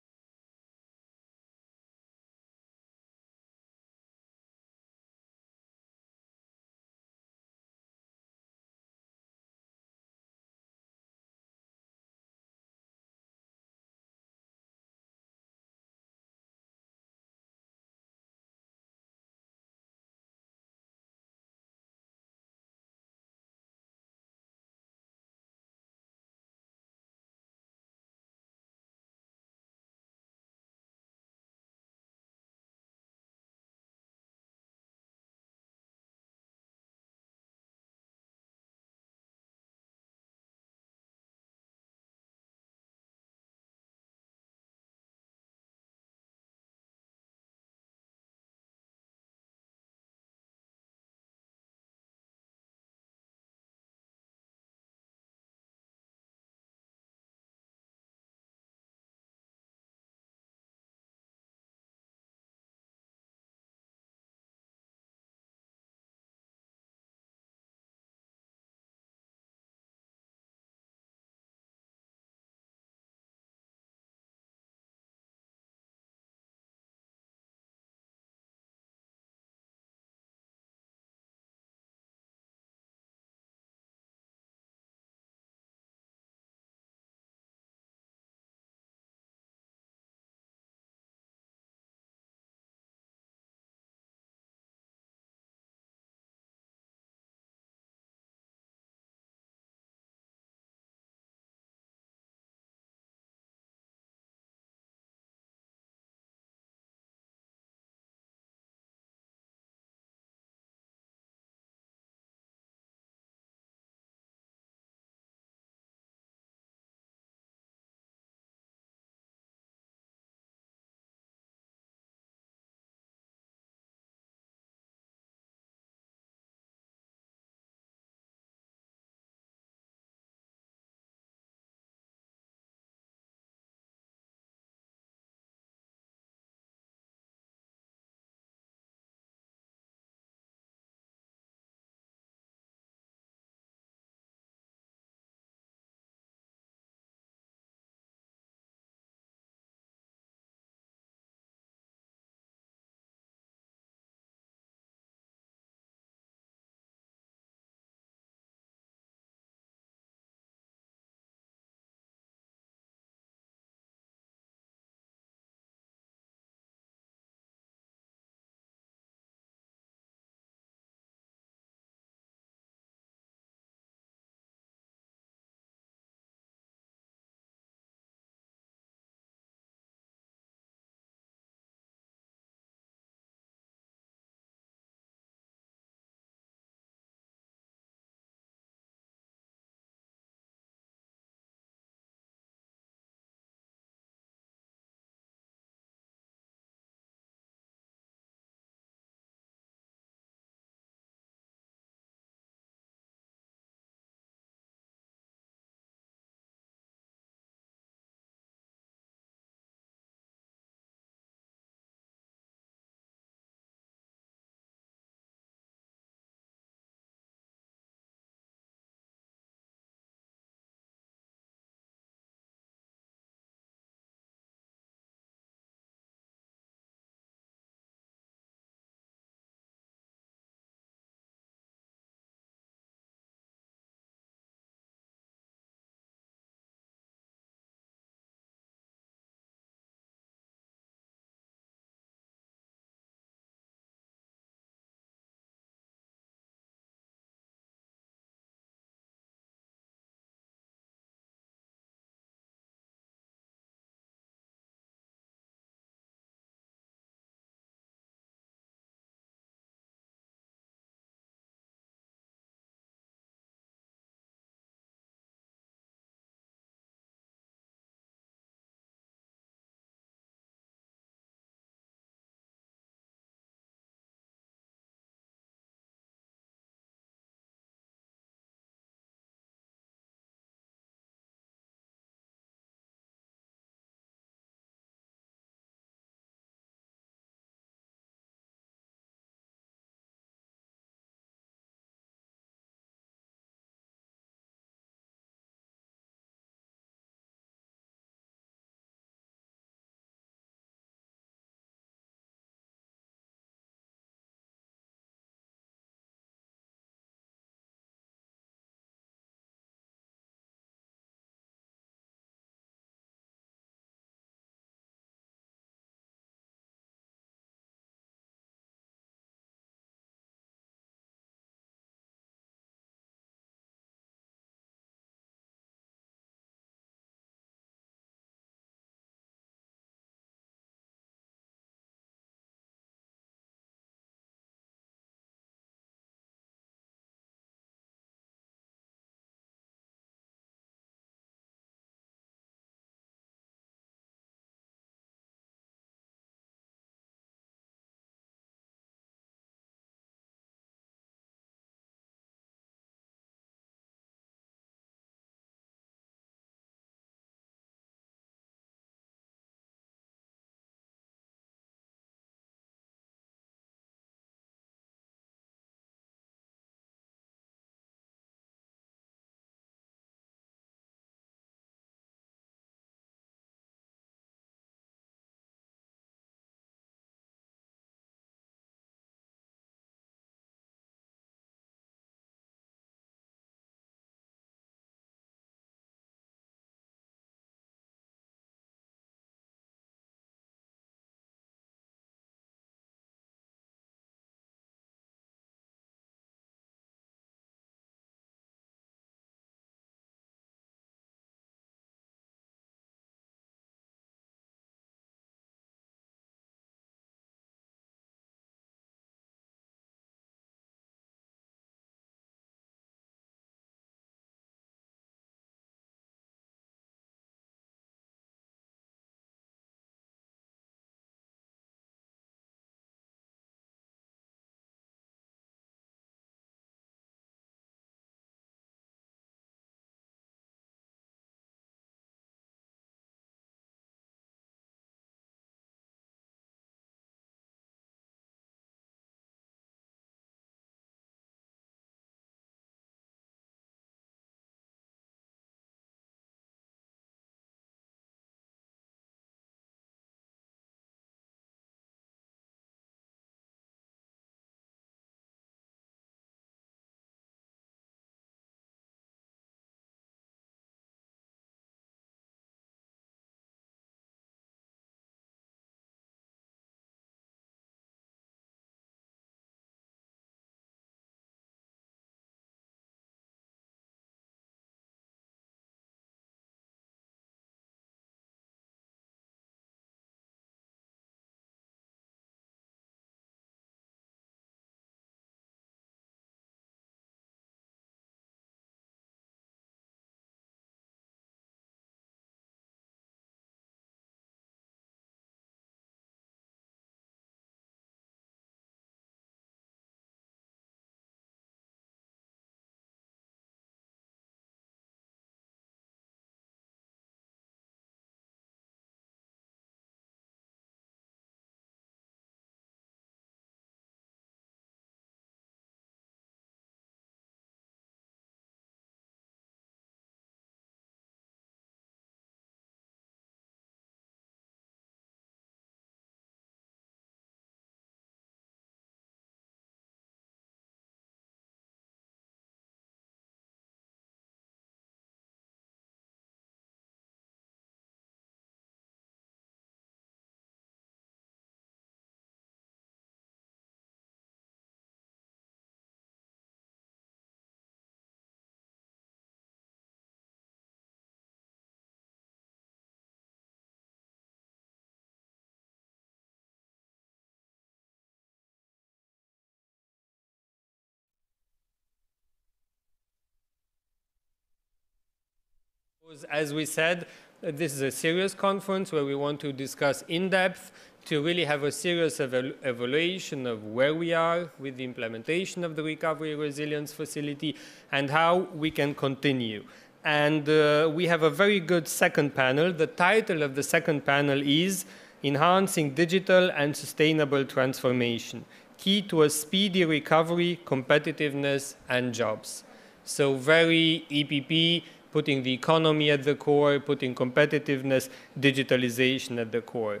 D: As we said, this is a serious conference where we want to discuss in depth, to really have a serious evaluation of where we are with the implementation of the Recovery Resilience Facility and how we can continue. And we have a very good second panel. The title of the second panel is Enhancing Digital and Sustainable Transformation, Key to a Speedy Recovery, Competitiveness and Jobs. So very EPP, putting the economy at the core, putting competitiveness, digitalization at the core.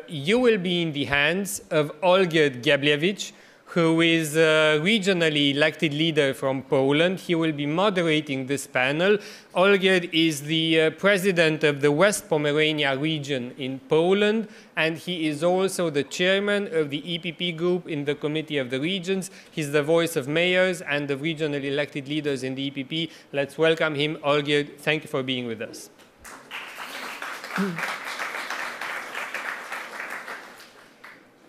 D: You will be in the hands of Olgierd Gabliewicz, who is a regionally elected leader from Poland. He will be moderating this panel. Olgierd is the president of the West Pomerania region in Poland, and he is also the chairman of the EPP group in the Committee of the Regions. He's the voice of mayors and of regionally elected leaders in the EPP. Let's welcome him. Olgierd, thank you for being with us.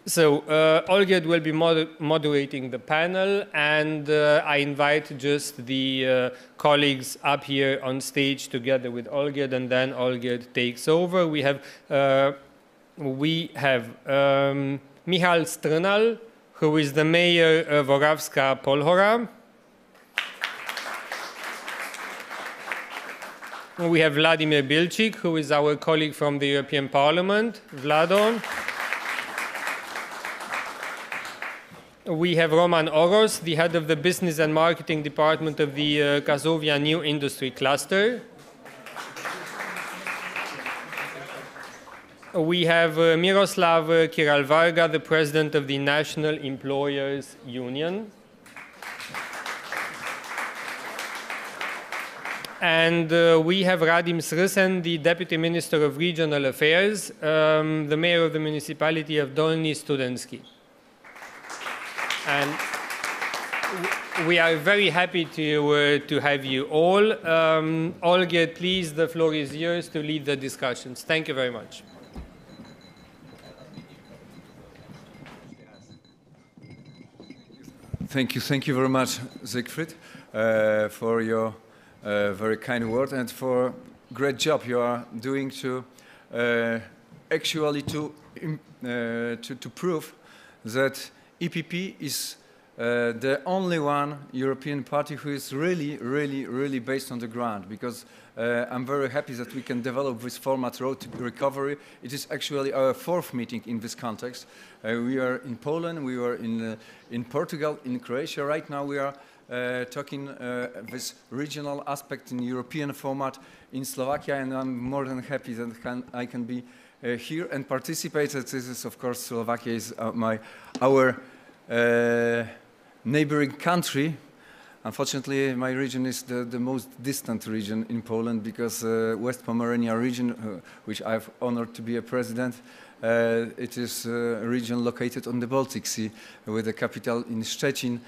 D: So Olgierd will be moderating the panel, and I invite just the colleagues up here on stage together with Olgierd, and then Olgierd takes over. We have Michal Strnal, who is the mayor of Orawska Polhora. We have Vladimir Bilcik, who is our colleague from the European Parliament. Vlado. We have Roman Oros, the head of the Business and Marketing Department of the Kazovia New Industry Cluster. We have Miroslav Kiralvarga, the president of the National Employers Union. And we have Radim Srsen, the Deputy Minister of Regional Affairs, the mayor of the municipality of Dolny Studenski. And we are very happy to have you all. Olgierd, please, the floor is yours to lead the discussions. Thank you very much.
K: Thank you very much, Siegfried, for your very kind word and for great job you are doing to actually to prove that EPP is the only one European party who is really based on the ground, because I'm very happy that we can develop this format, Road to Recovery. It is actually our fourth meeting in this context. We are in Poland, we were in Portugal, in Croatia. Right now we are talking this regional aspect in European format in Slovakia, and I'm more than happy that I can be here and participate. This is, of course, Slovakia is our neighboring country. Unfortunately, my region is the most distant region in Poland, because West Pomerania region, which I've honored to be a president, it is a region located on the Baltic Sea with a capital in Szczecin.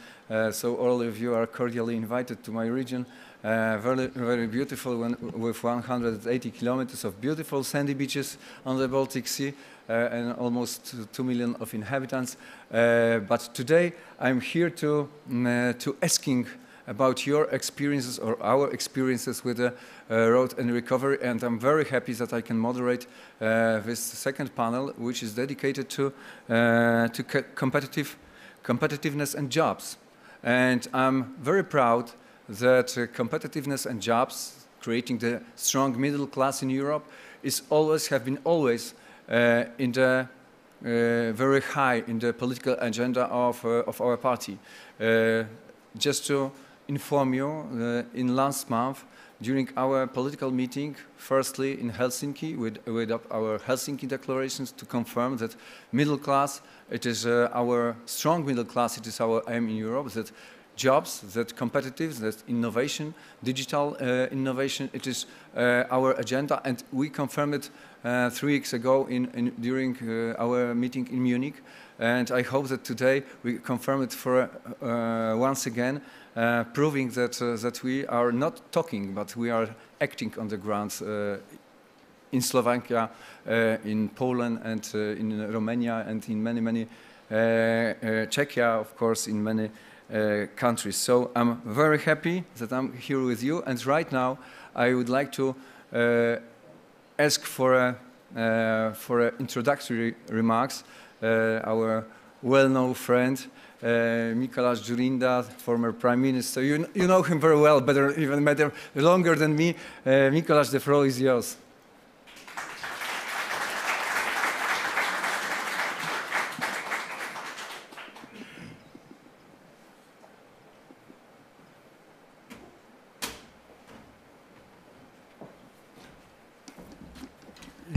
K: So all of you are cordially invited to my region. Very beautiful, with 180 kilometers of beautiful sandy beaches on the Baltic Sea and almost 2 million of inhabitants. But today I'm here to asking about your experiences or our experiences with the Road and Recovery, and I'm very happy that I can moderate this second panel, which is dedicated to competitiveness and jobs. And I'm very proud that competitiveness and jobs, creating the strong middle class in Europe, have been always in the very high in the political agenda of our party. Just to inform you, in last month, during our political meeting, firstly in Helsinki, with our Helsinki declarations to confirm that middle class, it is our strong middle class, it is our aim in Europe, that jobs, that competitiveness, that innovation, digital innovation, it is our agenda, and we confirmed it 3 weeks ago during our meeting in Munich, and I hope that today we confirm it for once again, proving that we are not talking, but we are acting on the ground in Slovakia, in Poland, and in Romania, and in many Czechia, of course, in many countries. So I'm very happy that I'm here with you, and right now I would like to ask for introductory remarks our well-known friend, Mikołaj Dzurinda, former Prime Minister. You know him very well, even better, longer than me. Mikołaj, the floor is yours.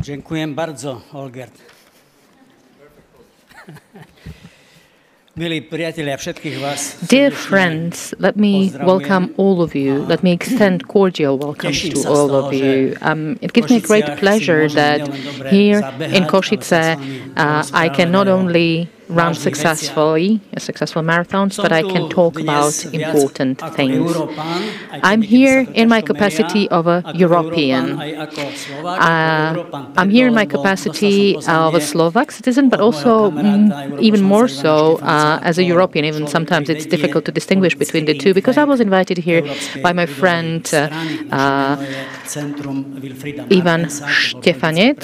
L: Dziękuję bardzo, Olgert.
A: Dear friends, let me welcome all of you. Let me extend cordial welcome to all of you. It gives me great pleasure that here in Kosice I can not only run successfully, successful marathons, but I can talk about important things. I'm here in my capacity of a European. I'm here in my capacity of a Slovak citizen, but also even more so as a European. Even sometimes it's difficult to distinguish between the two, because I was invited here by my friend Ivan Štefanec.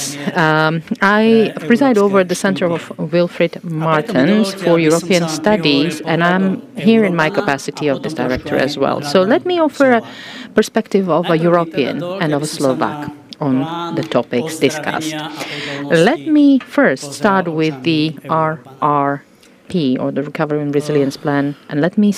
A: I preside over the Center of Wilfried Martens for European Studies, and I'm here in my capacity of this director as well. So let me offer a perspective of a European and of a Slovak on the topics discussed. Let me first start with the RRP, or the Recovery and Resilience Plan, and let me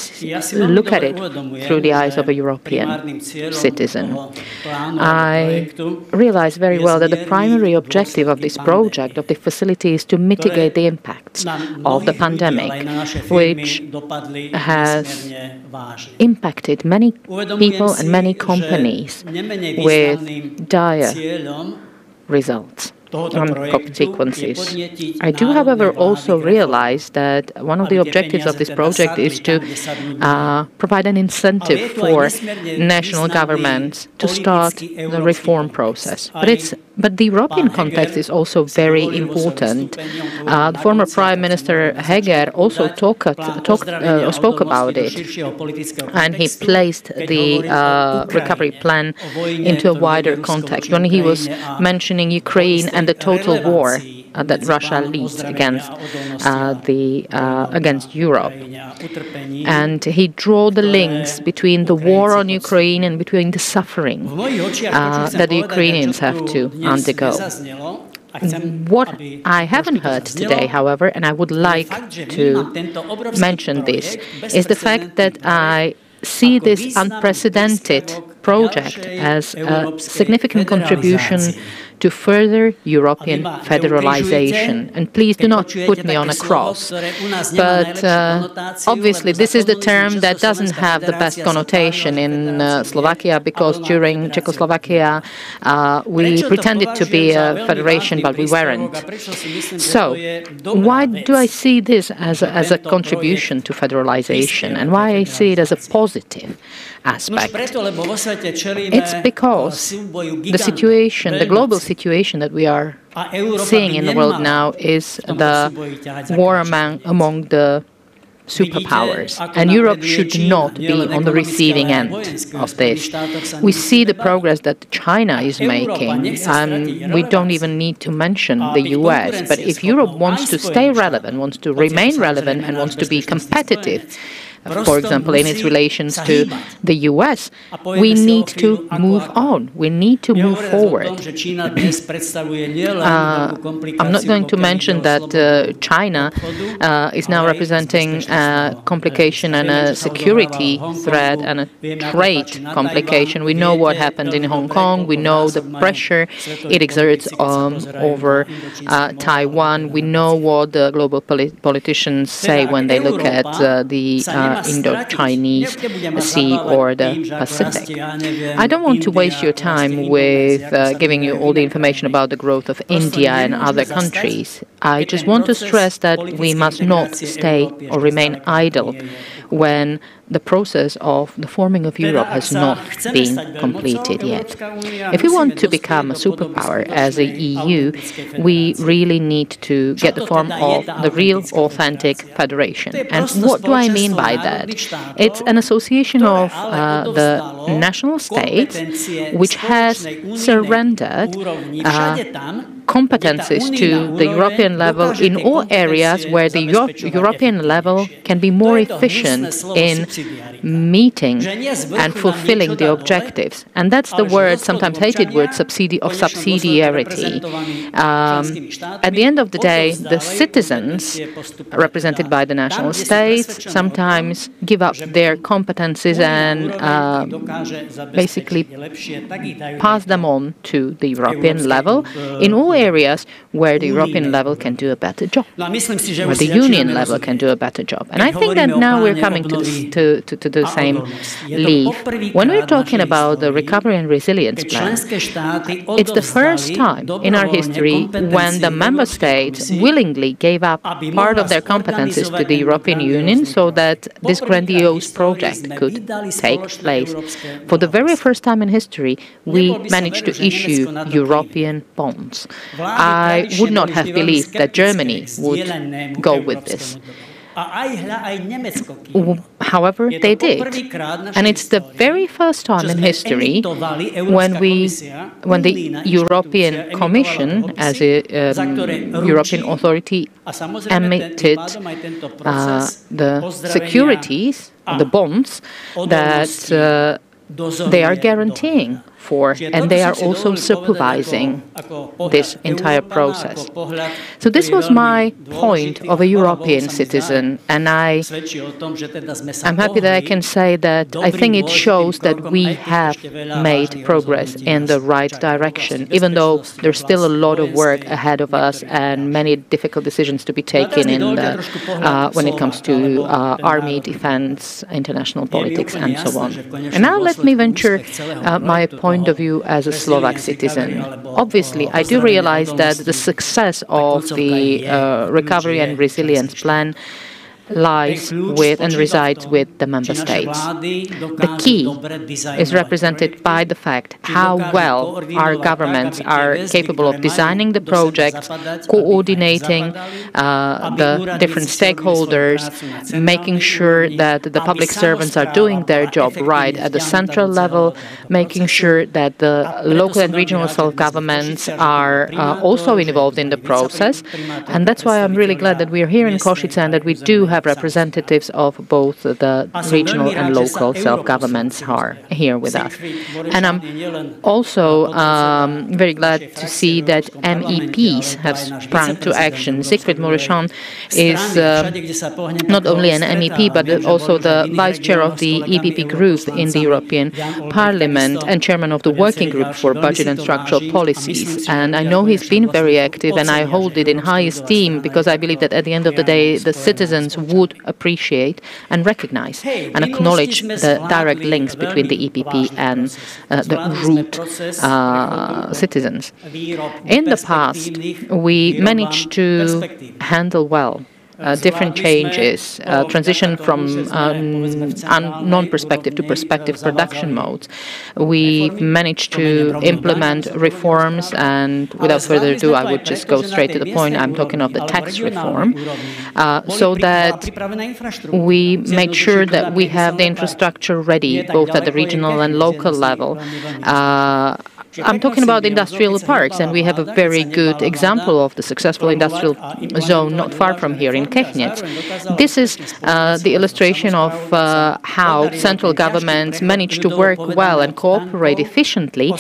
A: look at it through the eyes of a European citizen. I realize very well that the primary objective of this project, of the facility, is to mitigate the impacts of the pandemic, which has impacted many people and many companies with dire results and consequences. I do, however, also realize that one of the objectives of this project is to provide an incentive for national governments to start the reform process. But the European context is also very important. The former Prime Minister Heger also spoke about it, and he placed the recovery plan into a wider context when he was mentioning Ukraine and the total war that Russia leads against Europe. And he drew the links between the war on Ukraine and between the suffering that the Ukrainians have to undergo. What I haven't heard today, however, and I would like to mention this, is the fact that I see this unprecedented project as a significant contribution to further European federalization. And please do not put me on a cross. But obviously this is the term that doesn't have the best connotation in Slovakia, because during Czechoslovakia we pretended to be a federation, but we weren't. So why do I see this as a contribution to federalization, and why I see it as a positive aspect? It's because the situation, the global situation that we are seeing in the world now is the war among the superpowers, and Europe should not be on the receiving end of this. We see the progress that China is making, and we don't even need to mention the US. But if Europe wants to stay relevant, wants to remain relevant, and wants to be competitive, for example, in its relations to the US, we need to move on. We need to move forward. I'm not going to mention that China is now representing a complication and a security threat and a trade complication. We know what happened in Hong Kong. We know the pressure it exerts over Taiwan. We know what the global politicians say when they look at the Indo-Chinese Sea or the Pacific. I don't want to waste your time with giving you all the information about the growth of India and other countries. I just want to stress that we must not stay or remain idle when the process of the forming of Europe has not been completed yet. If we want to become a superpower as a EU, we really need to get the form of the real, authentic federation. And what do I mean by that? It's an association of the national states which has surrendered competencies to the European level in all areas where the European level can be more efficient in meeting and fulfilling the objectives. And that's the word, sometimes hated word, subsidiarity. At the end of the day, the citizens, represented by the national states, sometimes give up their competencies and basically pass them on to the European level in all areas where the European level can do a better job, where the Union level can do a better job. And I think that now we're coming to the same leaf. When we're talking about the Recovery and Resilience Plan, it's the first time in our history when the member states willingly gave up part of their competences to the European Union so that this grandiose project could take place. For the very first time in history, we managed to issue European bonds. I would not have believed that Germany would go with this. However, they did. And it's the very first time in history when the European Commission, as a European authority, emitted the securities, the bonds, that they are guaranteeing for, and they are also supervising this entire process. So this was my point of a European citizen, and I'm happy that I can say that I think it shows that we have made progress in the right direction, even though there's still a lot of work ahead of us and many difficult decisions to be taken in when it comes to army, defense, international politics, and so on. And now let me venture my point of view as a Slovak citizen. Obviously, I do realize that the success of the Recovery and Resilience Plan lies with and resides with the member states. The key is represented by the fact how well our governments are capable of designing the projects, coordinating the different stakeholders, making sure that the public servants are doing their job right at the central level, making sure that the local and regional self-governments are also involved in the process. And that's why I'm really glad that we are here in Kosice and that we do have representatives of both the regional and local self-governments are here with us. And I'm also very glad to see that MEPs have sprung to action. Siegfried Mureşan is not only an MEP, but also the vice chair of the EPP group in the European Parliament and chairman of the working group for budget and structural policies. And I know he's been very active, and I hold it in high esteem because I believe that at the end of the day, the citizens would appreciate and recognize and acknowledge the direct links between the EPP and the root citizens. In the past, we managed to handle well different changes, transition from non-perspective to perspective production modes. We managed to implement reforms, and without further ado, I would just go straight to the point. I'm talking of the tax reform, so that we make sure that we have the infrastructure ready, both at the regional and local level. I'm talking about industrial parks, and we have a very good example of the successful industrial zone not far from here in Kechnec. This is the illustration of how central governments manage to work well and cooperate efficiently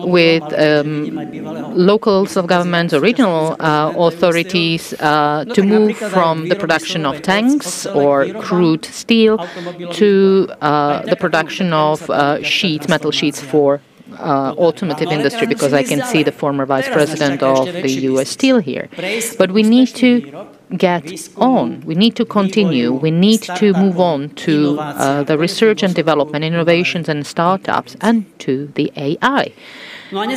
A: with local self-governments or regional authorities to move from the production of tanks or crude steel to the production of metal sheets for automotive industry, because I can see the former vice president of the US Steel here. But we need to get on. We need to continue. We need to move on to the research and development, innovations and startups, and to the AI. And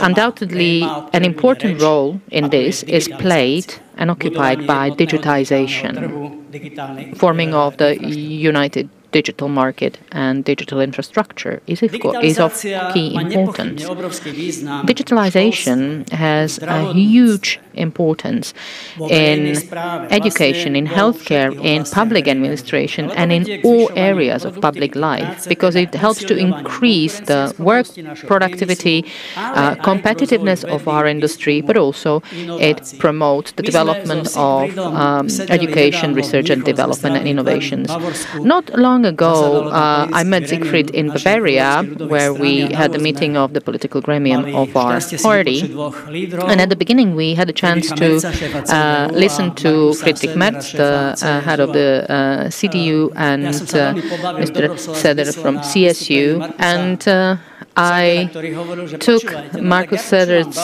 A: undoubtedly, an important role in this is played and occupied by digitization, forming of the united digital market and digital infrastructure is of key importance. Digitalization has a huge importance in education, in healthcare, in public administration, and in all areas of public life, because it helps to increase the work productivity, competitiveness of our industry, but also it promotes the development of education, research and development and innovations. Not long ago, I met Siegfried in Bavaria, where we had a meeting of the political gremium of our party. And at the beginning, we had a chance to listen to Friedrich Merz, the head of the CDU, and Mr. Seder from CSU. And I took Markus Seder's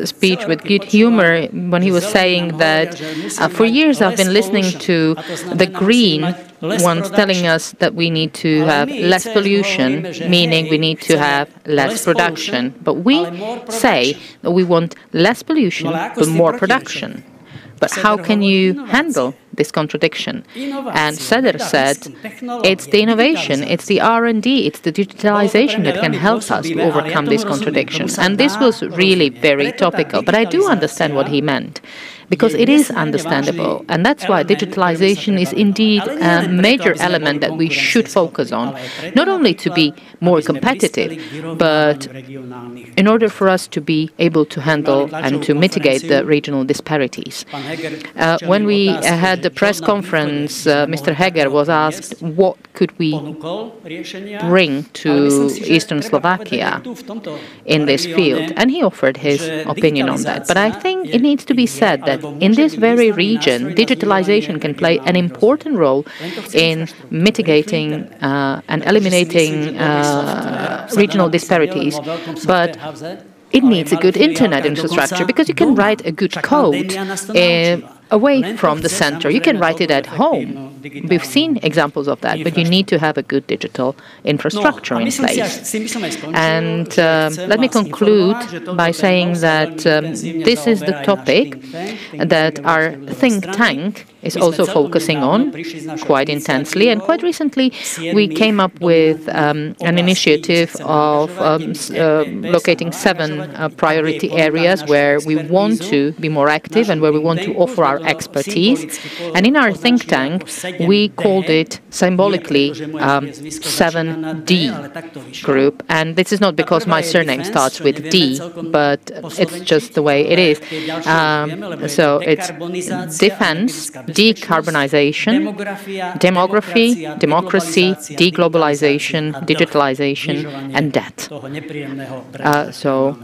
A: speech with good humor when he was saying that for years I've been listening to the green ones telling us that we need to have less pollution, meaning we need to have less production. But we say that we want less pollution but more production. But how can you handle this contradiction? And Seder said, it's the innovation, it's the R&D, it's the digitalization that can help us to overcome this contradiction. And this was really very topical, but I do understand what he meant, because it is understandable. And that's why digitalization is indeed a major element that we should focus on, not only to be more competitive, but in order for us to be able to handle and to mitigate the regional disparities. When we had the press conference, Mr. Heger was asked what could we bring to Eastern Slovakia in this field, and he offered his opinion on that. But I think it needs to be said that in this very region, digitalization can play an important role in mitigating and eliminating regional disparities. But it needs a good internet infrastructure, because you can write a good code away from the center. You can write it at home. We've seen examples of that, but you need to have a good digital infrastructure in place. And let me conclude by saying that this is the topic that our think tank is also focusing on quite intensely. And quite recently, we came up with an initiative of locating 7 priority areas where we want to be more active and where we want to offer our expertise. And in our think tank, we called it symbolically 7D group. And this is not because my surname starts with D, but it's just the way it is. So it's defense, decarbonization, demography, democracy, deglobalization, digitalization, and debt. So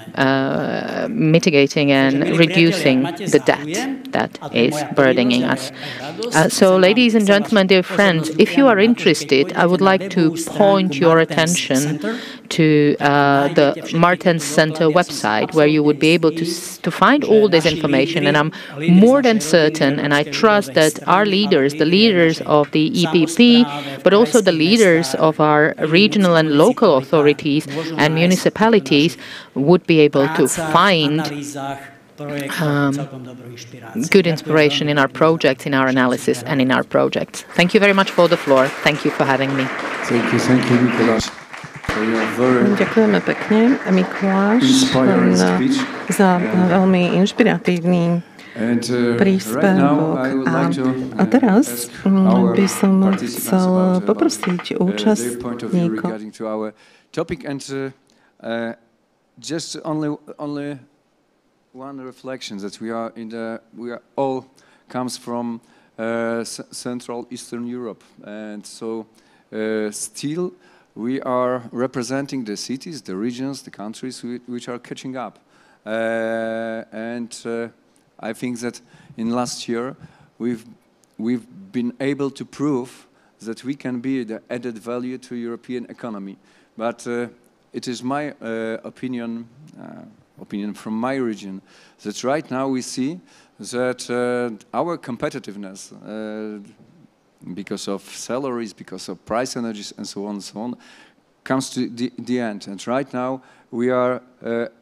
A: mitigating and reducing the debt that is burdening us. So, ladies and gentlemen, dear friends, if you are interested, I would like to point your attention to the Martens Center website, where you would be able to find all this information. And I'm more than certain, and I trust that our leaders, the leaders of the EPP, but also the leaders of our regional and local authorities and municipalities, would be able to find good inspiration in our projects, in our analysis, and in our projects. Thank you very much for the floor. Thank you for having me.
M: Thank you, Mikuláš.
C: Ďakujeme pekne, Mikuláš, za veľmi inšpiratívny príspevok. A teraz by som chcel poprosiť účastníkov.
K: Just only one reflection that we are all comes from Central Eastern Europe, and so still we are representing the cities, the regions, the countries which are catching up. And I think that in last year we've been able to prove that we can be the added value to European economy. But it is my opinion from my region that right now we see that our competitiveness, because of salaries, because of price energies, and so on, comes to the end. And right now, we are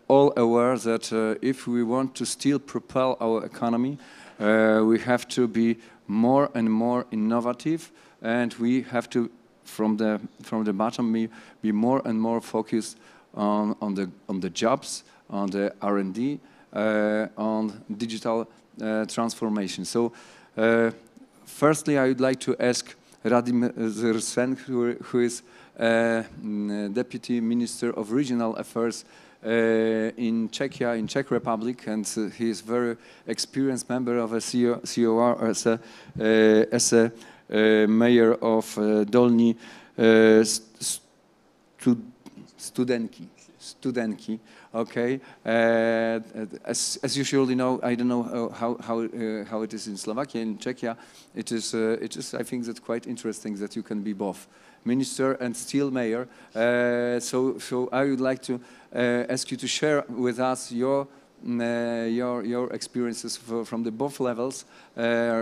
K: all aware that if we want to still propel our economy, we have to be more and more innovative, and we have to, from the bottom, be more and more focused on the jobs, on the R&D, on digital transformation. So, firstly, I would like to ask Radim Zrsen, who is Deputy Minister of Regional Affairs in Czechia, in Czech Republic, and he is very experienced member of a COR as a mayor of Dolní Studenky. Okay, as you surely know, I don't know how it is in Slovakia. In Czechia, it is I think that's quite interesting that you can be both minister and still mayor. So I would like to ask you to share with us your experiences from the both levels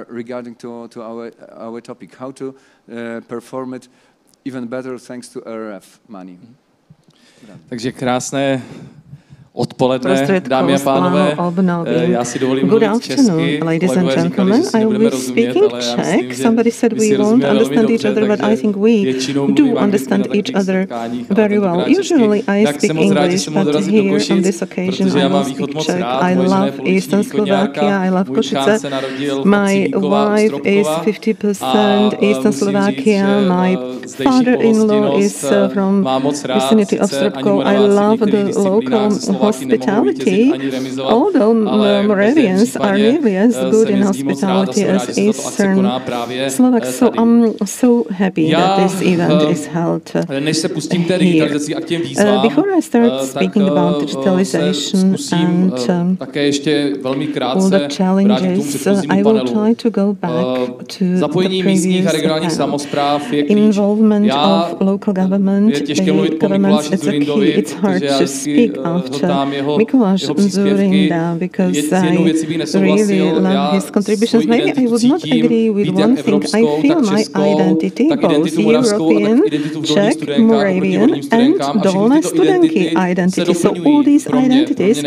K: regarding to our topic, how to perform it even better thanks to RRF money.
N: Takže krásné odpoledne, dámy a pánové. Já si dovolím mluvit česky. Kolegové říkali, že si nebudeme rozumět, ale já myslím, že
C: Somebody said we won't understand each other, but I think we do understand each other very well. Usually I speak English, but here on this occasion I will speak Czech. I love Eastern Slovakia, I love Kosice. My wife is 50% Eastern Slovakia. My father-in-law is from vicinity of Srbko. I love the local hospitality, although Moravians are nearly as good in hospitality as Eastern Slovaks. So I'm so happy that this event is held here. Before I start speaking about digitalization and all the challenges, I will try to go back to the previous involvement of local government. Governments, it's a key. It's hard to speak after Mikuláš Dzurinda because I really love his contributions. Maybe I would not agree with one thing. I feel my identity, both European, Czech, Moravian and Dolní Studenky identity. So all these identities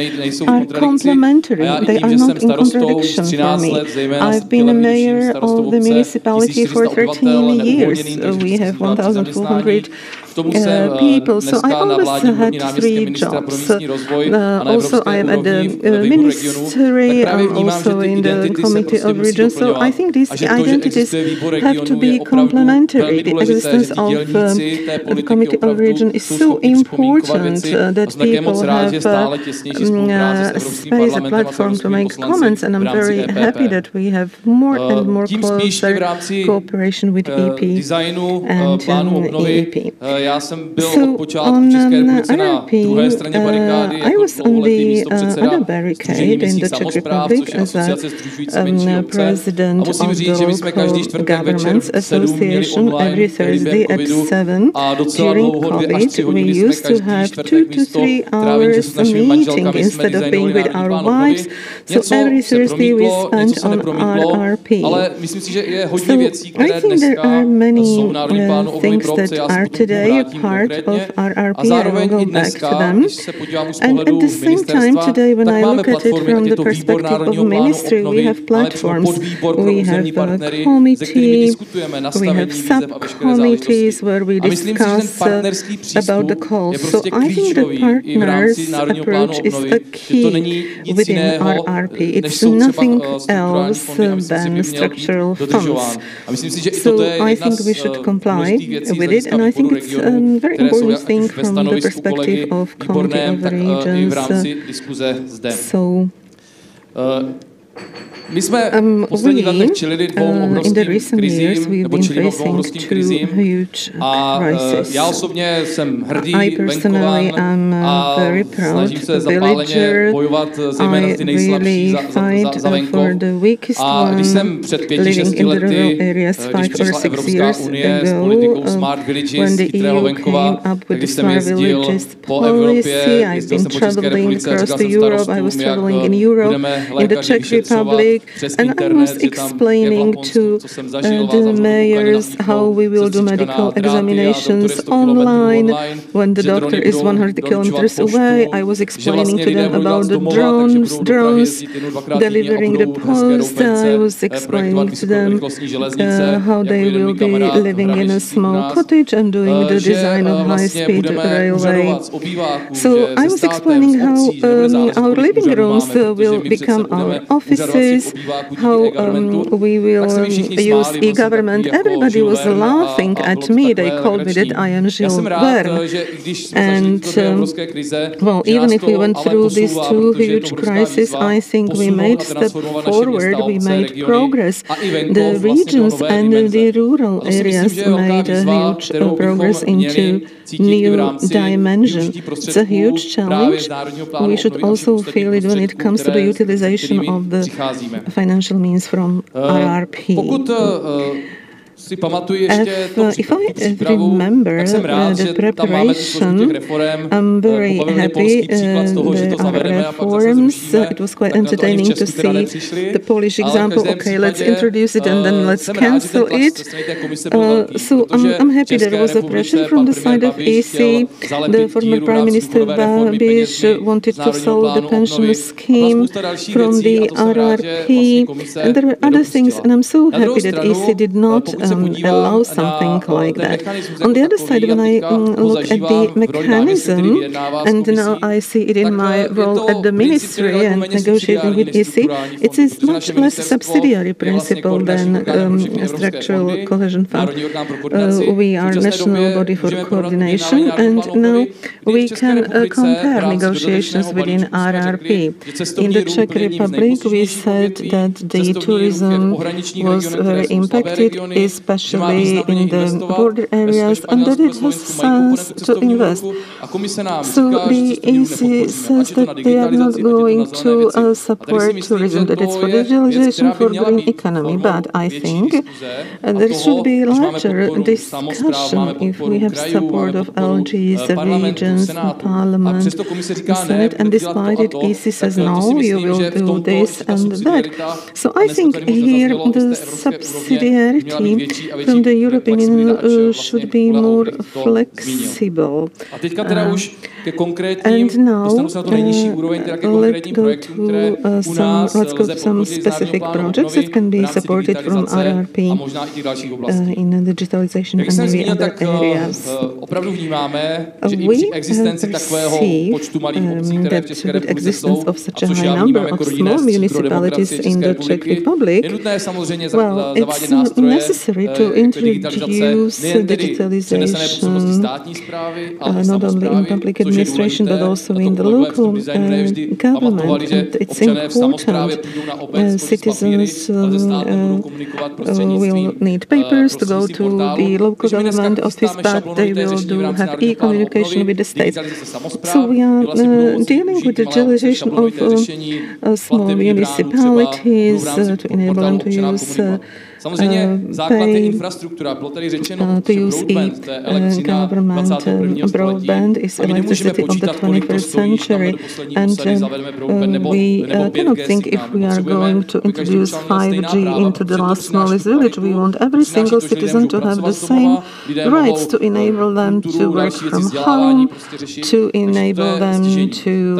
C: are complementary. They are not in contradiction for me. I've been a mayor of the municipality for 13 years. We have 1,400 people, so I always had 3 jobs. Also, I am at the ministry, I'm also in the Committee of Regions, so I think these identities have to be complementary. The existence of the Committee of Regions is so important that people have space, a platform to make comments, and I'm very happy that we have more and more closer cooperation with EP and EEP. So on RRP, I was on the other barricade in the Czech Republic as a president of the Local Governments Association. Every Thursday at 7 during COVID, we used to have 2 to 3 hours meeting instead of being with our wives. So every Thursday we spent on RRP. So I think there are many things that are today part of RRP. I will go back to them. And at the same time, today, when I look at it from the perspective of ministry, we have platforms, we have a committee, we have subcommittees where we discuss about the calls. So I think the partners approach is a key within RRP. It's nothing else than structural funds. So I think we should comply with it, and I think it's a very important thing from the perspective of Committee of Regions. So
N: My jsme v posledních letech čelili dvou obrovským krizím, nebo čelíme dvou obrovským krizím. A já osobně jsem hrdý venkovan a snažím se zapáleně bojovat zejména ty nejslabší za venkov. A když jsem před 5-6 lety, když přišla Evropská unie s politikou Smart Villages, chytrého venkova, tak když jsem jezdil po Evropě, jezdil jsem po České republice a říkal jsem starostům, jak budeme lékaři vyšetřovat
C: Republic, and I was explaining to the mayors how we will do medical examinations online when the doctor is 100 kilometers away. I was explaining to them about the drones delivering the post. I was explaining to them how they will be living in a small cottage and doing the design of high-speed railway. So I was explaining how our living rooms will become our offices, how we will use e-government. Everybody was laughing at me. They called me that I am Gilles Verne. And well, even if we went through these two huge crises, I think we made step forward, we made progress. The regions and the rural areas made a huge progress into new dimension. It's a huge challenge. We should also feel it when it comes to the utilization of the financial means from RRP. If I remember the preparation, I'm very happy the other reforms. It was quite entertaining to see the Polish example. Okay, let's introduce it and then let's cancel it. So I'm happy there was a pressure from the side of EC. The former Prime Minister Babiš wanted to solve the pension scheme from the RRP. And there were other things, and I'm so happy that EC did not allow something like that. On the other side, when I look at the mechanism, and now I see it in my role at the ministry and negotiating with EC, it is much less subsidiary principle than structural cohesion fund. We are national body for coordination, and now we can compare negotiations within RRP. In the Czech Republic, we said that the tourism was very impacted, especially in the border areas, and that it has sense to invest. So the EC says that they are not going to support tourism, that it's for digitalization, for green economy. But I think there should be larger discussion if we have support of LGs, regions, Parliament, Senate, and despite it, EC says no, you will do this and that. So I think here the subsidiarity from the European Union should be more flexible. And now let's go to some specific projects that can be supported from RRP in the digitalization and maybe other areas. We perceive that with the existence of such a high number of small municipalities in the Czech Republic, well, it's necessary to introduce digitalization not only in public administration but also in the local government. And it's important. Citizens will need papers to go to the local government office, but they will have e-communication with the state. So we are dealing with the digitalization of small municipalities to enable them to use to use e-government. Broadband is electricity of the 21st century, and we cannot think if we are going to introduce 5G into the last smallest village. We want every single citizen to have the same rights, to enable them to work from home, to enable them to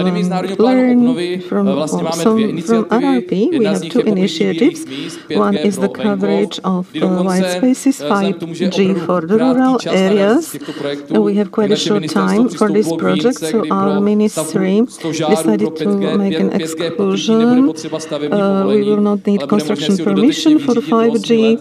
C: learn from RRP. We have two initiatives. One is the coverage of white spaces, 5G for the rural areas. We have quite a short time for this project, so our ministry decided to make an exclusion. We will not need construction permission for 5G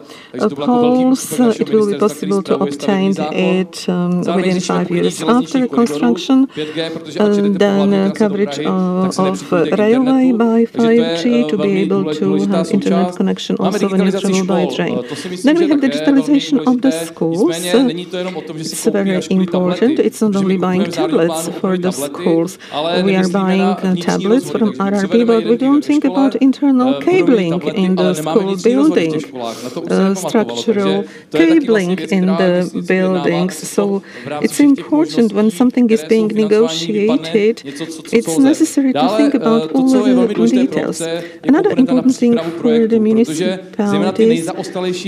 C: poles. It will be possible to obtain it within 5 years after construction. Then coverage of railway by 5G to be able to have internet connection also when you travel by worldwide range. Then we have digitalization of the schools. It's very important. It's not only buying tablets for the schools. We are buying tablets from RRP, but we don't think about internal cabling in the school building, structural cabling in the buildings. So it's important when something is being negotiated, it's necessary to think about all of the details. Another important thing for the municipalities,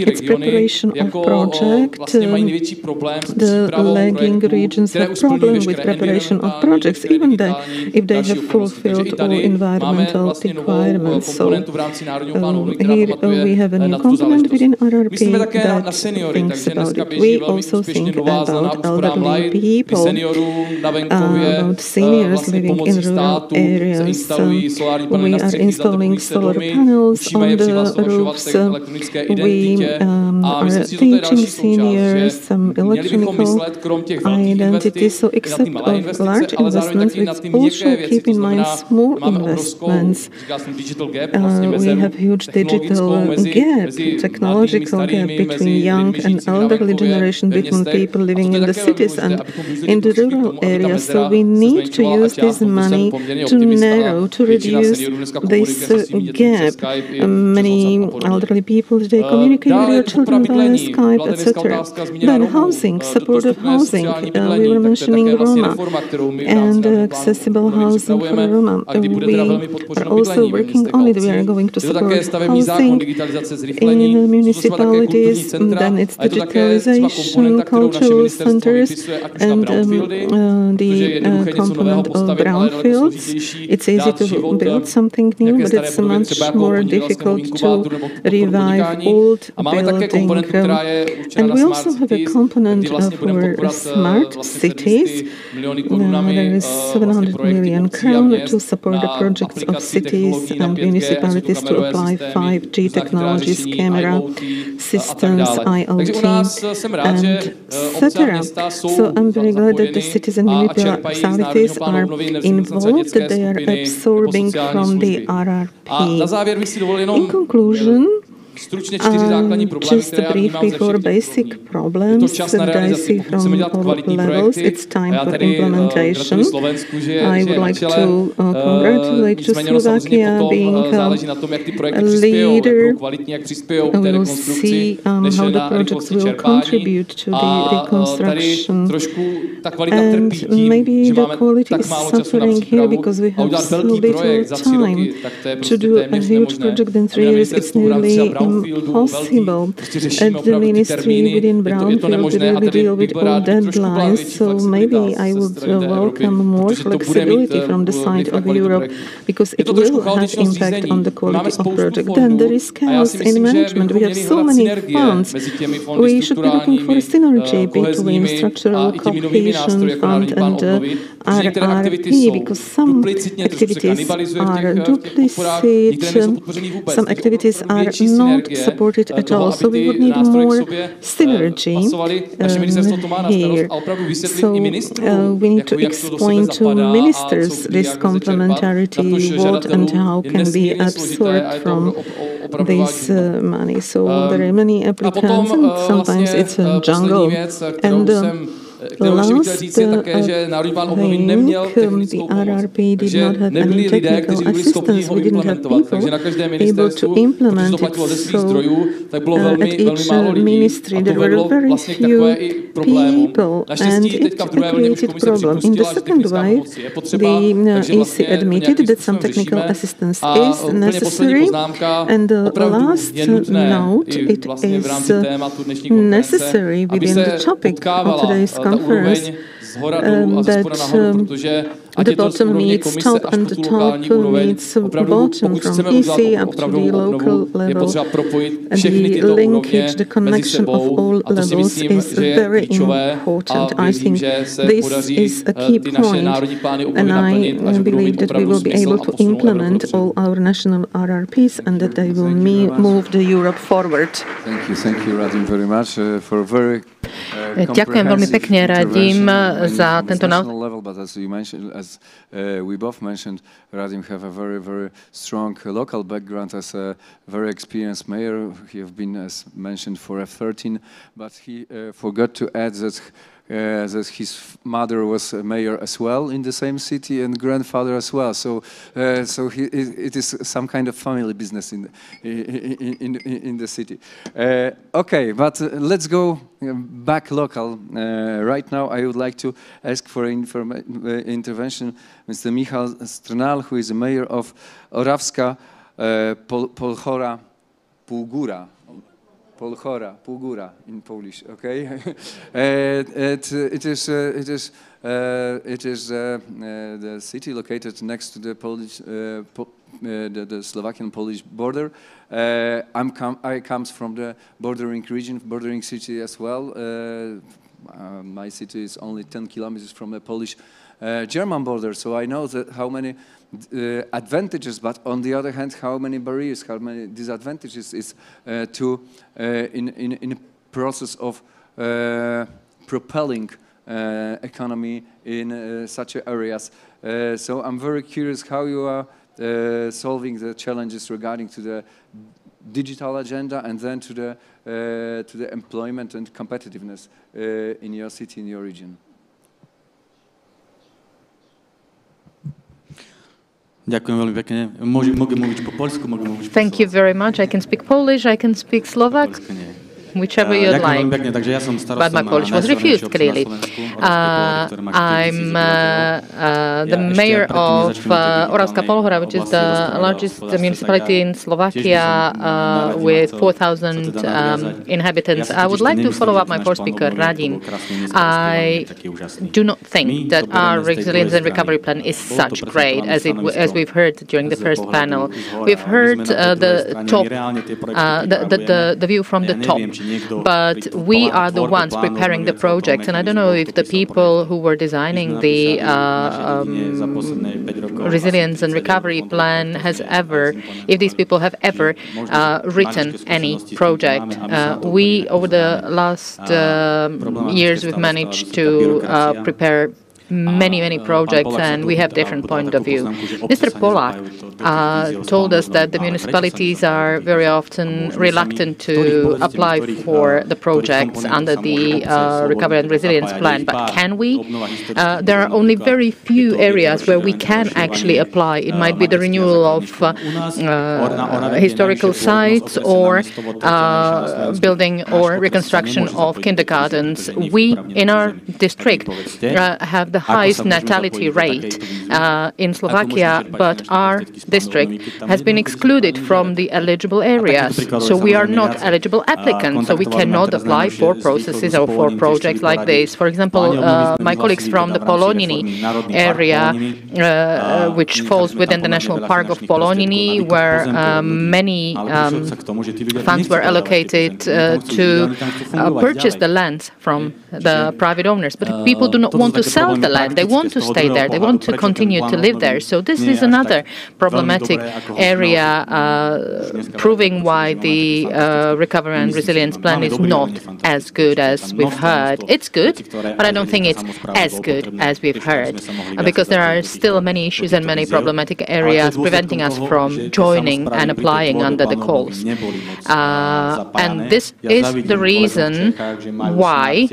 C: it's preparation of project. The lagging regions have problems with preparation of projects, even if they have fulfilled all environmental requirements. So here we have a new component within RRP that thinks about it. We also think about elderly people, about seniors living in rural areas. We are installing solar panels on the roofs. We are teaching seniors some electronical identity. So except of large investments, we also keep in mind small investments. We have huge digital gap, technological gap between young and elderly generation, between people living in the cities and in the rural areas. So we need to use this money to narrow, to reduce this gap. Many elderly people, they communicate with their children via Skype, etc. Then housing, supportive housing. We were mentioning Roma and accessible housing for Roma. We are also working on it. We are going to support housing in the municipalities. Then it's digitalization, cultural centers, and the component of brownfields. It's easy to build something new, but it's much more difficult to revive old building. And we also have a component for smart cities. There is 700 million crown to support the projects of cities and municipalities to apply 5G technologies, camera systems, IoT, and etc. So I'm very glad that the cities and municipalities are involved, that they are absorbing from the RRP. In conclusion, just briefly for basic problems that I see from all levels, it's time for implementation. I would like to congratulate Slovakia being a leader. We will see how the projects will contribute to the reconstruction. And maybe the quality is suffering here because we have so little time to do a huge project in 3 years. It's nearly impossible. At the ministry within Brownfield, we will deal with all deadlines, so maybe I would welcome more flexibility from the side of Europe, because it will have impact on the quality of project. Then there is chaos in management. We have so many funds. We should be looking for a synergy between structural cohesion fund and RRP, because some activities are duplicate, some activities are not supported at all. So we would need more synergy here. So we need to explain to ministers this complementarity, what and how can be absorbed from this money. So there are many applicants and sometimes it's a jungle. And last thing, the RRP did not have any technical assistance. We didn't have people able to implement it. So at each ministry there were very few people, and it created a problem. In the second wave, the EC admitted that some technical assistance is necessary, and the last note, it is necessary within the topic of today's conference that the bottom meets top and the top meets bottom, from EC up to the local level. The linkage, the connection of all levels is very important. I think this is a key point, and I believe that we will be able to implement all our national RRPs and that they will move the Europe forward.
M: Thank you, Radim, very much for very
A: Ďakujem veľmi pekne, Radim, za tento
M: as we both mentioned, Radim have a very, very strong local background as a very experienced mayor. He have been, as mentioned, for F13, but he forgot to add that his mother was a mayor as well in the same city and grandfather as well. So, it is some kind of family business in the city. Okay, but let's go back local. Right now, I would like to ask for intervention, Mr. Michał Strnal, who is the mayor of Orawska Polchora Półgóra. Półgóra in Polish, okay? It is the city located next to the Polish, the Slovakian-Polish border. I comes from the bordering region, bordering city as well. My city is only 10 kilometers from the Polish-German border, so I know that how many advantages, but on the other hand, how many barriers, how many disadvantages is in a process of propelling economy in such areas. So I'm very curious how you are solving the challenges regarding to the digital agenda and then to the employment and competitiveness in your city, in your region.
A: Thank you very much. I can speak Polish, I can speak Slovak. Whichever you'd like. But my Polish was refused, clearly. I'm the mayor of Oravska Polhora, which is the largest municipality in Slovakia with 4,000 inhabitants. I would like to follow up my first speaker, Radim. I do not think that our resilience and recovery plan is such great as we've heard during the first panel. We've heard the view from the top. But we are the ones preparing the projects, and I don't know if the people who were designing the resilience and recovery plan if these people have ever written any project. We, over the last years, we've managed to prepare many projects, and we have different point of view. Mr. Polak told us that the municipalities are very often reluctant to apply for the projects under the Recovery and Resilience Plan, but can we? There are only very few areas where we can actually apply. It might be the renewal of historical sites or building or reconstruction of kindergartens. We, in our district, have the highest natality rate in Slovakia, but our district has been excluded from the eligible areas. So we are not eligible applicants, so we cannot apply for processes or for projects like this. For example, my colleagues from the Poloniny area, which falls within the National Park of Poloniny, where many funds were allocated to purchase the lands from the private owners. But people do not want to sell the land. They want to stay there. They want to continue to live there. So this is another problematic area, proving why the Recovery and Resilience Plan is not as good as we've heard. It's good, but I don't think it's as good as we've heard, because there are still many issues and many problematic areas preventing us from joining and applying under the calls. And this is the reason why,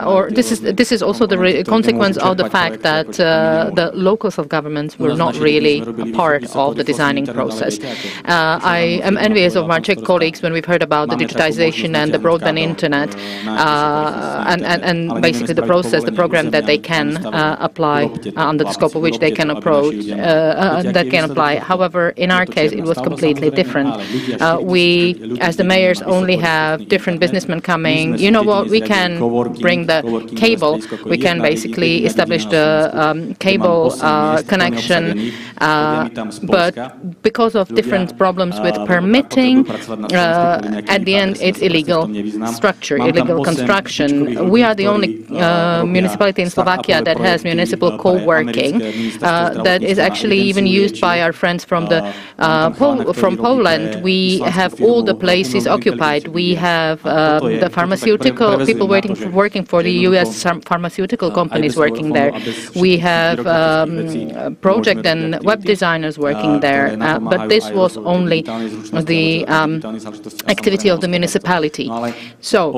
A: or this is also the consequence of the fact that the local self-governments were not really a part of the designing process. I am envious of my Czech colleagues when we've heard about the digitization and the broadband internet, and basically the process, the program that they can apply under the scope of which they can apply. However, in our case, it was completely different. We, as the mayors, only have different businessmen coming. You know what? We can bring the cable. We can basically establish the cable connection, but because of different problems with permitting, at the end it's illegal structure, illegal construction. We are the only municipality in Slovakia that has municipal co-working that is actually even used by our friends from from Poland. We have all the places occupied. We have the pharmaceutical people working for the US pharmaceutical companies working there. We have project and web designers working there, but this was only the activity of the municipality. So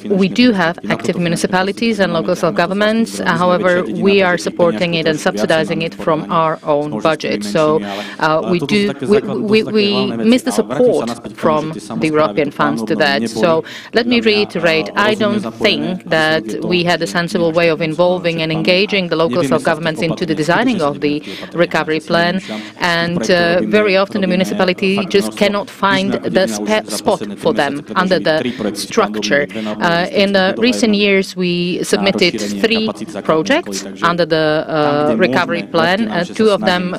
A: we do have active municipalities and local self-governments. However, we are supporting it and subsidizing it from our own budget. So we miss the support from the European funds to that. So let me reiterate, I don't think that we had a sensible way of involving and engaging the local self-governments into the designing of the recovery plan, and very often the municipality just cannot find the spot for them under the structure. In the recent years, we submitted 3 projects under the recovery plan. 2 of them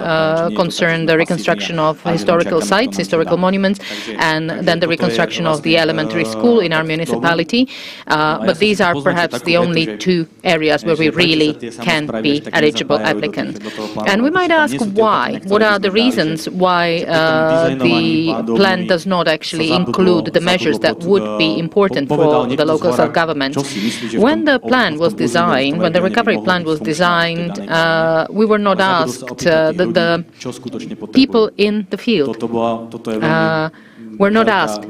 A: concern the reconstruction of historical sites, historical monuments, and then the reconstruction of the elementary school in our municipality. But these are perhaps the only 2 areas where we really can be eligible applicants. And we might ask why. What are the reasons why the plan does not actually include the measures that would be important for the local self-government? When the plan was designed, when the recovery plan was designed, we were not asked, the people in the field were not asked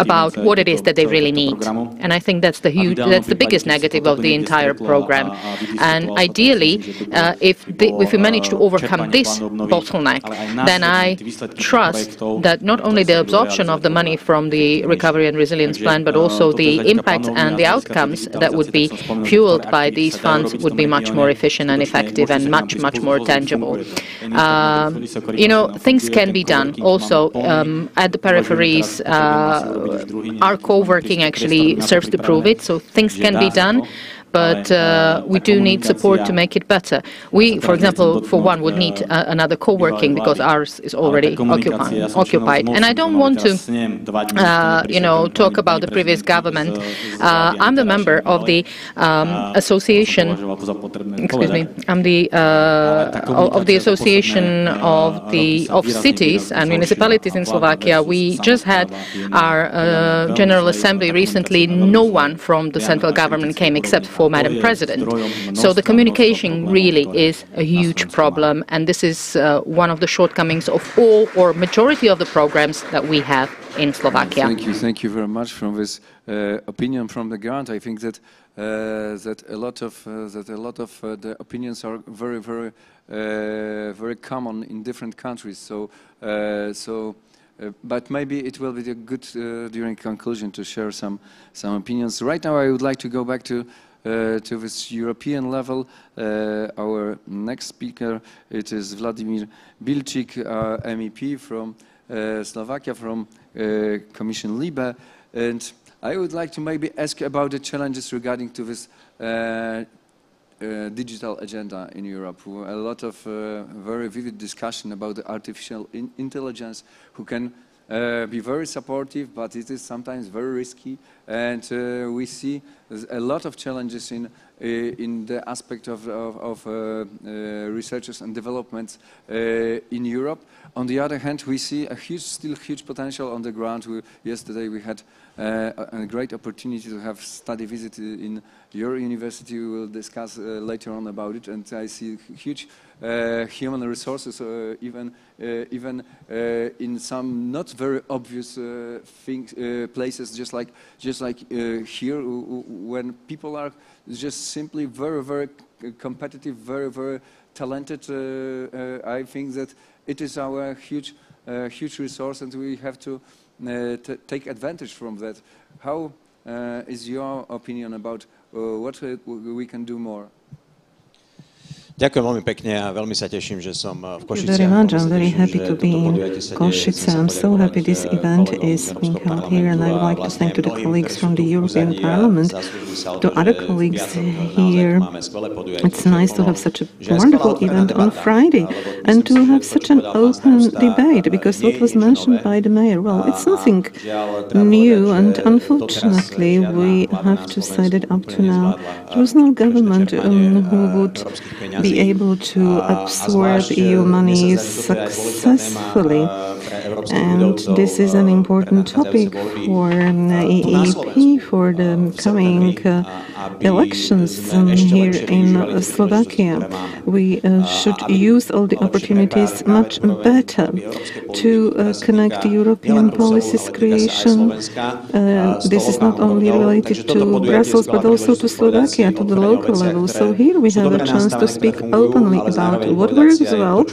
A: about what it is that they really need. And I think that's the biggest negative of the entire program. And ideally, if we manage to overcome this bottleneck, then I trust that not only the absorption of the money from the recovery and resilience plan, but also the impact and the outcomes that would be fueled by these funds would be much more efficient and effective and much, much more tangible. You know, things can be done also at the peripheries. Our co-working actually serves to prove it, so things can be done. But we do need support to make it better. We, for example, for one, would need another co-working because ours is already occupied. And I don't want to, you know, talk about the previous government. I'm the member of the association. Excuse me. I'm the of the association of cities and municipalities in Slovakia. We just had our General Assembly recently. No one from the central government came except for Madam President. So the communication really is a huge problem, and this is one of the shortcomings of all or majority of the programs that we have in Slovakia.
M: Thank you very much for this opinion from the ground. I think that that a lot of the opinions are very, very, very common in different countries. So but maybe it will be a good during conclusion to share some opinions. Right now, I would like to go back to this European level. Our next speaker, it is Vladimir Bilčík, MEP from Slovakia, from Commission Libe. And I would like to maybe ask about the challenges regarding to this digital agenda in Europe. A lot of very vivid discussion about the artificial intelligence, who can be very supportive, but it is sometimes very risky. And we see a lot of challenges in the aspect of researchers and developments in Europe. On the other hand, we see still huge potential on the ground. Yesterday we had a great opportunity to have study visit in your university. We will discuss later on about it, and I see huge human resources, even in some not very obvious places, just like here, when people are just simply very, very competitive, very, very talented. I think that it is our huge resource, and we have to take advantage from that. How is your opinion about what we can do more?
J: Ďakujem veľmi pekne a veľmi sa teším, že som v
C: Košiciach. I'm very happy to be in Kosice. I'm so happy this event is being held here, and I would like to thank to the colleagues from the European Parliament, to other colleagues here. It's nice to have such a wonderful event on Friday and to have such an open debate, because what was mentioned by the mayor, well, it's nothing new, and unfortunately we have to say that up to now there was no government who would be able to absorb EU money successfully. And this is an important topic for EEP for the coming elections here in Slovakia. We should use all the opportunities much better to connect European policies creation. This is not only related to Brussels, but also to Slovakia, to the local level. So here we have a chance to speak openly about what works well,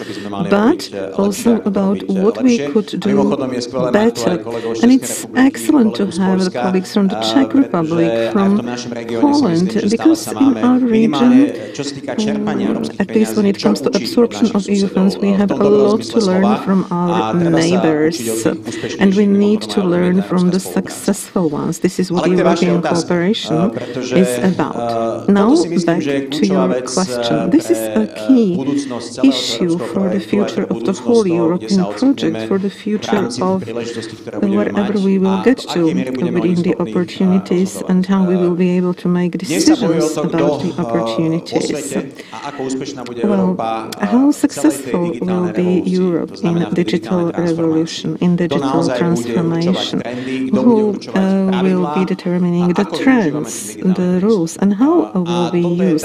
C: but also about what we could do better. And it's excellent to have the colleagues from the Czech Republic, from Poland, because in our region, at least when it comes to absorption of EU funds, we have a lot to learn from our neighbors, and we need to learn from the successful ones. This is what European cooperation is about. Now, back to your question. This is a key issue for the future of the whole European project, for the future of wherever we will get to within the opportunities and how we will be able to make decisions about the opportunities. Well, how successful will be Europe in digital revolution, in digital transformation? Who will be determining the trends, the rules, and how will we use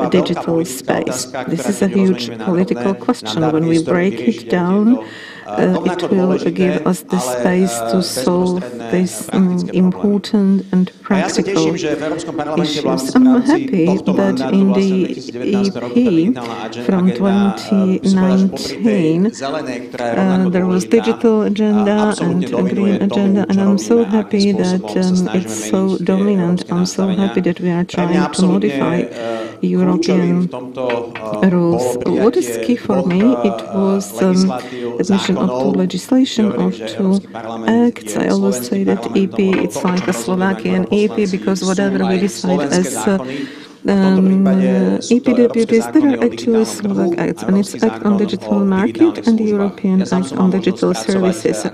C: digital space? This is a huge political question. When we break it down, it will give us the space to solve these important and practical issues. I'm happy that in the EP from 2019 there was digital agenda and a green agenda, and I'm so happy that it's so dominant. I'm so happy that we are trying to modify European rules. What is key for me, it was admission of two legislation, of two acts. I always say that EP, it's like a Slovakian EP, because whatever we decide as EP deputies, there are actually Slovak acts, and it's Act on Digital Market and the European Act on Digital Services.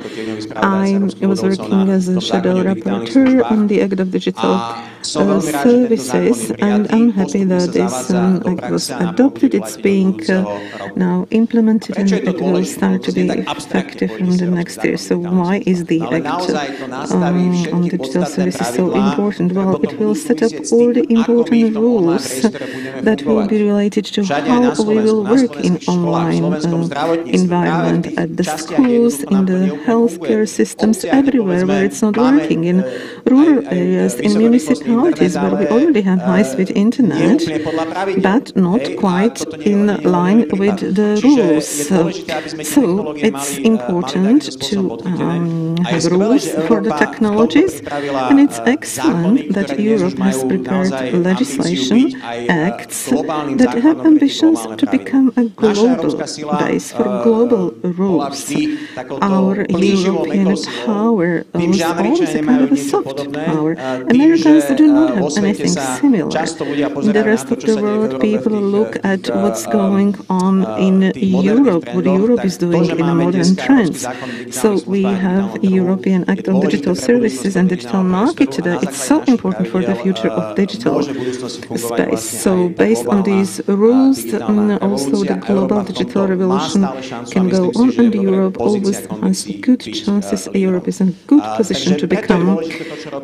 C: I was working as a shadow rapporteur on the Act of Digital Services, and I'm happy that this act was adopted. It's being now implemented, and it will start to be effective from the next year. So why is the Act on Digital Services so important? Well, it will set up all the important rules that will be related to how we will work in online environment at the schools, in the healthcare systems, everywhere where it's not working, in rural areas, in municipalities where we already have high-speed internet, but not quite in line with the rules. So it's important to have rules for the technologies, and it's excellent that Europe has prepared legislation, acts that have ambitions to become a global base for global rules. Our European power was always a kind of a soft power. Americans do not have anything similar. In the rest of the world, people look at what's going on in Europe, what Europe is doing in modern trends. So we have European Act on Digital Services and Digital Market today. It's so important for the future of digital space. So based on these rules, also the global digital revolution can go on, and Europe always has good chances. Europe is in a good position to become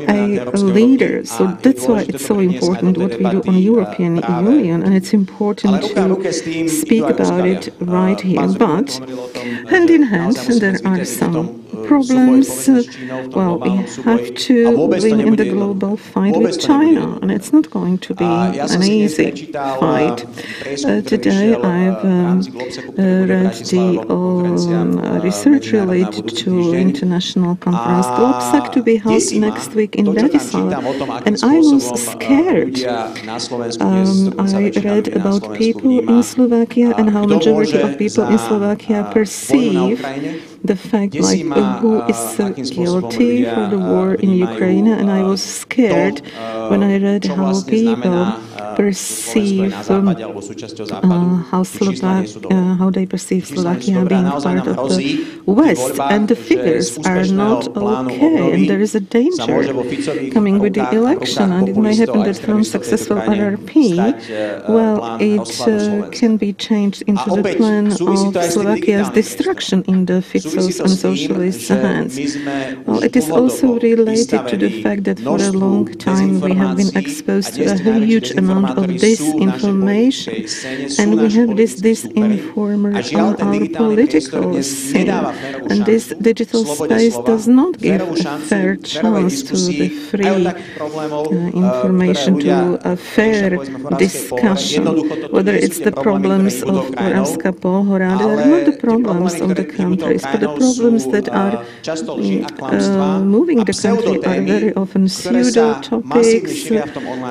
C: a leader. So that's why it's so important what we do on European Union, and it's important to speak about it right here. But hand in hand, there are some problems. Well, we have to win in the global fight with China, and it's not going to be an easy fight. Today I've read the research related to international conference GlobeSec to be held next week in Bratislava, and I was scared. I read about people in Slovakia and how majority of people in Slovakia perceive the fact, like, who is guilty for the war in Ukraine, and I was scared when I read how people perceive how they perceive Slovakia being part of the West, and the figures are not okay, and there is a danger coming with the election, and it may happen that from successful RRP, well, it can be changed into the plan of Slovakia's destruction in the Fico's and socialists' hands. Well, it is also related to the fact that for a long time we have been exposed to a huge amount of disinformation, and we have this disinformer on our political scene, and this digital space does not give a fair chance to the free information, to a fair discussion. Whether it's the problems of Moravska Polhora, they are not the problems of the countries, but the problems that are moving the country are very often pseudo-topics,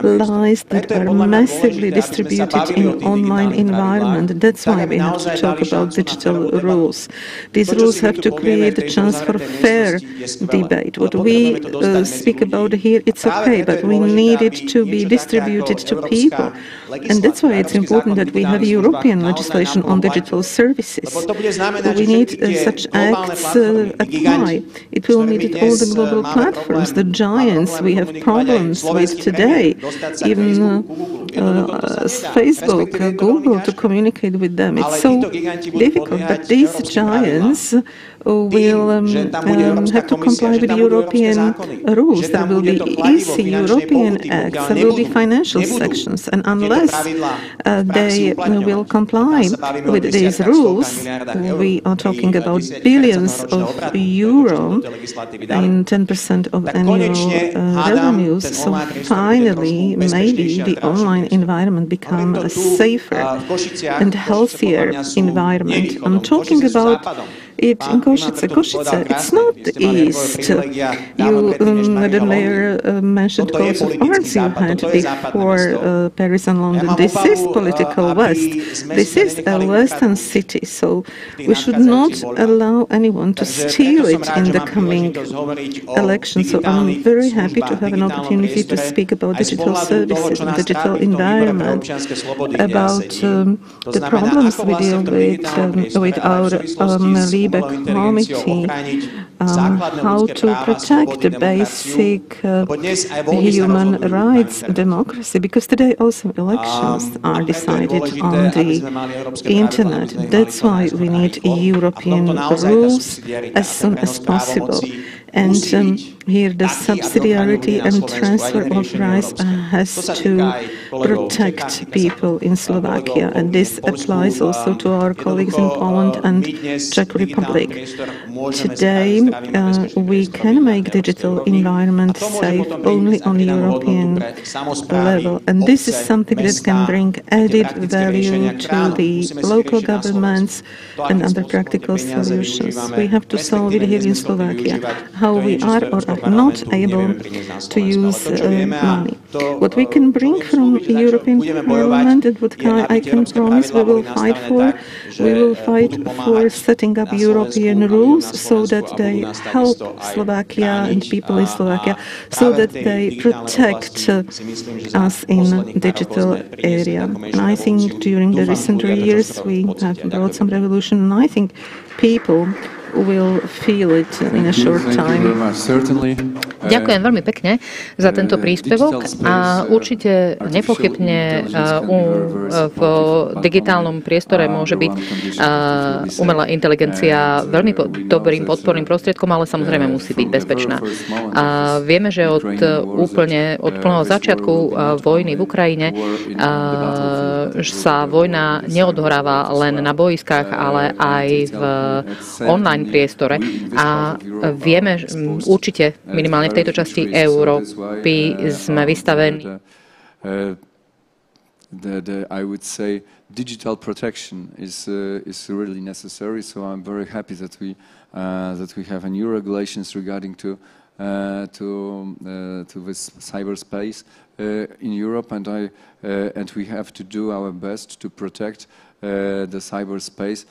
C: lies that are massively distributed in online environment. That's why we have to talk about digital rules. These rules have to create a chance for fair debate. What we speak about here, it's okay, but we need it to be distributed to people. And that's why it's important that we have European legislation on digital services. We need such acts apply. It will need all the global platforms, the giants we have problems with today, even Facebook, Google, to communicate with them. It's so difficult, but these giants will have to comply with European rules. There will be easy European acts, there will be financial sections, and unless they will comply with these rules, we are talking about billions of euro and 10% of annual revenues. So finally, maybe the online environment become a safer and healthier environment. I'm talking about it in Kosice. Kosice, it's not the East. You, the mayor, mentioned calls of arts you had before Paris and London. This is political West. This is a Western city, so we should not allow anyone to steal it in the coming election. So I'm very happy to have an opportunity to speak about digital services and digital environment, about the problems we deal with our committee, how to protect the basic human rights, democracy, because today also elections are decided on the internet. That's why we need European rules as soon as possible. And here the subsidiarity and transfer of rights has to protect people in Slovakia, and this applies also to our colleagues in Poland and Czech Republic. Today we can make digital environment safe only on European level, and this is something that can bring added value to the local governments and other practical solutions. We have to solve it here in Slovakia, how we are or are not able to use money. What we can bring from the European Parliament and what I can promise we will fight for, setting up European rules so that they help Slovakia and people in Slovakia, so that they protect us in digital area. And I think during the recent years we have brought some revolution, and I think people will feel it in a short time.
A: Ďakujem veľmi pekne za tento príspevok a určite nepochybne v digitálnom priestore môže byť umelá inteligencia veľmi dobrým podporným prostriedkom, ale samozrejme musí byť bezpečná. Vieme, že od plného začiatku vojny v Ukrajine sa vojna neodohráva len na boiskách, ale aj v online priestore. A vieme určite minimálne v tejto časti Európy sme vystavení.
M: I would say digital protection is really necessary. So I'm very happy that we have new regulations regarding to this cyberspace in Europe, and we have to do our best to protect the cyberspace.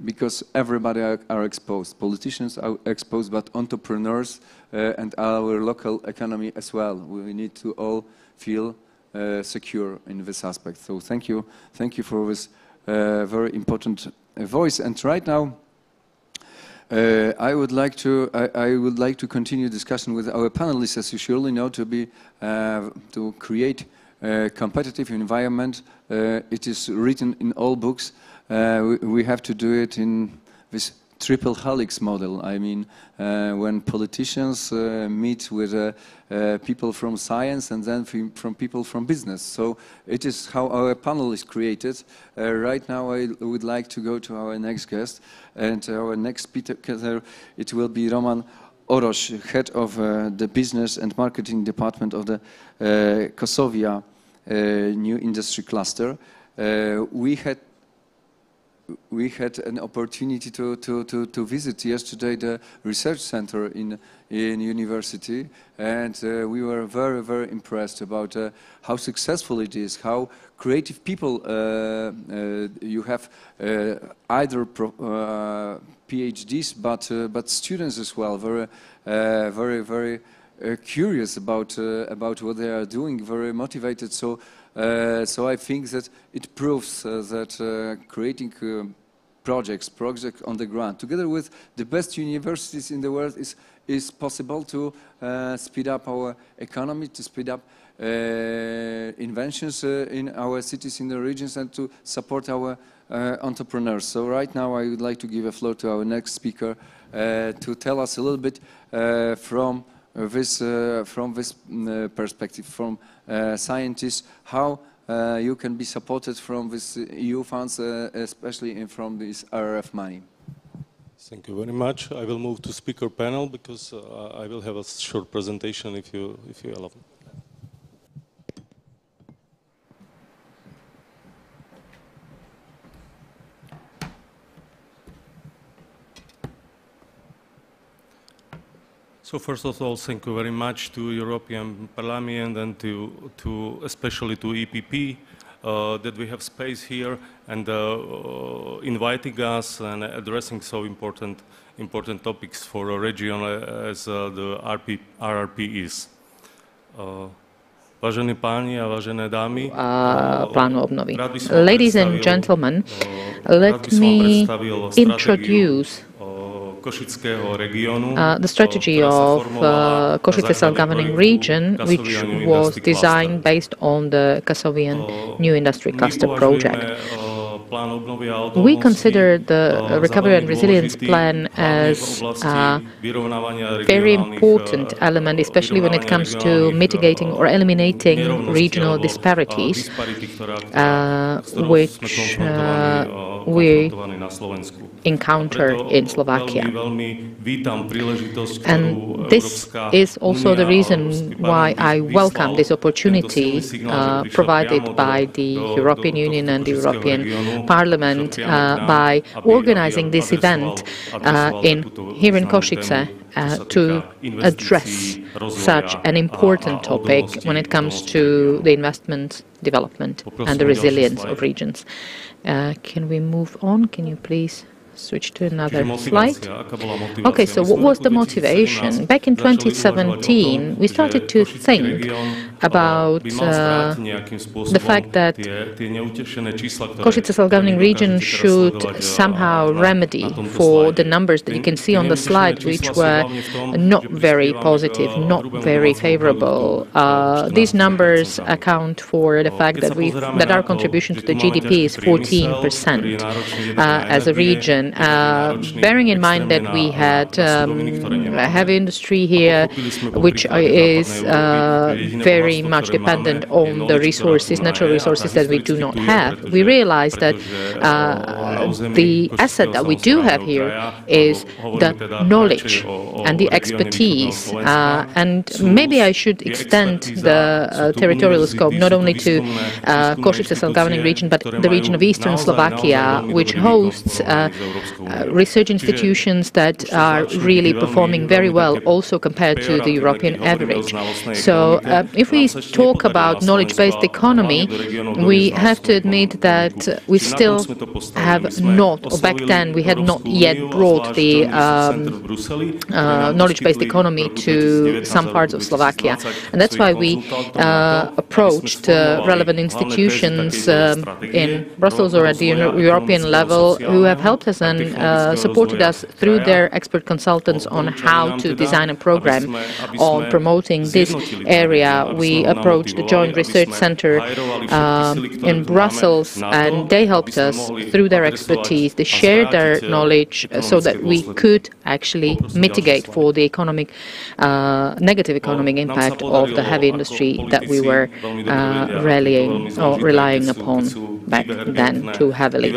M: Because everybody are exposed. Politicians are exposed, but entrepreneurs and our local economy as well. We need to all feel secure in this aspect. So thank you for this very important voice. And right now, I would like to continue discussion with our panelists, as you surely know, to create a competitive environment. It is written in all books. We have to do it in this triple helix model. I mean, when politicians meet with people from science and then from people from business. So it is how our panel is created. Right now I would like to go to our next guest, and our next speaker, it will be Roman Orosz, head of the business and marketing department of the Kosice new industry cluster. We had an opportunity to visit yesterday the research center in university, and we were very, very impressed about how successful it is, how creative people you have, either PhDs but students as well, very curious about what they are doing, very motivated. So I think that it proves that creating projects on the ground, together with the best universities in the world, is possible to speed up our economy, to speed up inventions in our cities, in the regions, and to support our entrepreneurs. So right now I would like to give a floor to our next speaker to tell us a little bit from this perspective, from scientists, how you can be supported from this EU funds, especially from this RRF money.
O: Thank you very much. I will move to speaker panel because I will have a short presentation if you allow me. So first of all, thank you very much to European Parliament and especially to EPP that we have space here and inviting us and addressing so important topics for a region as the RRP is. Vážení páni a vážené dámy,
A: plánu obnovy. Ladies and gentlemen, let me introduce the strategy of Kosice self-governing region, which was designed based on the Kasovian New Industry Cluster project. We consider the Recovery and Resilience Plan as a very important element, especially when it comes to mitigating or eliminating regional disparities, which we encounter in Slovakia. And this is also the reason why I welcome this opportunity provided by the European Union and the European Parliament by organizing this event here in Kosice to address such an important topic when it comes to the investment, development and the resilience of regions. Can we move on? Can you please switch to another slide? Okay, so what was the motivation? Back in 2017, we started to think about the fact that Kosice self-governing region should somehow remedy for the numbers that you can see on the slide, which were not very positive, not very favorable. These numbers account for the fact that our contribution to the GDP is 14% as a region. Bearing in mind that we had a heavy industry here, which is very much dependent on the resources, natural resources that we do not have, we realized that the asset that we do have here is the knowledge and the expertise. And maybe I should extend the territorial scope not only to Kosice self-governing region, but the region of Eastern Slovakia, which hosts research institutions that are really performing very well, also compared to the European average. So if we talk about knowledge-based economy, we have to admit that we still have not, or back then we had not yet brought the knowledge-based economy to some parts of Slovakia. And that's why we approached relevant institutions in Brussels or at the European level who have helped us and supported us through their expert consultants on how to design a program on promoting this area. We approached the Joint Research Center in Brussels, and they helped us through their expertise. They shared their knowledge so that we could actually mitigate for the economic, negative economic impact of the heavy industry that we were relying upon back then too heavily.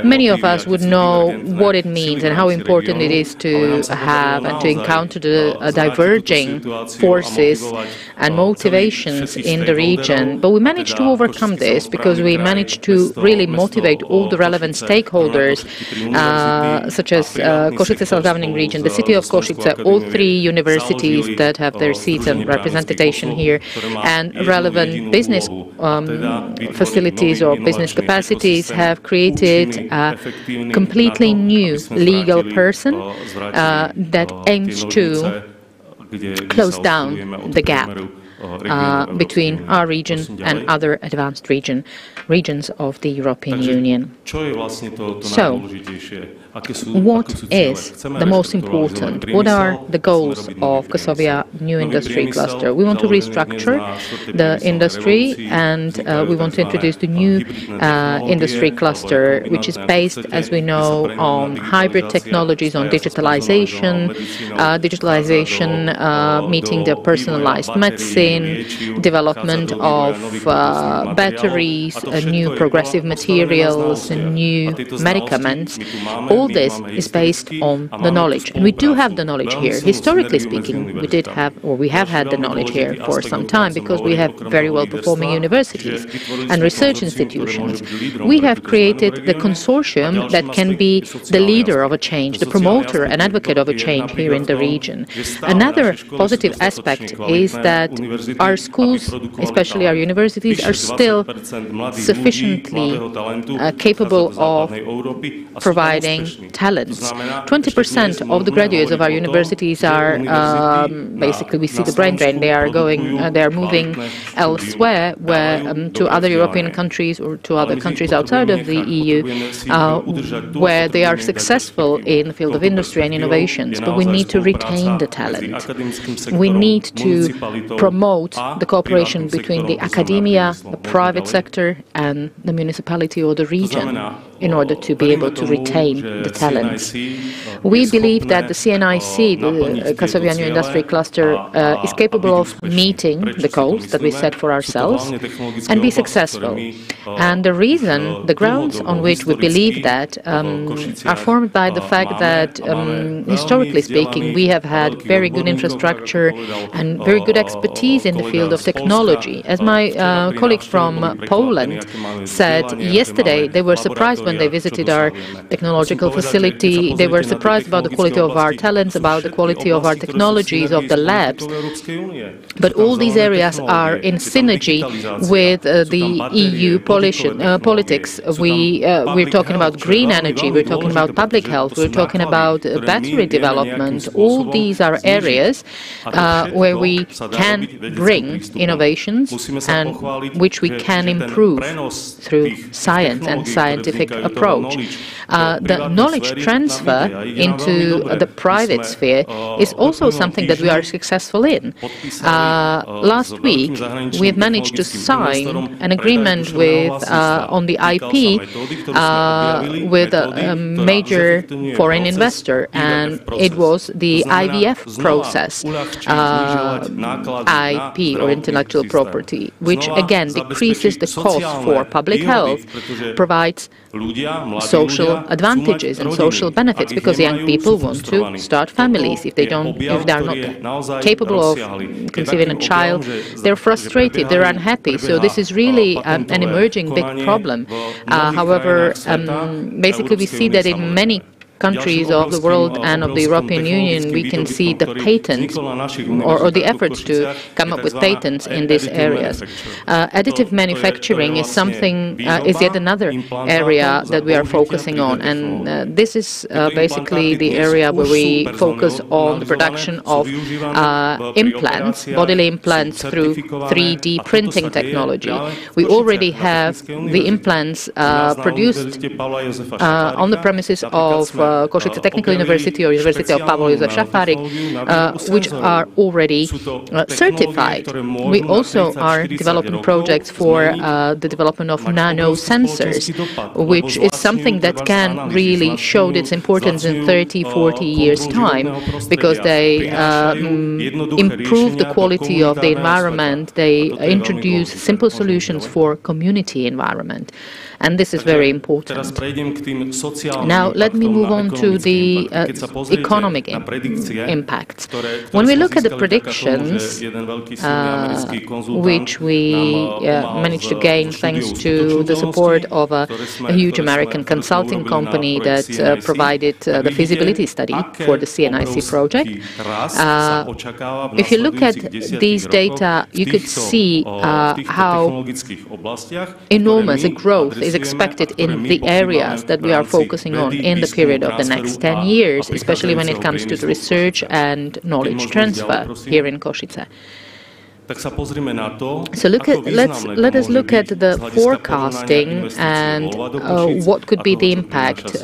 A: Many of us would know what it means and how important it is to have and to encounter the diverging forces and motivations in the region. But we managed to overcome this because we managed to really motivate all the relevant stakeholders, such as Kosice governing region, the city of Kosice, all three universities that have their seats and representation here, and relevant business facilities or business capacities have created a completely new legal person that aims to close down the gap between our region and other advanced regions of the European Union. So, what is the most important? What are the goals of Kosovia New Industry Cluster? We want to restructure the industry, and we want to introduce the new industry cluster, which is based, as we know, on hybrid technologies, on digitalization, meeting the personalized medicine, development of batteries, new progressive materials, and new medicaments. All this is based on the knowledge, and we do have the knowledge here. Historically speaking, we have had the knowledge here for some time because we have very well-performing universities and research institutions. We have created the consortium that can be the leader of a change, the promoter and advocate of a change here in the region. Another positive aspect is that our schools, especially our universities, are still sufficiently capable of providing talents. 20% of the graduates of our universities are basically, we see the brain drain. They are moving elsewhere, to other European countries or to other countries outside of the EU, where they are successful in the field of industry and innovations. But we need to retain the talent. We need to promote the cooperation between the academia, the private sector, and the municipality or the region in order to be able to retain the talents. We believe that the CNIC, the Kosovia New Industry Cluster, is capable of meeting the goals that we set for ourselves and be successful. And the reason, the grounds on which we believe that are formed by the fact that, historically speaking, we have had very good infrastructure and very good expertise in the field of technology. As my colleague from Poland said yesterday, they were surprised when they visited our technological facility. They were surprised about the quality of our talents, about the quality of our technologies, of the labs. But all these areas are in synergy with the EU politics. We're talking about green energy, we're talking about public health, we're talking about battery development. All these are areas where we can bring innovations and which we can improve through science and scientific approach. The knowledge transfer into the private sphere is also something that we are successful in. Last week, we have managed to sign an agreement with, on the IP with a major foreign investor, and it was the IVF process, IP or intellectual property, which again decreases the cost for public health, provides social advantages and social benefits because young people want to start families. If they are not capable of conceiving a child, they're frustrated, they're unhappy. So this is really an emerging big problem. However, basically we see that in many countries of the world and of the European Union, we can see the patents or the efforts to come up with patents in these areas. Additive manufacturing is something, is yet another area that we are focusing on, and this is basically the area where we focus on the production of implants, bodily implants through 3D printing technology. We already have the implants produced on the premises of Kosice Technical University or University of Pavol Jozef Šafárik, which are already certified. We also are developing projects for the development of nano sensors, which is something that can really show its importance in 30, 40 years' time, because they improve the quality of the environment, they introduce simple solutions for community environment. And this is very important. Now, let me move on to the economic impacts. When we look at the predictions, which we managed to gain thanks to the support of a huge American consulting company that provided the feasibility study for the CNIC project, if you look at these data, you could see how enormous a growth is expected in the areas that we are focusing on in the period of the next 10 years, especially when it comes to the research and knowledge transfer here in Kosice. So let us look at the forecasting and what could be the impact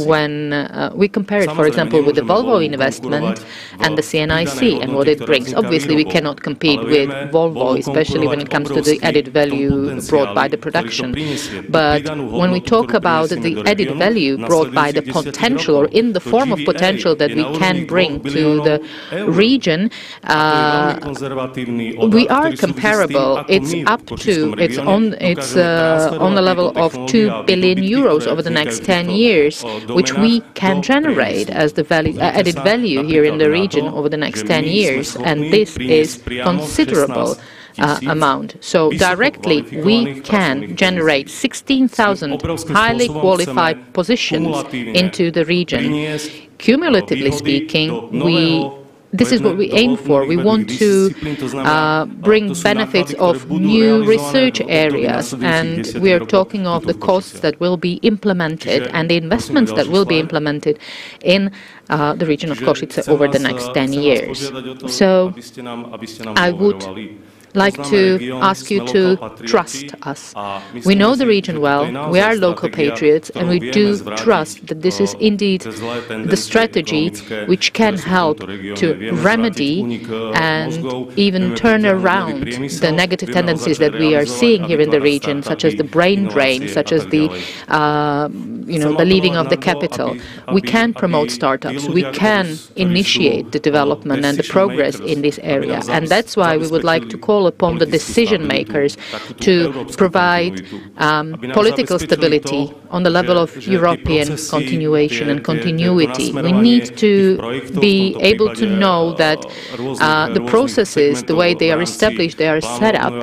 A: when we compare it, for example, with the Volvo investment and the CNIC and what it brings. Obviously, we cannot compete with Volvo, especially when it comes to the added value brought by the production. But when we talk about the added value brought by the potential or in the form of potential that we can bring to the region, we are comparable. It's on the level of 2 billion euros over the next 10 years, which we can generate as the added value here in the region over the next 10 years, and this is considerable amount. So directly we can generate 16,000 highly qualified positions into the region. Cumulatively speaking, this is what we aim for. We want to bring benefits of new research areas, and we are talking of the costs that will be implemented and the investments that will be implemented in the region of Kosice over the next 10 years. So I would like to ask you to trust us. We know the region well, we are local patriots, and we do trust that this is indeed the strategy which can help to remedy and even turn around the negative tendencies that we are seeing here in the region, such as the brain drain, such as the the leaving of the capital. We can promote startups, we can initiate the development and the progress in this area, and that's why we would like to call upon the decision makers to provide political stability on the level of European continuation and continuity. We need to be able to know that the processes, the way they are established, they are set up,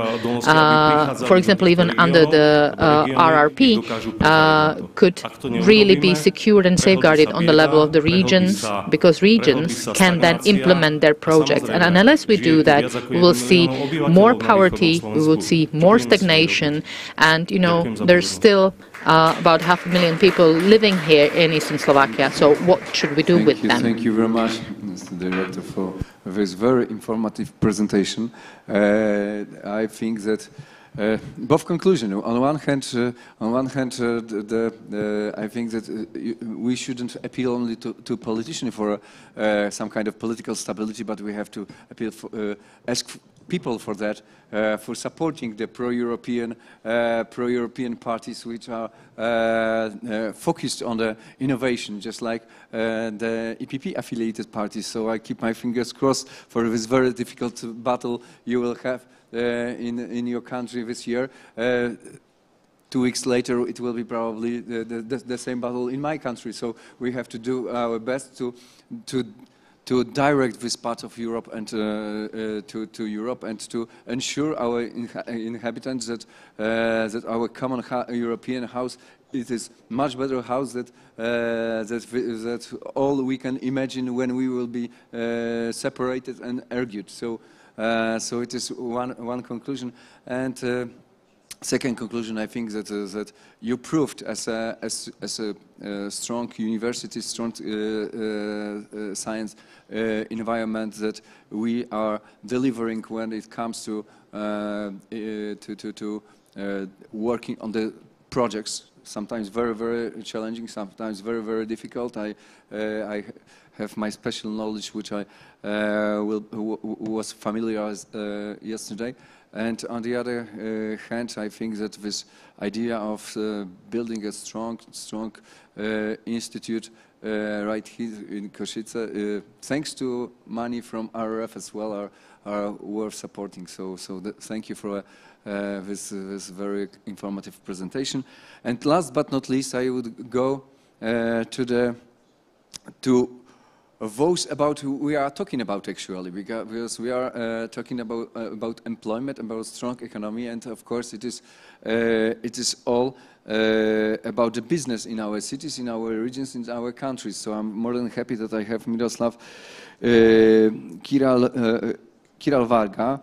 A: for example, even under the RRP, could really be secured and safeguarded on the level of the regions, because regions can then implement their projects. And unless we do that, we will see more poverty, we will see more stagnation, and there's still about 500,000 people living here in Eastern Slovakia. So what should we do with them?
M: Thank you very much, Mr. Director, for this very informative presentation. I think that both conclusions. On one hand, I think that we shouldn't appeal only to politicians for some kind of political stability, but we have to appeal for, ask people for that, for supporting the pro-European parties which are focused on the innovation, just like the EPP affiliated parties. So I keep my fingers crossed for this very difficult battle you will have in your country this year. 2 weeks later, it will be probably the same battle in my country. So we have to do our best to to direct this part of Europe and to Europe, and to ensure our inhabitants that that our common European house, it is much better house that all we can imagine when we will be separated and argued. So so it is one conclusion. And second conclusion, I think that you proved as a strong university, strong science environment, that we are delivering when it comes to working on the projects. Sometimes very challenging, sometimes very difficult. I have my special knowledge, which I was familiarized yesterday. And on the other hand, I think that this idea of building a strong institute right here in Kosice, thanks to money from RRF as well, are worth supporting. So thank you for this very informative presentation. And last but not least, I would go to those about who we are talking about actually, because we are talking about employment, about strong economy, and of course it is all about the business in our cities, in our regions, in our countries. So I'm more than happy that I have Miroslav Kiral Varga,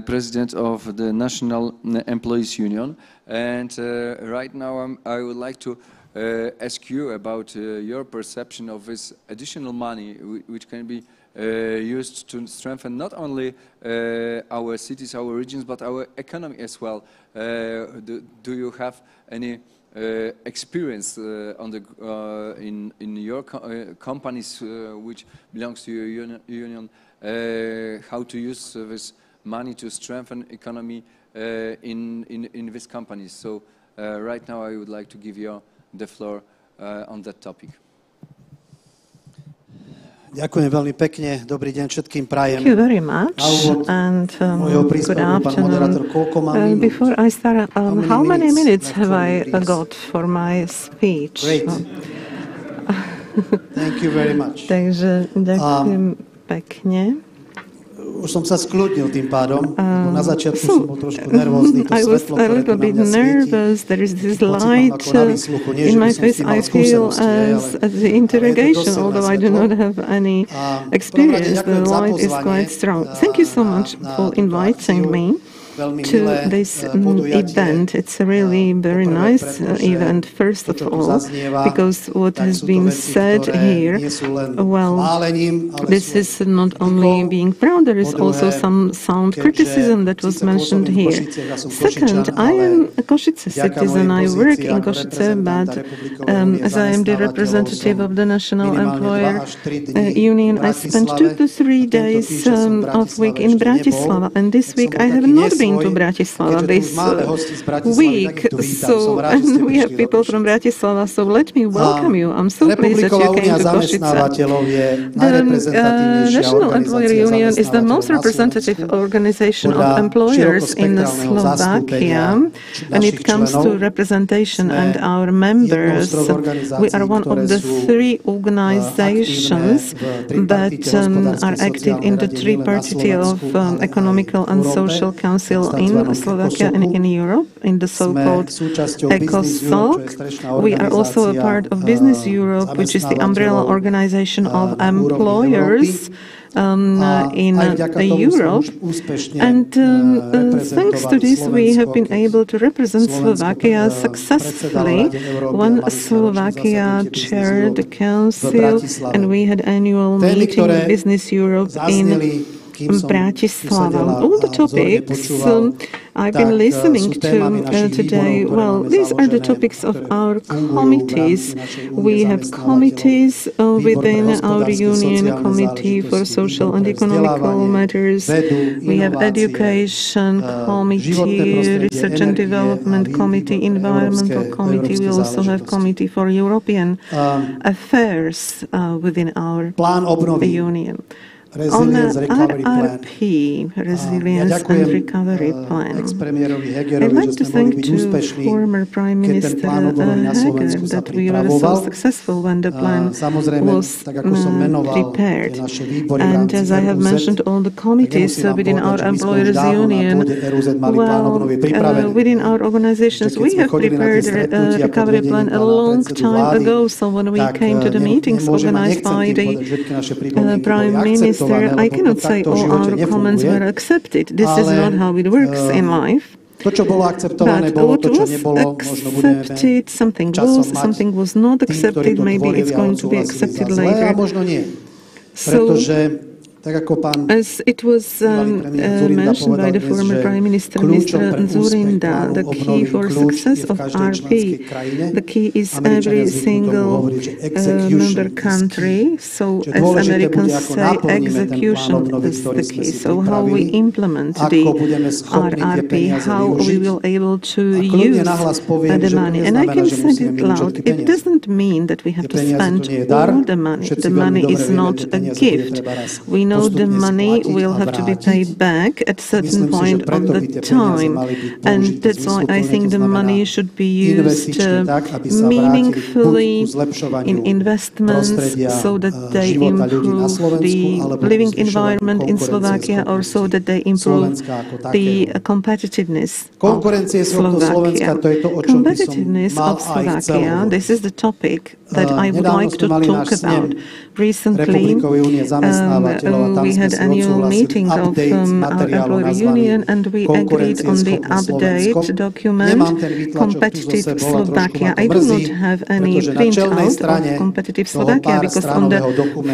M: President of the National Employees Union, and right now I would like to ask you about your perception of this additional money which can be used to strengthen not only our cities, our regions, but our economy as well. Do you have any experience in your companies which belongs to your union, how to use this money to strengthen economy in these companies? So right now I would like to give you the floor on that topic.
P: Ďakujem veľmi pekne. Dobrý deň všetkým prajem.
C: Thank you very much, and good afternoon. Before I start, how many minutes have I got for my speech?
P: Great. Thank you very much.
C: Takže ďakujem pekne.
P: Už som sa skľudnil tým pádom, na začiatku som bol trošku nervózny, to svetlo, ktoré tu na mňa svieti.
C: There is this light in my face. I feel as the interrogation, although I do not have any experience. The light is quite strong. Thank you so much for inviting me to this event. It's a really very nice event, first of all, because what has been said here, well, this is not only being proud, there is also some sound criticism that was mentioned here. Second, I am a Kosice citizen, I work in Kosice, but as I am the representative of the National Employer Union, I spent 2 to 3 days of week in Bratislava, and this week I have not been to Bratislava this week, so and we have people from Bratislava, so let me welcome you. I'm so pleased that you came to Kosice. The National Employer Union is the most representative organization of employers in Slovakia when it comes to representation and our members. We are one of the 3 organizations that are active in the tripartite of Economical and Social Council in Slovakia and in Europe, in the so-called ECOSOC. We are also a part of Business Europe, which is the umbrella organization of employers in Europe, and thanks to this we have been able to represent Slovakia successfully. When Slovakia chaired the council and we had annual meeting in Business Europe in Bratislava. All the topics I've been listening to today, well, these are the topics of our committees. We have committees within our union, Committee for Social and Economical Matters. We have Education Committee, Research and Development Committee, Environmental Committee. We also have Committee for European Affairs within our union.
P: Resilience Recovery Plan.
C: RRP, Resilience and Recovery Plan. I'd like to thank to former Prime Minister Heger that we were so successful when the plan was prepared. And as I have mentioned, all the committees within our employers' union, within our organizations, we have prepared a recovery plan a long time ago. So when we came to the meetings organized by the Prime Minister, I cannot say all our comments were accepted. This is not how it works in life. But what was accepted, something was not accepted, maybe it's going to be accepted later. So, as it was mentioned by the former Prime Minister, Mr. Zurinda, the key for success of RP, the key is every single member country. So, as Americans say, execution is the key. So, how we implement the RRP, how we will able to use the money. And I can say it loud, it doesn't mean that we have to spend all the money. The money is not a gift. We know the money will have to be paid back at a certain point of the time. And that's why I think the money should be used meaningfully in investments so that they improve the living environment in Slovakia, or so that they improve the competitiveness of Slovakia. Competitiveness of Slovakia, this is the topic that I would like to talk about. Recently, we had annual meeting of our employer union, and we agreed on the update document, Competitive Slovakia. I do not have any printout of Competitive Slovakia, because on the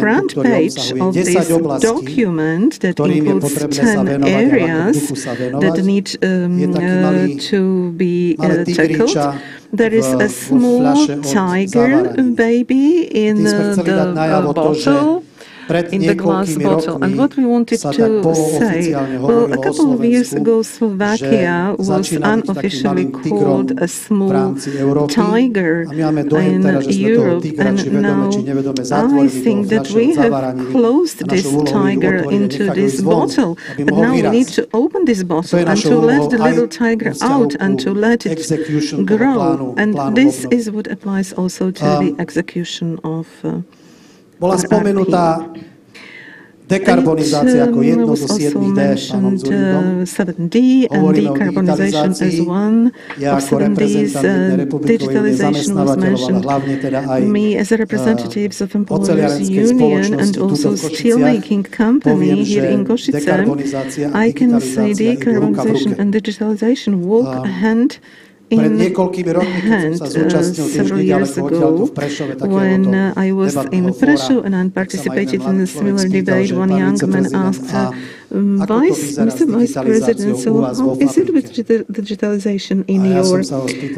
C: front page of this document that includes 10 areas that need to be tackled, there is a small tiger baby in the bottle, in the glass bottle. And what we wanted to say, well, a couple of years ago, Slovakia was unofficially called a small tiger in Europe. And now I think that we have closed this tiger into this bottle. But now we need to open this bottle and to let the little tiger out and to let it grow. And this is what applies also to the execution of
P: bola spomenutá dekarbonizácia ako jedno zo 7 D pánom Zurindom.
C: 7D and decarbonization as one of 7Ds. Digitalization was mentioned. Me as a representative of Employers Union and also steelmaking company here in Kosice, I can say decarbonization and digitalization walk hand in hand. Several years ago, when I was in Prešov and I participated in a similar debate, one young man asked, Mr. Vice President, so how is it with digitalization in your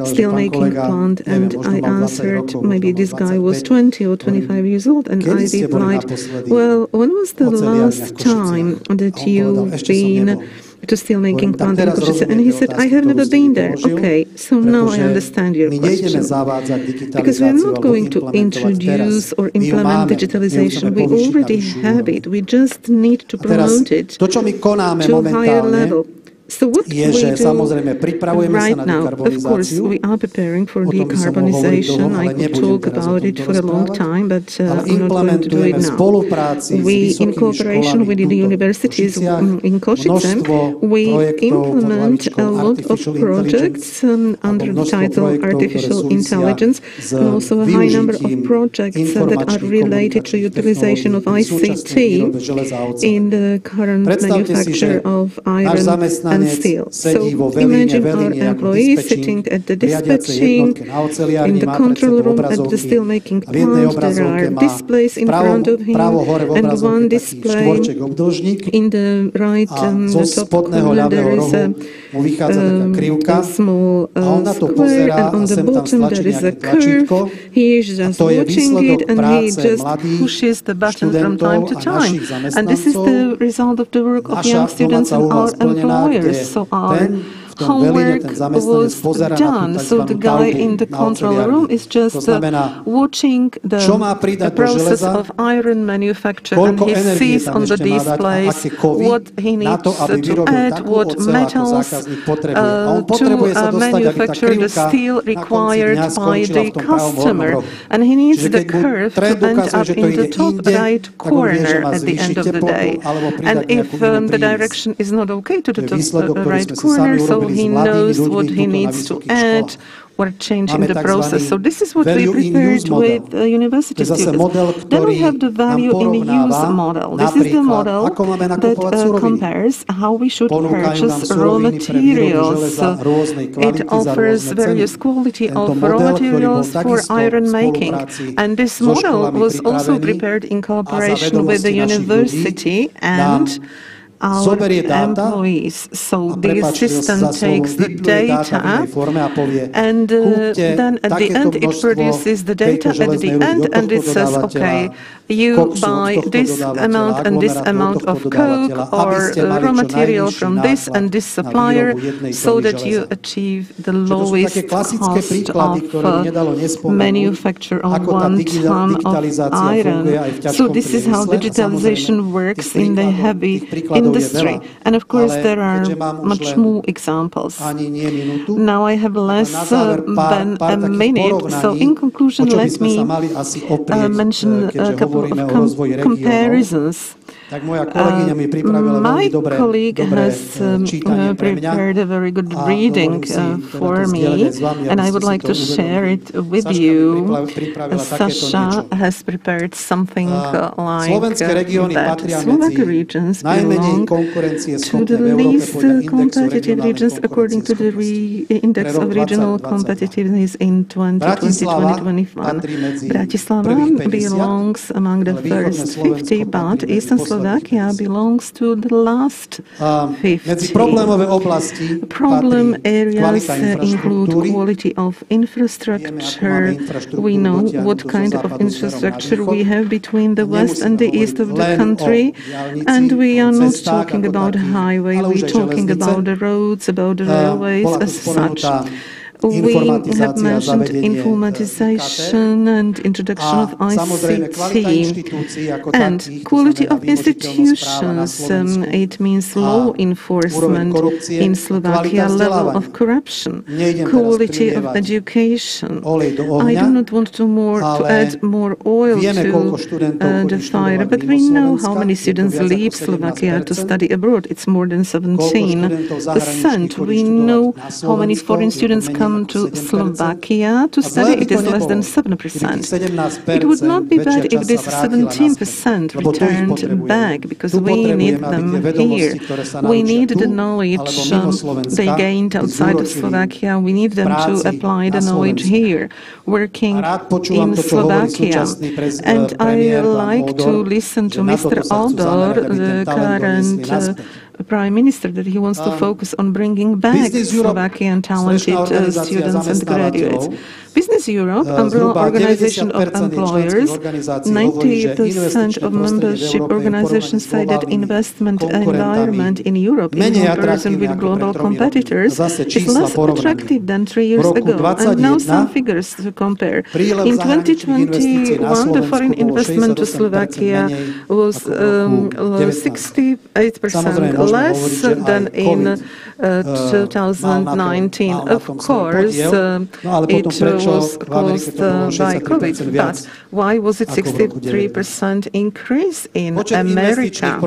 C: steelmaking plant? And I answered, maybe this guy was 20 or 25 years old, and I replied, well, when was the last time that you've been to steelmaking plant in Kosice? And he said, I have never been there. Okay, so now I understand your question. Because we are not going to introduce or implement digitalization. We already have it. We just need to promote it to a higher level. So what we do right now, of course, we are preparing for decarbonization. I could talk about it for a long time, but I'm not going to do it now. We, in cooperation with the universities in Kosice, we implement a lot of projects under the title Artificial Intelligence, and also a high number of projects that are related to utilization of ICT in the current manufacture of iron and steel. So imagine our employees sitting at the dispatching, in the control room at the steelmaking plant. There are displays in front of him, and one display in the right top corner there is a small square, and on the bottom there is a curve. He is just watching it, and he just pushes the button from time to time. And this is the result of the work of young students and our employers. So our
P: homework was done. So the guy in the control room is just watching the process of iron manufacture, and he sees on the displays what he needs to add, what metals to manufacture the steel required by the customer. And he needs the curve to end up in the top right corner at the end of the day. And if the direction is not okay to the top right corner, so he knows what he needs to add or change in the process. So this is what we prepared with university students. Then we have the value in use model. This is the model that compares how we should purchase raw materials. It offers various quality of raw materials for iron making. And this model was also prepared in cooperation with the university and our employees. So the system takes the data and then at the end it produces the data at the end, and it says, okay, you buy this amount and this amount of coke or raw material from this and this supplier so that you achieve the lowest cost of manufacture of 1 ton of iron. So this is how digitalization works in the heavy industry. And of course there are much more examples. Now I have less than a minute, so in conclusion let me mention a couple of comparisons. My colleague has prepared a very good reading for me, and I would like to share it with you. Sasha has prepared something like that. Slovak regions belong to the least competitive regions according to the Index of Regional Competitiveness in 2020-2021. Bratislava belongs among the first 50, but Eastern Slovakia belongs to the last 50. Problem areas include quality of infrastructure. We know what kind of infrastructure we have between the west and the east of the country, and we are not talking about highway, we're talking about the roads, about the railways as such. We have mentioned informatization and introduction of ICT and quality of institutions. It means law enforcement in Slovakia, level of corruption, quality of education. I do not want to add more oil to the fire, but we know how many students leave Slovakia to study abroad. It's more than 17%. We know how many foreign students come to Slovakia to study. It is less than 7%. It would not be bad if this 17% returned back, because we need them here. We need the knowledge they gained outside of Slovakia. We need them to apply the knowledge here, working in Slovakia. And I like to listen to Mr. Aldor, the current Prime Minister, that he wants to focus on bringing back Slovakian talented students and graduates. Business Europe, umbrella organization of employers, 90% of membership organizations say that investment environment in Europe in comparison with global competitors is less attractive than 3 years ago. And now some figures to compare. In 2021, the foreign investment to Slovakia was 68% less than in 2019. Of course, it was caused by COVID, but why was it 63% increase in America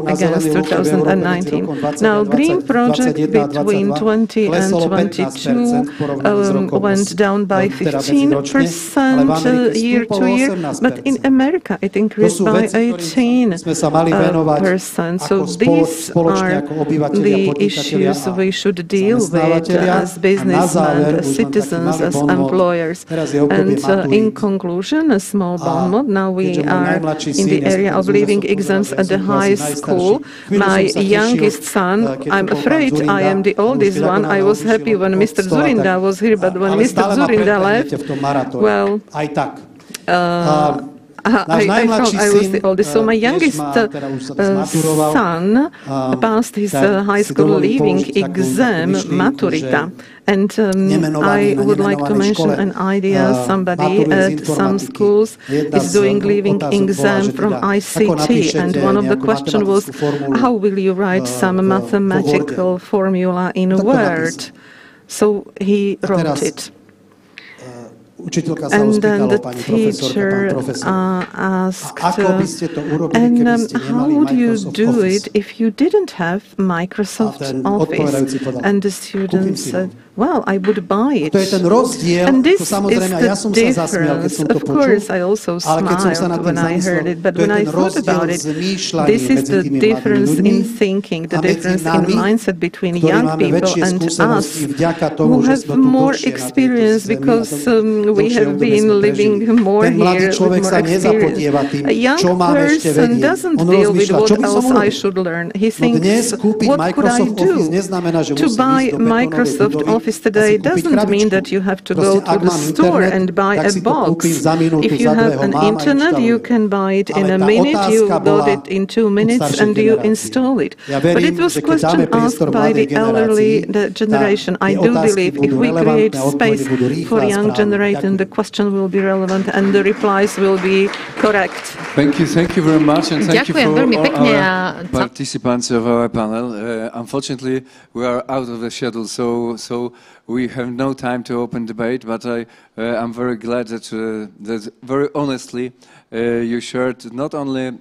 P: against 2019? Now, green project between 20 and 22 went down by 15% year to year, but in America it increased by 18%. So these are the issues we should deal with as businessmen, as citizens, as employers. And in conclusion, a small bonmot. Now we are in the area of leaving exams at the high school. My youngest son, I'm afraid I am the oldest one. I was happy when Mr. Zurinda was here, but when Mr. Zurinda left, well, I was the oldest. So my youngest son passed his high school leaving exam, maturita. And I would like to mention an idea. Somebody at some schools is doing leaving exam from ICT. And one of the questions was, how will you write some mathematical formula in Word? So he wrote it. And then the teacher asked, and how would you do it if you didn't have Microsoft Office? And the student said, well, I would buy it. And this is the difference. Of course, I also smiled when I heard it, but when I thought about it, this is the difference in thinking, the difference in mindset between young people and us, who have more experience because we have been living more here with more experience. A young person doesn't deal with what else I should learn. He thinks, what could I do? To buy Microsoft Office today doesn't mean that you have to go to the store and buy a box. If you have an internet, you can buy it in a minute, you got it in 2 minutes, and you install it. But it was a question asked by the elderly generation. I do believe if we create space for young generation, the question will be relevant and the replies will be correct.
M: Thank you very much, and thank you for all our participants of our panel. Unfortunately, we are out of the schedule, so we have no time to open debate, but I'm very glad that, that very honestly you shared not only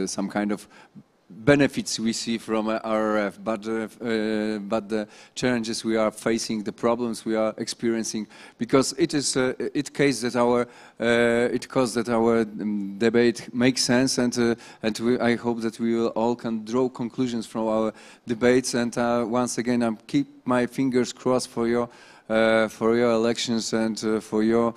M: some kind of benefits we see from RRF, but the challenges we are facing, the problems we are experiencing, because it is it caused that our debate makes sense, and I hope that we will all can draw conclusions from our debates. And once again, I keep my fingers crossed for your elections and for your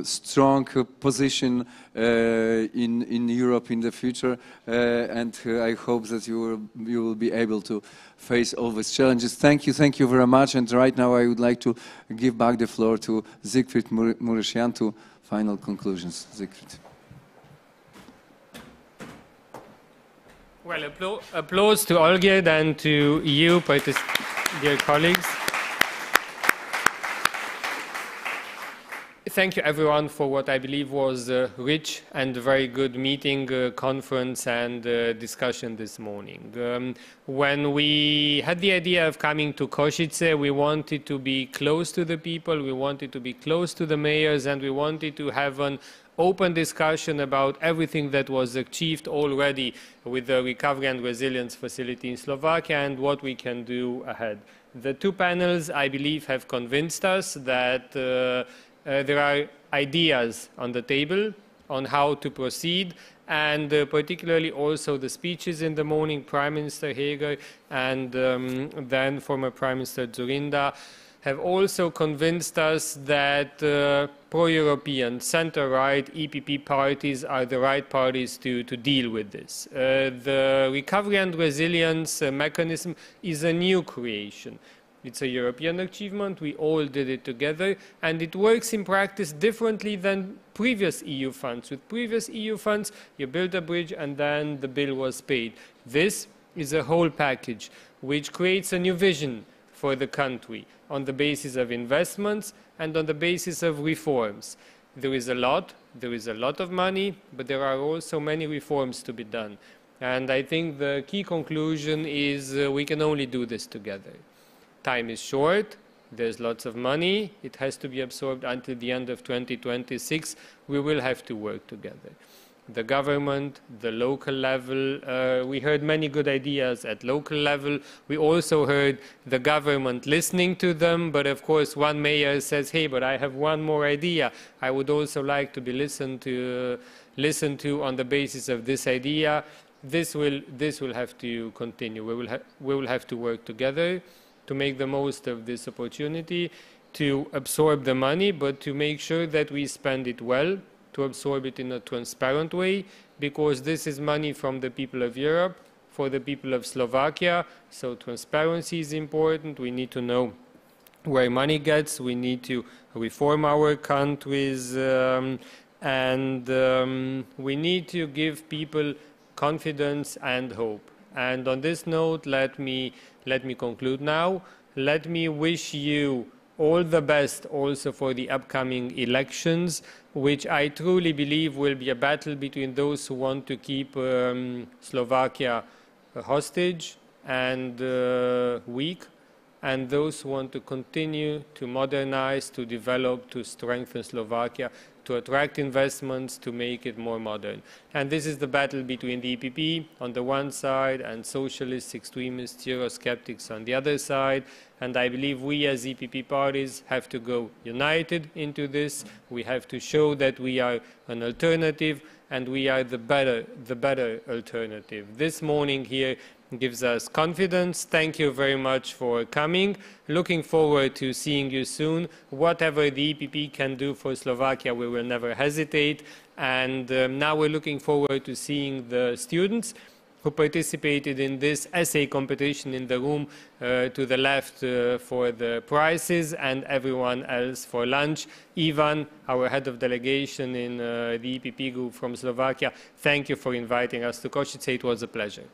M: strong position in Europe in the future, and I hope that you will be able to face all these challenges. Thank you very much. And right now I would like to give back the floor to Siegfried Mureșan to final conclusions. Siegfried.
D: Well, applause to Olgierd and to you, dear colleagues. Thank you, everyone, for what I believe was a rich and very good meeting, conference, and discussion this morning. When we had the idea of coming to Kosice, we wanted to be close to the people, we wanted to be close to the mayors, and we wanted to have an open discussion about everything that was achieved already with the Recovery and Resilience Facility in Slovakia and what we can do ahead. The two panels, I believe, have convinced us that there are ideas on the table on how to proceed, and particularly also the speeches in the morning, Prime Minister Heger and then former Prime Minister Dzurinda, have also convinced us that pro-European, center-right EPP parties are the right parties to deal with this. The Recovery and Resilience mechanism is a new creation. It's a European achievement, we all did it together, and it works in practice differently than previous EU funds. With previous EU funds, you build a bridge and then the bill was paid. This is a whole package which creates a new vision for the country on the basis of investments and on the basis of reforms. There is a lot of money, but there are also many reforms to be done. And I think the key conclusion is we can only do this together. Time is short, there's lots of money, it has to be absorbed until the end of 2026. We will have to work together. The government, the local level, we heard many good ideas at local level. We also heard the government listening to them, but of course one mayor says, hey, but I have one more idea. I would also like to be listened to on the basis of this idea. This will have to continue. We will have to work together to make the most of this opportunity, to absorb the money, but to make sure that we spend it well, to absorb it in a transparent way, because this is money from the people of Europe, for the people of Slovakia, so transparency is important. We need to know where money gets. We need to reform our countries, and we need to give people confidence and hope. And on this note, let me conclude now. Let me wish you all the best also for the upcoming elections, which I truly believe will be a battle between those who want to keep Slovakia hostage and weak, and those who want to continue to modernize, to develop, to strengthen Slovakia, to attract investments, to make it more modern. And this is the battle between the EPP on the one side and socialists, extremists, Eurosceptics on the other side. And I believe we as EPP parties have to go united into this. We have to show that we are an alternative and we are the better alternative. This morning here gives us confidence. Thank you very much for coming. Looking forward to seeing you soon. Whatever the EPP can do for Slovakia, we will never hesitate. And now we're looking forward to seeing the students who participated in this essay competition in the room to the left for the prizes, and everyone else for lunch. Ivan, our head of delegation in the EPP group from Slovakia, thank you for inviting us to Kosice. It was a pleasure.